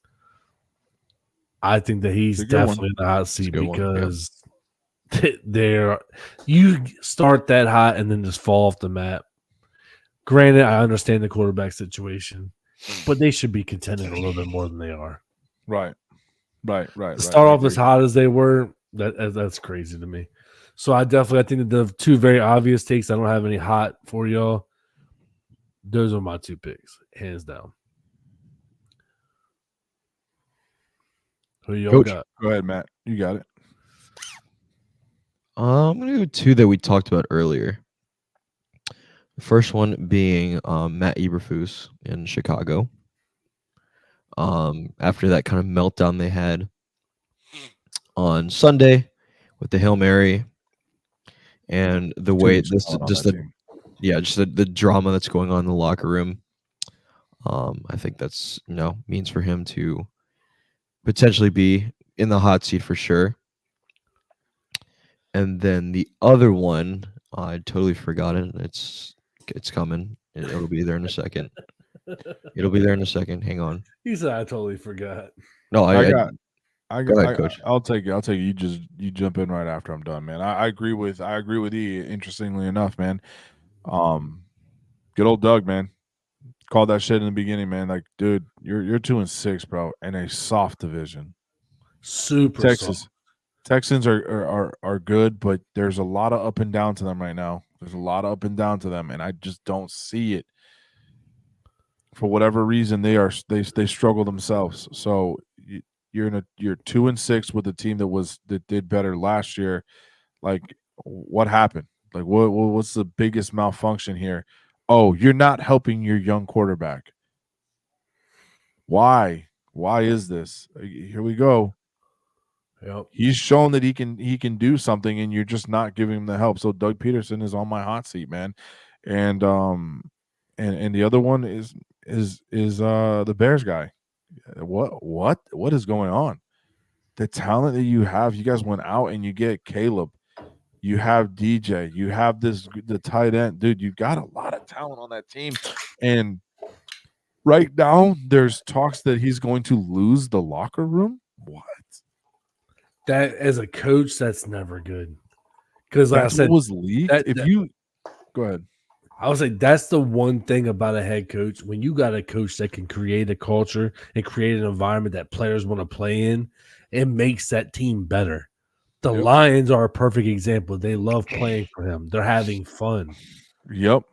I think that he's definitely in the hot seat because you start that hot and then just fall off the map. Granted, I understand the quarterback situation, but they should be contending a little bit more than they are. Right. To start off as hot as they were, that's crazy to me. So I think that the two very obvious takes, I don't have any hot for y'all. Those are my two picks, hands down. Who y'all got? Go ahead, Matt. You got it. I'm going to go two that we talked about earlier. The first one being Matt Eberflus in Chicago. After that kind of meltdown they had on Sunday with the Hail Mary and the way the drama that's going on in the locker room. I think that's means for him to potentially be in the hot seat for sure. And then the other one, I totally forgot it. It's coming. It'll be there in a second. Hang on. He said I totally forgot. No, I got go ahead, Coach. I'll take it. You jump in right after I'm done, man. I agree with you. Interestingly enough, man. Good old Doug, man. Called that shit in the beginning, man. Like, dude, you're 2-6, bro, in a soft division. Super Texas. soft. Texans are good, but there's a lot of up and down to them right now. And I just don't see it. For whatever reason, they struggle themselves. So you're 2-6 with a team that did better last year. Like, what happened? Like, what's the biggest malfunction here? Oh, you're not helping your young quarterback. Why? Why is this? Here we go. Yep. He's shown that he can do something, and you're just not giving him the help. So Doug Peterson is on my hot seat, man. And the other one is the Bears guy. What is going on? The talent that you have, you guys went out and you get Caleb. You have DJ. You have the tight end. Dude, you got a lot of talent on that team. And right now, there's talks that he's going to lose the locker room. What? That as a coach, that's never good. Because like I said, was leaked. Go ahead. I would say that's the one thing about a head coach. When you got a coach that can create a culture and create an environment that players want to play in, it makes that team better. The Lions are a perfect example. They love playing for him. They're having fun. Yep.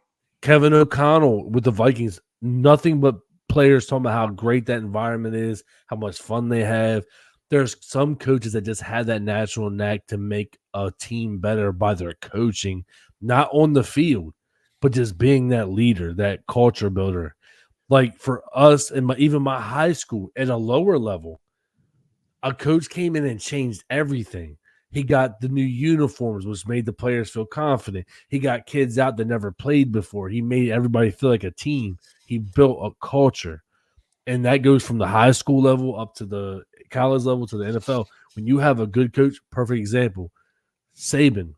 Kevin O'Connell with the Vikings, nothing but players talking about how great that environment is, how much fun they have. There's some coaches that just have that natural knack to make a team better by their coaching, not on the field, but just being that leader, that culture builder. Like for us and even my high school at a lower level, a coach came in and changed everything. He got the new uniforms, which made the players feel confident. He got kids out that never played before. He made everybody feel like a team. He built a culture. And that goes from the high school level up to the college level to the NFL. When you have a good coach, perfect example, Saban.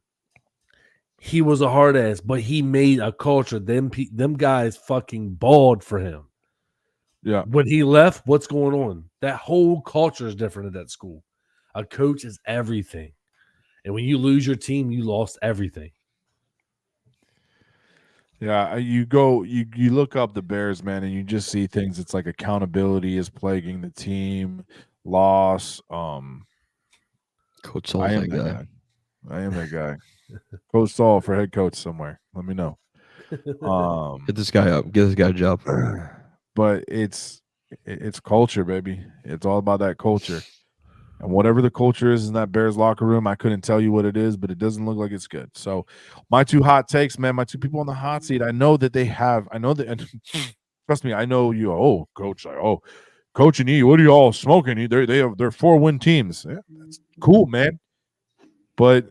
He was a hard ass, but he made a culture. Them guys fucking balled for him. Yeah. When he left, what's going on? That whole culture is different at that school. A coach is everything. And when you lose your team, you lost everything. Yeah, you look up the Bears, man, and you just see things. It's like accountability is plaguing the team, loss. Coach Saul's that guy. I am that guy. Coach Saul for head coach somewhere. Let me know. Get this guy up. Get this guy a job. But it's culture, baby. It's all about that culture. And whatever the culture is in that Bears locker room, I couldn't tell you what it is, but it doesn't look like it's good. So my two hot takes, man, my two people on the hot seat, I know that, and trust me, I know you. Oh, coach, Coach and E, what are you all smoking? They're 4-win teams. Yeah, that's cool, man. But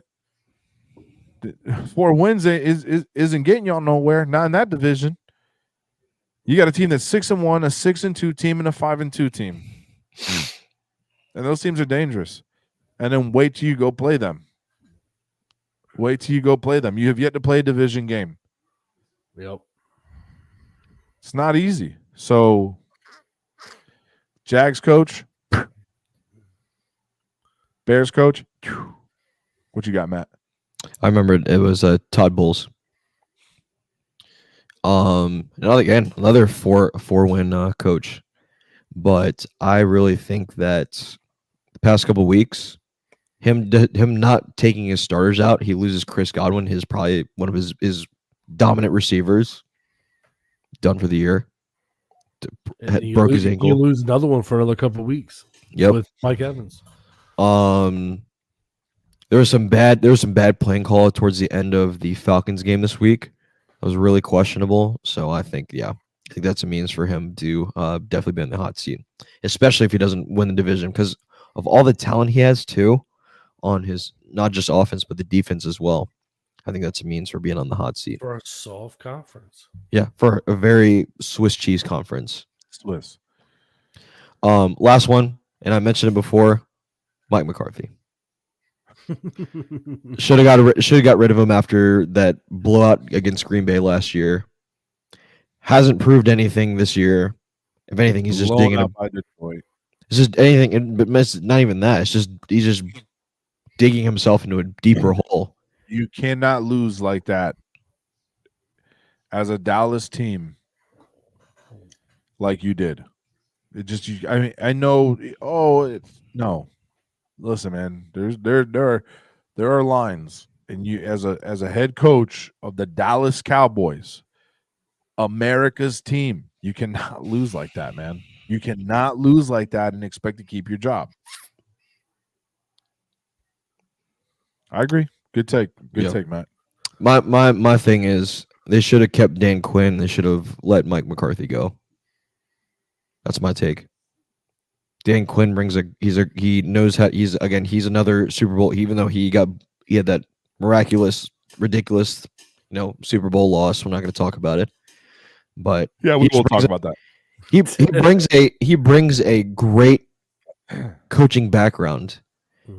4 wins isn't getting y'all nowhere. Not in that division. You got a team that's 6-1, a 6-2 team, and a 5-2 team. And those teams are dangerous. And then wait till you go play them. Wait till you go play them. You have yet to play a division game. Yep. It's not easy. So, Jags coach, Bears coach, what you got, Matt? I remember it was Todd Bowles. Another four win coach, but I really think that the past couple weeks, him not taking his starters out, he loses Chris Godwin, his probably one of his dominant receivers, done for the year. Broke his ankle. You lose another one for another couple of weeks. Yep. With Mike Evans. There was some bad playing call towards the end of the Falcons game this week. It was really questionable. So I think that's a means for him to definitely be in the hot seat, especially if he doesn't win the division, because of all the talent he has too on his not just offense but the defense as well. I think that's a means for being on the hot seat for a soft conference. Yeah, for a very Swiss cheese conference. Swiss. Last one, and I mentioned it before, Mike McCarthy. Should have got rid of him after that blowout against Green Bay last year. Hasn't proved anything this year. If anything, he's just digging up. It's just anything, but it's not even that. It's just he's just digging himself into a deeper hole. You cannot lose like that as a Dallas team, like you did. It just, I know. No. Listen, man. There are lines, and you as a head coach of the Dallas Cowboys, America's team, you cannot lose like that, man. You cannot lose like that and expect to keep your job. I agree. Good take. Good take, Matt. My thing is they should have kept Dan Quinn. They should have let Mike McCarthy go. That's my take. Dan Quinn he knows how he's another Super Bowl, even though he had that miraculous, ridiculous, Super Bowl loss. We're not going to talk about it. But yeah, we will talk about that. He brings a great coaching background.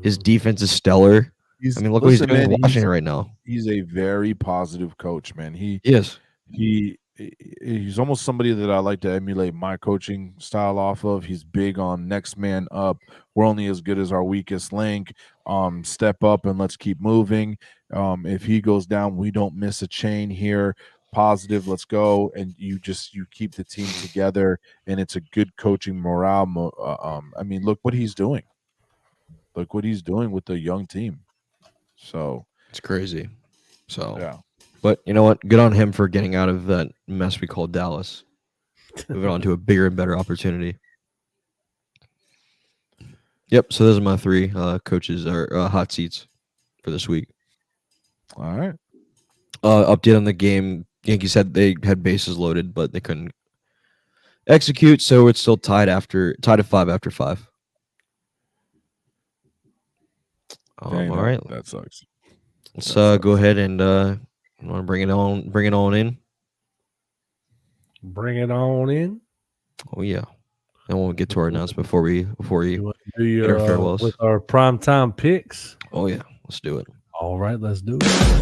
His defense is stellar. Look what he's doing in Washington right now. He's a very positive coach, man. Yes. He's almost somebody that I like to emulate my coaching style off of. He's big on next man up. We're only as good as our weakest link. Step up and let's keep moving. If he goes down, we don't miss a chain here. Positive, let's go. And you keep the team together, and it's a good coaching morale. Look what he's doing. Look what he's doing with the young team. So it's crazy. So yeah. But you know what? Good on him for getting out of that mess we call Dallas. Moving on to a bigger and better opportunity. Yep. So those are my three coaches or hot seats for this week. All right. Update on the game. Yankees said they had bases loaded, but they couldn't execute, so it's still tied at 5 after 5. All right. That sucks. Let's go ahead and you want to bring it on in? Bring it on in. Oh yeah. And we'll get to our announcement before we do your farewells with our primetime picks. Oh yeah, let's do it. All right, let's do it.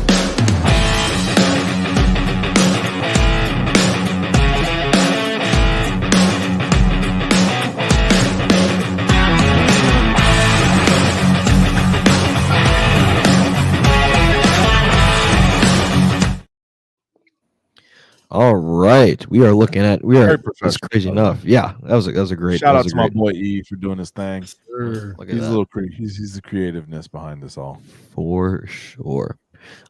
All right, it's crazy enough. Yeah, that was a great shout out to my boy E for doing his thing. Sure. He's a little he's the creativeness behind this all for sure.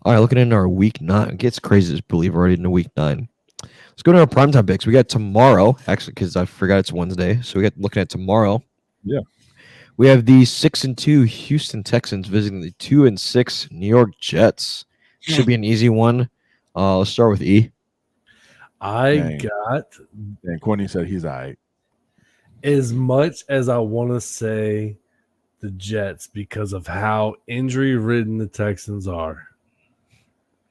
All right, looking into our week 9. It gets crazy to believe we're already into week 9. Let's go to our primetime picks. We got tomorrow, actually, because I forgot it's Wednesday. So we got looking at tomorrow. Yeah. We have the 6-2 Houston Texans visiting the 2-6 New York Jets. Should be an easy one. Let's start with E. And Courtney said he's all right. As much as I want to say the Jets because of how injury-ridden the Texans are,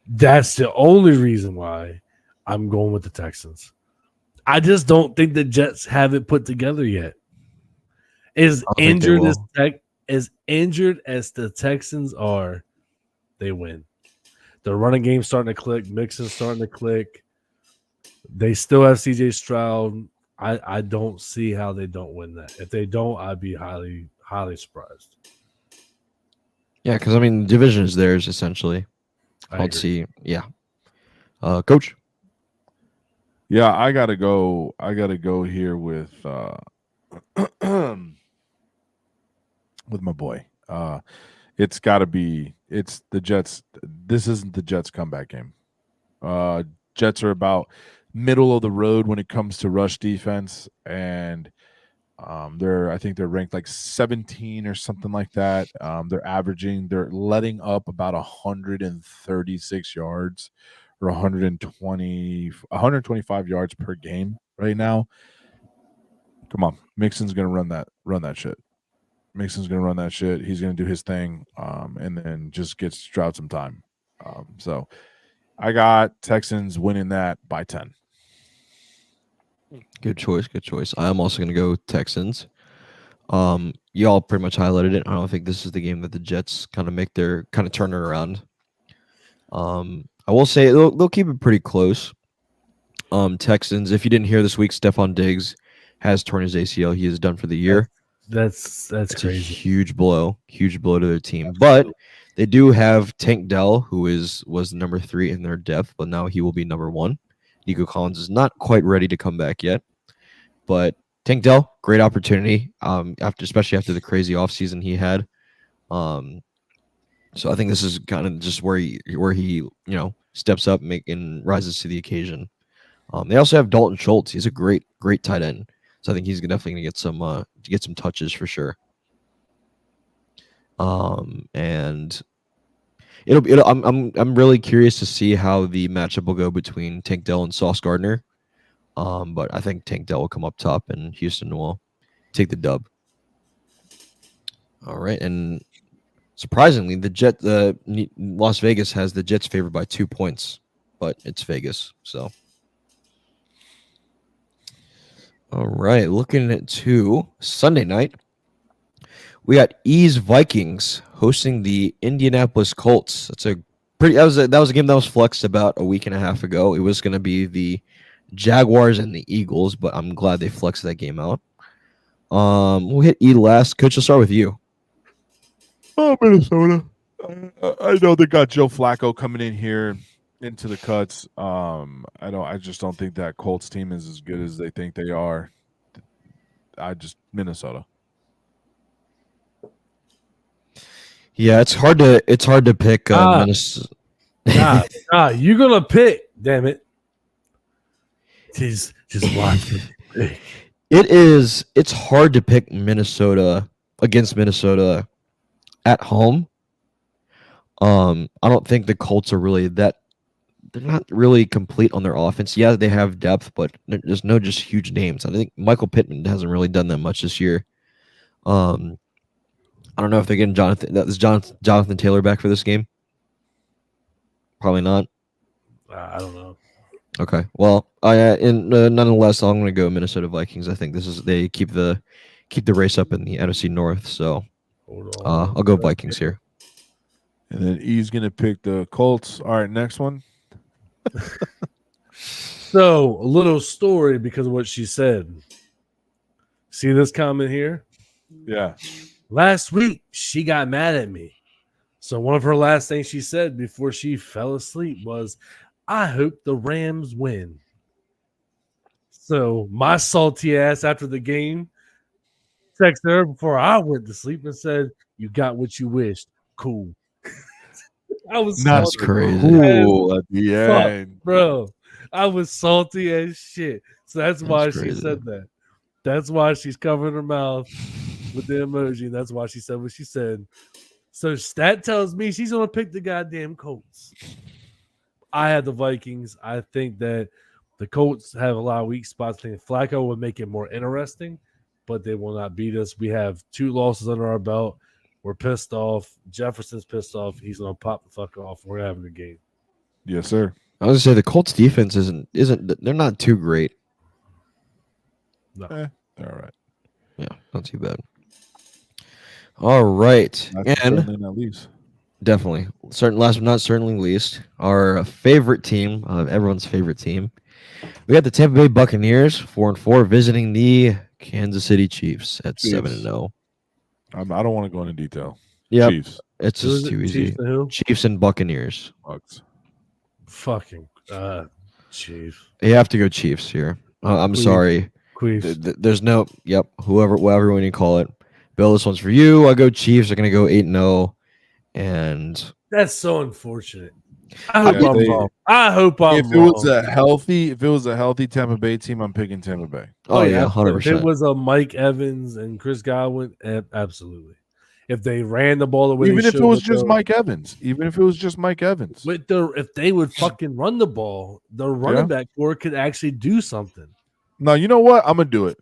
that's the only reason why I'm going with the Texans. I just don't think the Jets have it put together yet. As I think they injured will. as injured as the Texans are, they win. The running game's starting to click. Mixon's starting to click. They still have CJ Stroud. I don't see how they don't win that. If they don't, I'd be highly, highly surprised. Yeah, because I mean, the division is theirs essentially. Let's see. Yeah. Coach. Yeah, I gotta go. I gotta go here with with my boy. It's got to be. It's the Jets. This isn't the Jets' comeback game. Jets are about middle of the road when it comes to rush defense, and I think they're ranked like 17 or something like that. They're letting up about 136 yards or 125 yards per game right now. Come on, Mixon's gonna run that shit. Mixon's gonna run that shit. He's gonna do his thing, and then just get Stroud some time. So I got Texans winning that by 10. Good choice. Good choice. I'm also going to go Texans. Y'all pretty much highlighted it. I don't think this is the game that the Jets kind of make their kind of turn it around. I will say they'll keep it pretty close. Texans, if you didn't hear this week, Stephon Diggs has torn his ACL. He is done for the year. That's It's crazy. a huge blow to their team. But they do have Tank Dell, who was number 3 in their depth, but now he will be number 1. Nico Collins is not quite ready to come back yet, but Tank Dell, great opportunity. Especially after the crazy offseason he had. So I think this is kind of just where he steps up and rises to the occasion. They also have Dalton Schultz. He's a great tight end. So I think he's definitely gonna get some touches for sure. And I'm really curious to see how the matchup will go between Tank Dell and Sauce Gardner. But I think Tank Dell will come up top and Houston will take the dub. All right, and surprisingly, the Las Vegas has the Jets favored by 2 points, but it's Vegas, so. All right, looking at Sunday night, we got E's Vikings hosting the Indianapolis Colts. That was a game that was flexed about a week and a half ago. It was going to be the Jaguars and the Eagles, but I'm glad they flexed that game out. We'll hit E last. Coach, I'll start with you. Oh, Minnesota. I know they got Joe Flacco coming in here into the cuts. I just don't think that Colts team is as good as they think they are. Minnesota. Yeah, it's hard to pick Minnesota. You're gonna pick. Damn it! Just watch it. It's hard to pick Minnesota against Minnesota at home. I don't think the Colts are really that. They're not really complete on their offense. Yeah, they have depth, but there's no just huge names. I think Michael Pittman hasn't really done that much this year. I don't know if they're getting Jonathan Taylor back for this game. Probably not. I don't know. Okay. Well, nonetheless, I'm going to go Minnesota Vikings. I think they keep the race up in the NFC North. So I'll go Vikings here. And then E's going to pick the Colts. All right, next one. So a little story because of what she said. See this comment here? Yeah. Last week she got mad at me. So one of her last things she said before she fell asleep was, "I hope the Rams win." So my salty ass after the game texted her before I went to sleep and said, "You got what you wished. Cool." I was That's crazy. Cool at the end, bro. I was salty as shit. So that's why she said that. That's why she's covering her mouth with the emoji. That's why she said what she said. So that tells me she's gonna pick the goddamn Colts. I had the Vikings. I think that the Colts have a lot of weak spots. I think Flacco would make it more interesting, but they will not beat us. We have 2 losses under our belt. We're pissed off. Jefferson's pissed off. He's gonna pop the fuck off. We're having a game. Yes, sir. I was gonna say the Colts defense isn't they're not too great. No. All right. Yeah, not too bad. All right. That's And certainly not least. definitely, last but not certainly least, our favorite team, everyone's favorite team. We got the Tampa Bay Buccaneers, 4-4, visiting the Kansas City Chiefs at 7-0. I don't want to go into detail. Yeah, Chiefs. it's just too easy. Chiefs and who? Chiefs and Buccaneers. Bucks. Fucking Chiefs. You have to go Chiefs here. I'm Chiefs. sorry. Chiefs. There's no. Yep. Whatever one you call it. Bill, this one's for you. I go Chiefs. They're gonna go 8-0, and That's so unfortunate. I hope I'm wrong. If it was a healthy Tampa Bay team, I'm picking Tampa Bay. Oh yeah, 100%. If it was a Mike Evans and Chris Godwin, absolutely. If they ran the ball the way, Even if it was just Mike Evans, if they would fucking run the ball, the running back core could actually do something. No, you know what? I'm gonna do it.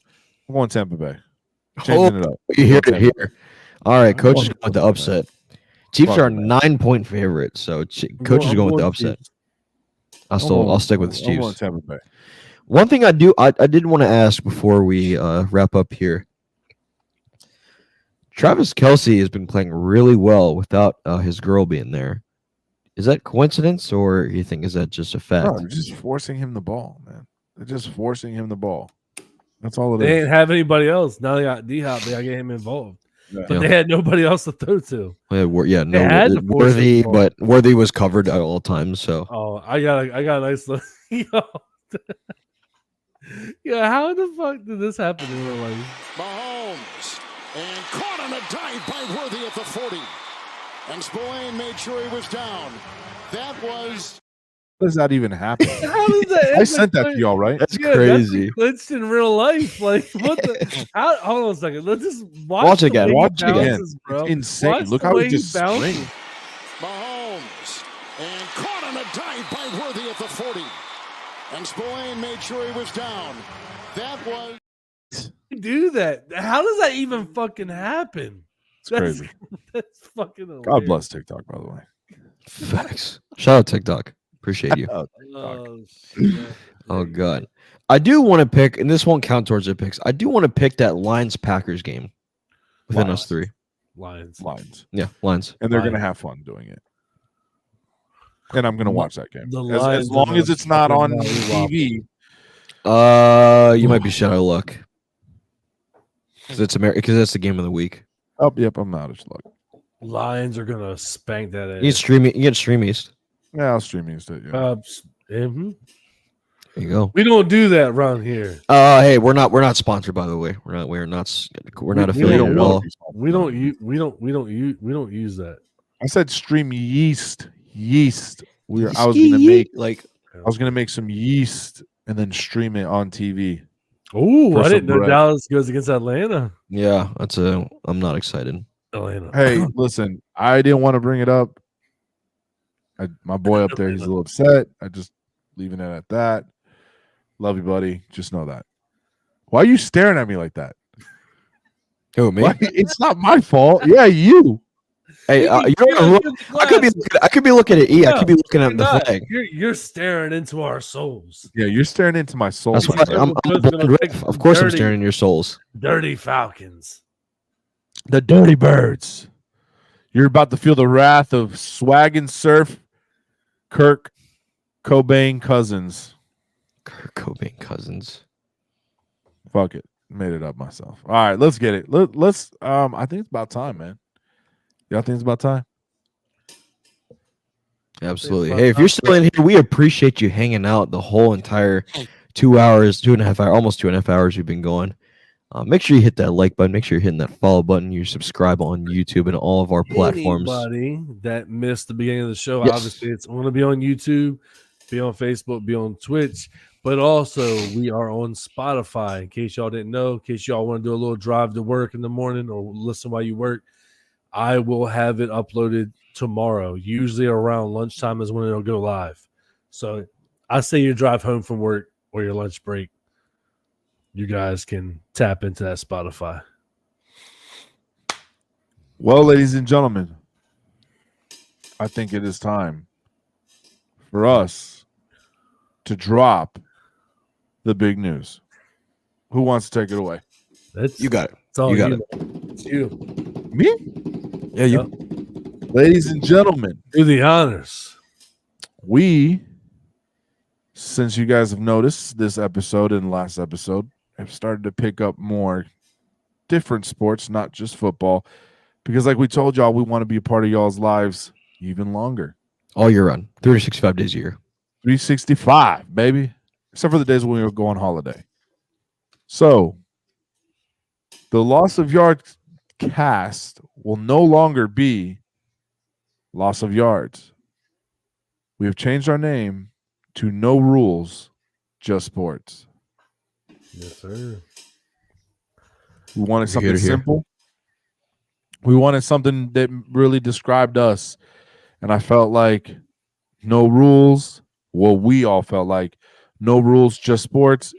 I'm going Tampa Bay. Changing it up. You hear it here. All right, coach is going with the upset. Chiefs are a 9-point favorite, so coach is going with the upset. I'll stick with the Chiefs. I'm going Tampa Bay. One thing I did want to ask before we wrap up here. Travis Kelce has been playing really well without his girl being there. Is that coincidence, or you think is that just a fact? No, they're just forcing him the ball, man. They're just forcing him the ball. That's all it is. They didn't have anybody else. Now they got D-Hop. They got to get him involved. Yeah. But they had nobody else to throw to. Worthy, but Worthy was covered at all times. So I got a nice look. Yeah, how the fuck did this happen in real life? Mahomes and caught on a dive by Worthy at the 40. And Spillane made sure he was down. That was. How does that even happen? How does that? I sent that to y'all, right? that's crazy. That's in real life. Like what the? Hold on a second. Let's just Watch it again. Watch it again. Bro. It's insane. Watch Look the how way he just bounces. springs. Mahomes and caught on a dive by Worthy at the 40. And Spillane made sure he was down. That was. Do that. How does that even fucking happen? It's crazy. That's fucking hilarious. God bless TikTok, by the way. Facts. Shout out TikTok. Appreciate you. Oh god. I do want to pick, and this won't count towards the picks. I do want to pick that Lions Packers game within us three. Lions. Yeah, Lions. And they're gonna have fun doing it. And I'm gonna watch that game. As long as it's not on TV. You might be shut out of luck. Because it's because that's the game of the week. Oh, yep, I'm out of luck. Lions are gonna spank that ass. You get Stream East. Yeah, I'll stream East. Yeah. There you go. We don't do that around here. Hey, we're not sponsored, by the way. We're not affiliated at all. We don't use that. I said stream yeast. I was gonna make some yeast and then stream it on TV. Oh, I didn't know Dallas goes against Atlanta. Yeah, I'm not excited. Atlanta. Hey, listen, I didn't want to bring it up. My boy up there, he's a little upset. I just leaving it at that. Love you, buddy. Just know that. Why are you staring at me like that? Who, me? It's not my fault. Yeah, you. Hey, you don't know I could be looking at E. I could be looking at the flag. You're staring into our souls. Yeah, you're staring into my soul. That's why of course I'm staring in your souls. Dirty Falcons. The Dirty Birds. You're about to feel the wrath of Swag and Surf Kirk Cobain Cousins. Fuck it. Made it up myself. All right, let's get it. Let's I think it's about time, man. Y'all think it's about time? Absolutely. Hey, if you're still in here, we appreciate you hanging out the whole entire 2 hours, 2.5 hours, almost 2.5 hours we've been going. Make sure you hit that like button. Make sure you're hitting that follow button. You subscribe on YouTube and all of our platforms. Anybody that missed the beginning of the show, Yes. obviously it's going to be on YouTube, be on Facebook, be on Twitch, but also we are on Spotify. In case y'all didn't know, in case y'all want to do a little drive to work in the morning or listen while you work, I will have it uploaded tomorrow. Usually around lunchtime is when it'll go live. So I say you drive home from work or your lunch break, you guys can tap into that Spotify. Well, ladies and gentlemen, I think it is time for us to drop the big news. Who wants to take it away? You got it. It's all You got it. It's you. Me? Yeah, you. Ladies and gentlemen, Do the honors. we, since you guys have noticed this episode and last episode, have started to pick up more different sports, not just football, because like we told y'all, we want to be a part of y'all's lives even longer. All year round, 365 days a year. 365, baby. Except for the days when we go on holiday. So, the Loss of Yards cast will no longer be Loss of Yards. We have changed our name to No Rules, Just Sports. Yes, sir. We wanted Here something to hear. simple. We wanted something that really described us. And I felt like No Rules, well, we all felt like No Rules, Just Sports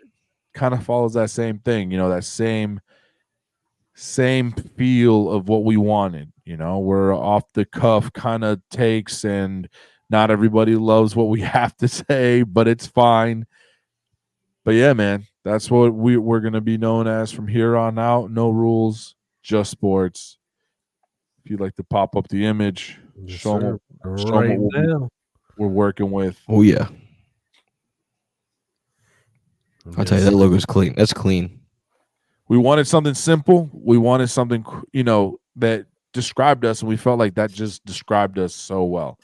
kind of follows that same thing, that same feel of what we wanted. We're off the cuff kind of takes, and not everybody loves what we have to say, but it's fine. But yeah, man, that's what we're going to be known as from here on out. No Rules, Just Sports. If you'd like to pop up the image, Yes, show sir. them Right what now. we're working with. Oh yeah, I'll tell you that Yes. logo's clean. That's clean. We wanted something simple. We wanted something, that described us, and we felt like that just described us so well.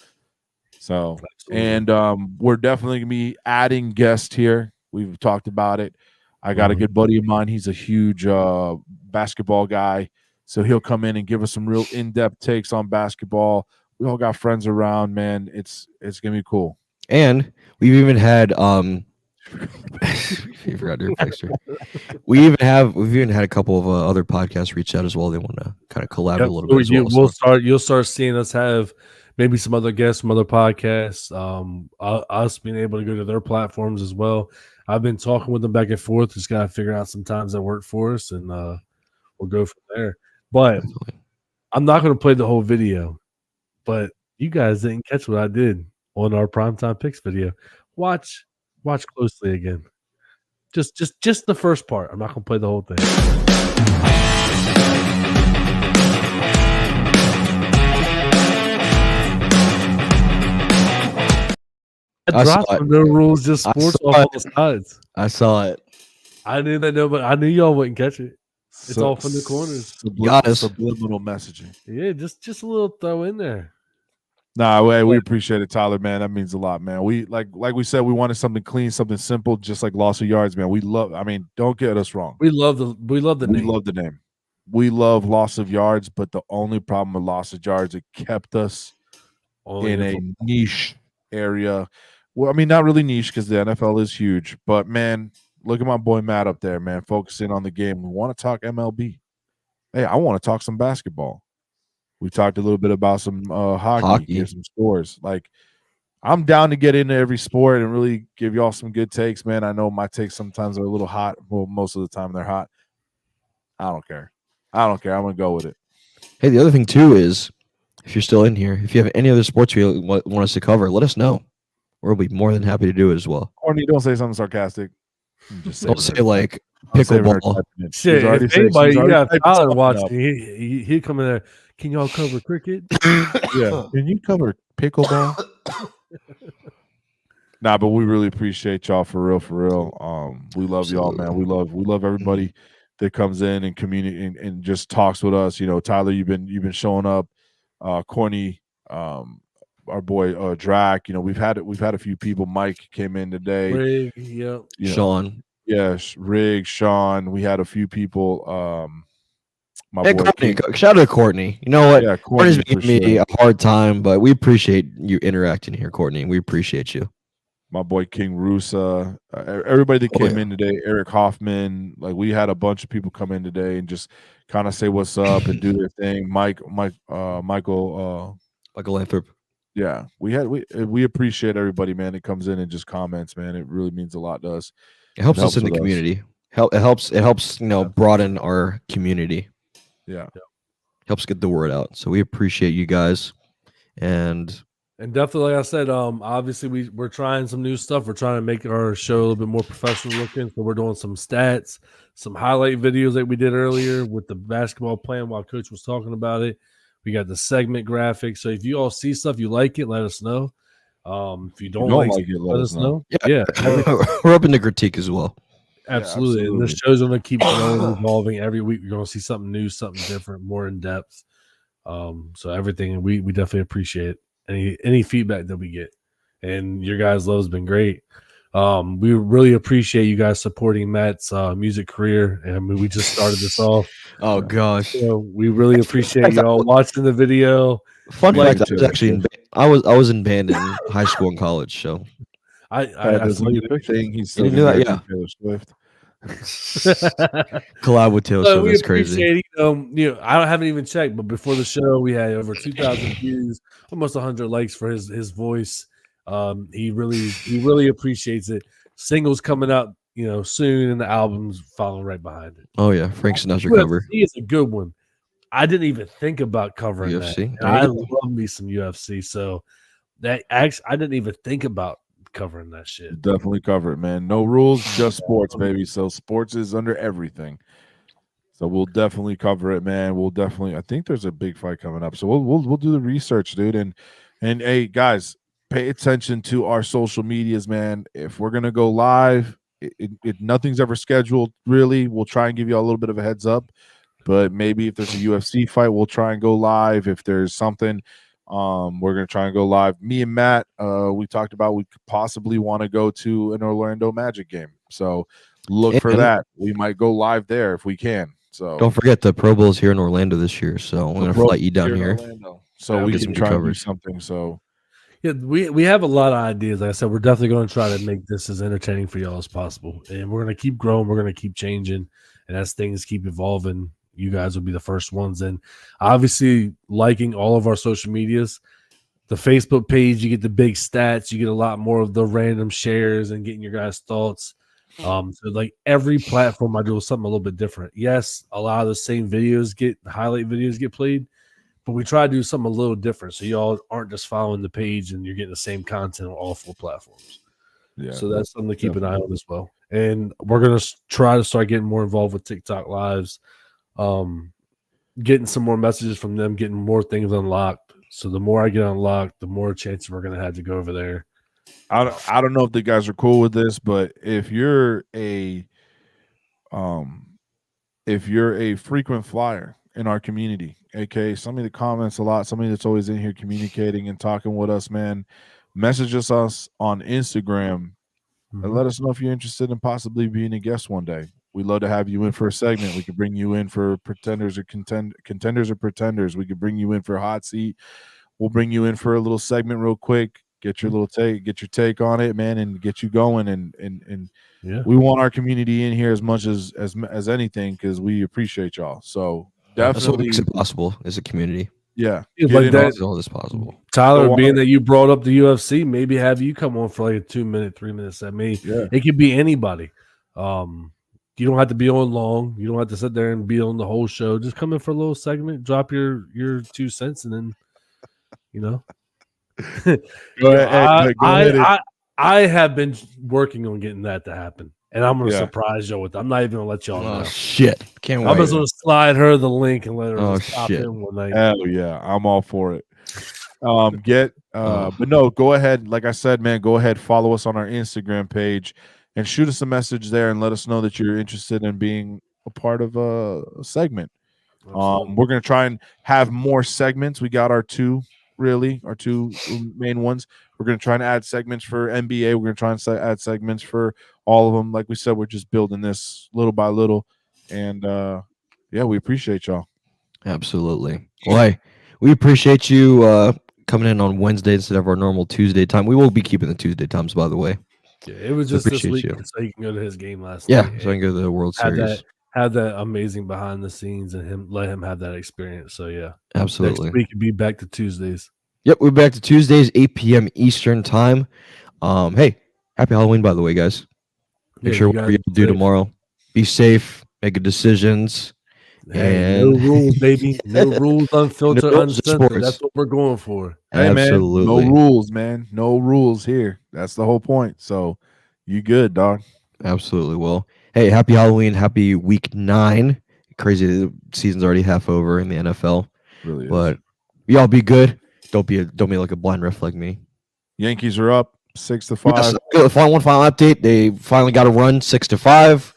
So, Absolutely. and we're definitely gonna be adding guests here. We've talked about it. I got a good buddy of mine. He's a huge basketball guy, so he'll come in and give us some real in-depth takes on basketball. We all got friends around, man. It's gonna be cool. And we've even had you forgot to replace her. We've even had a couple of other podcasts reach out as well. They want to kind of collaborate a little bit as well. You'll start seeing us have maybe some other guests from other podcasts. Us being able to go to their platforms as well. I've been talking with them back and forth. Just gotta figure out some times that work for us, and we'll go from there. But I'm not going to play the whole video. But you guys didn't catch what I did on our Primetime Picks video. Watch closely again. Just the first part. I'm not going to play the whole thing. I dropped some No Rules, Just Sports off all the sides. I saw it. I knew that I knew y'all wouldn't catch it. It's all from the corners. Subliminal messaging. Yeah, just a little throw in there. Nah, we appreciate it, Tyler, man. That means a lot, man. We like we said, we wanted something clean, something simple, just like Loss of Yards, man. Don't get us wrong. We love the name. We love the name. We love Loss of Yards, but the only problem with Loss of Yards, it kept us in a niche area. Well, I mean, not really niche because the NFL is huge, but man, look at my boy Matt up there, man, focusing on the game. We want to talk MLB. Hey, I want to talk some basketball. We talked a little bit about some hockey. Get some scores. Like, I'm down to get into every sport and really give y'all some good takes, man. I know my takes sometimes are a little hot. Well, most of the time they're hot. I don't care. I'm going to go with it. Hey, the other thing, too, is if you're still in here, if you have any other sports you want us to cover, let us know. We'll be more than happy to do it as well. Courtney, don't say something sarcastic. Don't say like pickleball. Shit, if anybody, you got Tyler watching, he come in there. Can y'all cover cricket? Yeah. Can you cover pickleball? Nah, but we really appreciate y'all for real. We love y'all, man. We love everybody that comes in and communicate and just talks with us. Tyler, you've been showing up. Corny, our boy Drac. We've had a few people. Mike came in today. Rig, yep. Sean. Yes, Rig, Sean. We had a few people. Courtney. Shout out to Courtney. You know what? Yeah, Courtney's giving me a hard time, but we appreciate you interacting here, Courtney. We appreciate you. My boy King Rusa, everybody that came in today, Eric Hoffman. Like, we had a bunch of people come in today and just kind of say what's up and do their thing. Michael Lathrop. Yeah, we appreciate everybody, man, that comes in and just comments, man. It really means a lot to us. It helps us in the community. It helps broaden our community. Yeah. Helps get the word out. So we appreciate you guys. And And definitely, like I said, obviously we're trying some new stuff. We're trying to make our show a little bit more professional looking. So we're doing some stats, some highlight videos that we did earlier with the basketball plan while Coach was talking about it. We got the segment graphics. So if you all see stuff you like it, let us know. If you don't like it, let us know. Yeah, We're open to critique as well. absolutely. Yeah, And this show's going to keep growing, evolving every week. You're going to see something new, something different, more in depth. So everything we definitely appreciate any feedback that we get, and your guys' love has been great. We really appreciate you guys supporting Matt's music career. And I mean, we just started this off. Oh gosh. So we really appreciate y'all watching the video. Fun Yeah, fact, me I was too. actually I was in band in high school and college, so I Does saw he your do picture. thing? He's still You knew gonna that, go yeah. Taylor Swift. collab with Taylor So Swift. we That's crazy. appreciate it. I haven't even checked, but before the show, we had over 2,000 views, almost 100 likes for his voice. He really appreciates it. Singles coming out, soon, and the albums following right behind it. Oh yeah, Frank Sinatra UFC cover. is a good one. I didn't even think about covering that. UFC. And There you I go. love me some UFC, so that actually I didn't even think about covering that shit. Definitely cover it, man. No rules, just sports, baby. So sports is under everything. So we'll definitely cover it, man. We'll definitely. I think there's a big fight coming up, so we'll do the research, dude. And hey, guys, pay attention to our social medias, man. If we're gonna go live, nothing's ever scheduled really. We'll try and give you all a little bit of a heads up, but maybe if there's a UFC fight, we'll try and go live. If there's something, we're gonna try and go live. Me and Matt, we talked about we could possibly want to go to an Orlando Magic game, so look for And- that. We might go live there if we can. So Don't forget the Pro Bowl is here in Orlando this year, so I'm gonna fly you down in here. Orlando. So Yeah, we get can some try and do coverage. something. So Yeah, we have a lot of ideas. Like I said, we're definitely going to try to make this as entertaining for y'all as possible, and we're going to keep growing. We're going to keep changing, and as things keep evolving, you guys will be the first ones. And obviously, liking all of our social medias, the Facebook page, you get the big stats, you get a lot more of the random shares and getting your guys' thoughts. So like every platform I do is something a little bit different. Yes, a lot of the same highlight videos get played, but we try to do something a little different. So y'all aren't just following the page and you're getting the same content on all 4 platforms. yeah, So that's something to keep an eye on as well. And we're going to try to start getting more involved with TikTok lives, getting some more messages from them, getting more things unlocked. So the more I get unlocked, the more chances we're going to have to go over there. I don't know if the guys are cool with this, but if you're a frequent flyer in our community, aka somebody that comments a lot, somebody that's always in here communicating and talking with us, man, message us on Instagram and let us know if you're interested in possibly being a guest one day. We'd love to have you in for a segment. We could bring you in for contenders or pretenders. We could bring you in for a hot seat. We'll bring you in for a little segment real quick. Get your take on it, man, and get you going. And Yeah. we want our community in here as much as anything because we appreciate y'all. So That's what definitely, makes it possible as a community. yeah. Yeah, get like in that- on- It's all this possible. Tyler, Go being on. that you brought up the UFC, maybe have you come on for like a 2-minute, 3-minute set. Yeah. It could be anybody. You don't have to be on long. You don't have to sit there and be on the whole show. Just come in for a little segment, drop your 2 cents, and then Go ahead. I have been working on getting that to happen, and I'm going to Yeah. surprise y'all with that. I'm not even going to let y'all Oh know. shit! Can't I'm wait. just going to slide her the link and let her Oh, just pop shit. in one night. Hell yeah, I'm all for it. But no, go ahead. Like I said, man, go ahead, follow us on our Instagram page and shoot us a message there and let us know that you're interested in being a part of a segment. Absolutely. We're gonna try and have more segments. We got our two main ones. We're gonna try and add segments for NBA. We're gonna try and add segments for all of them. Like we said, we're just building this little by little, and yeah, we appreciate y'all. Absolutely. Well, hey, we appreciate you coming in on Wednesday instead of our normal Tuesday time. We will be keeping the Tuesday times, by the way. Yeah, it was So just this appreciate week you. so he can go to his game last Yeah, night. so I can go to the World have Series. that amazing behind the scenes and let him have that experience. So yeah, Absolutely. next week could be back to Tuesdays. Yep, we're back to Tuesdays, 8 p.m. Eastern time. Hey, happy Halloween, by the way, guys. Make Yeah, sure you whatever you guys do safe. tomorrow, be safe, make good decisions, Hey, no And rules, baby. No rules, unfiltered, No rules, uncensored. sports. That's what we're going for. Hey, absolutely. man, no rules, man. No rules here. That's the whole point. So you good, dog. Absolutely. Well, hey, happy Halloween. Happy week 9. Crazy. The season's already half over in the NFL. Really is. But y'all be good. Don't be like a blind ref like me. Yankees are up 6-5. Yes, good. Final update. They finally got a run 6-5.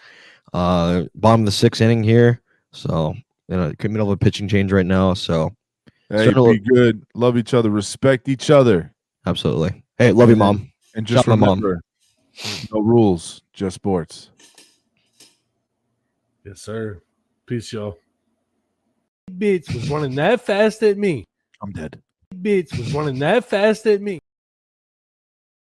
Bottom of the 6th inning here. So, middle of a pitching change right now. So, Hey, be good. Love each other. Respect each other. Absolutely. Hey, love you, Mom. And just Shout out my mom. remember, no rules, just sports. Yes, sir. Peace, y'all. Bitch was running that fast at me. I'm dead. Bitch was running that fast at me.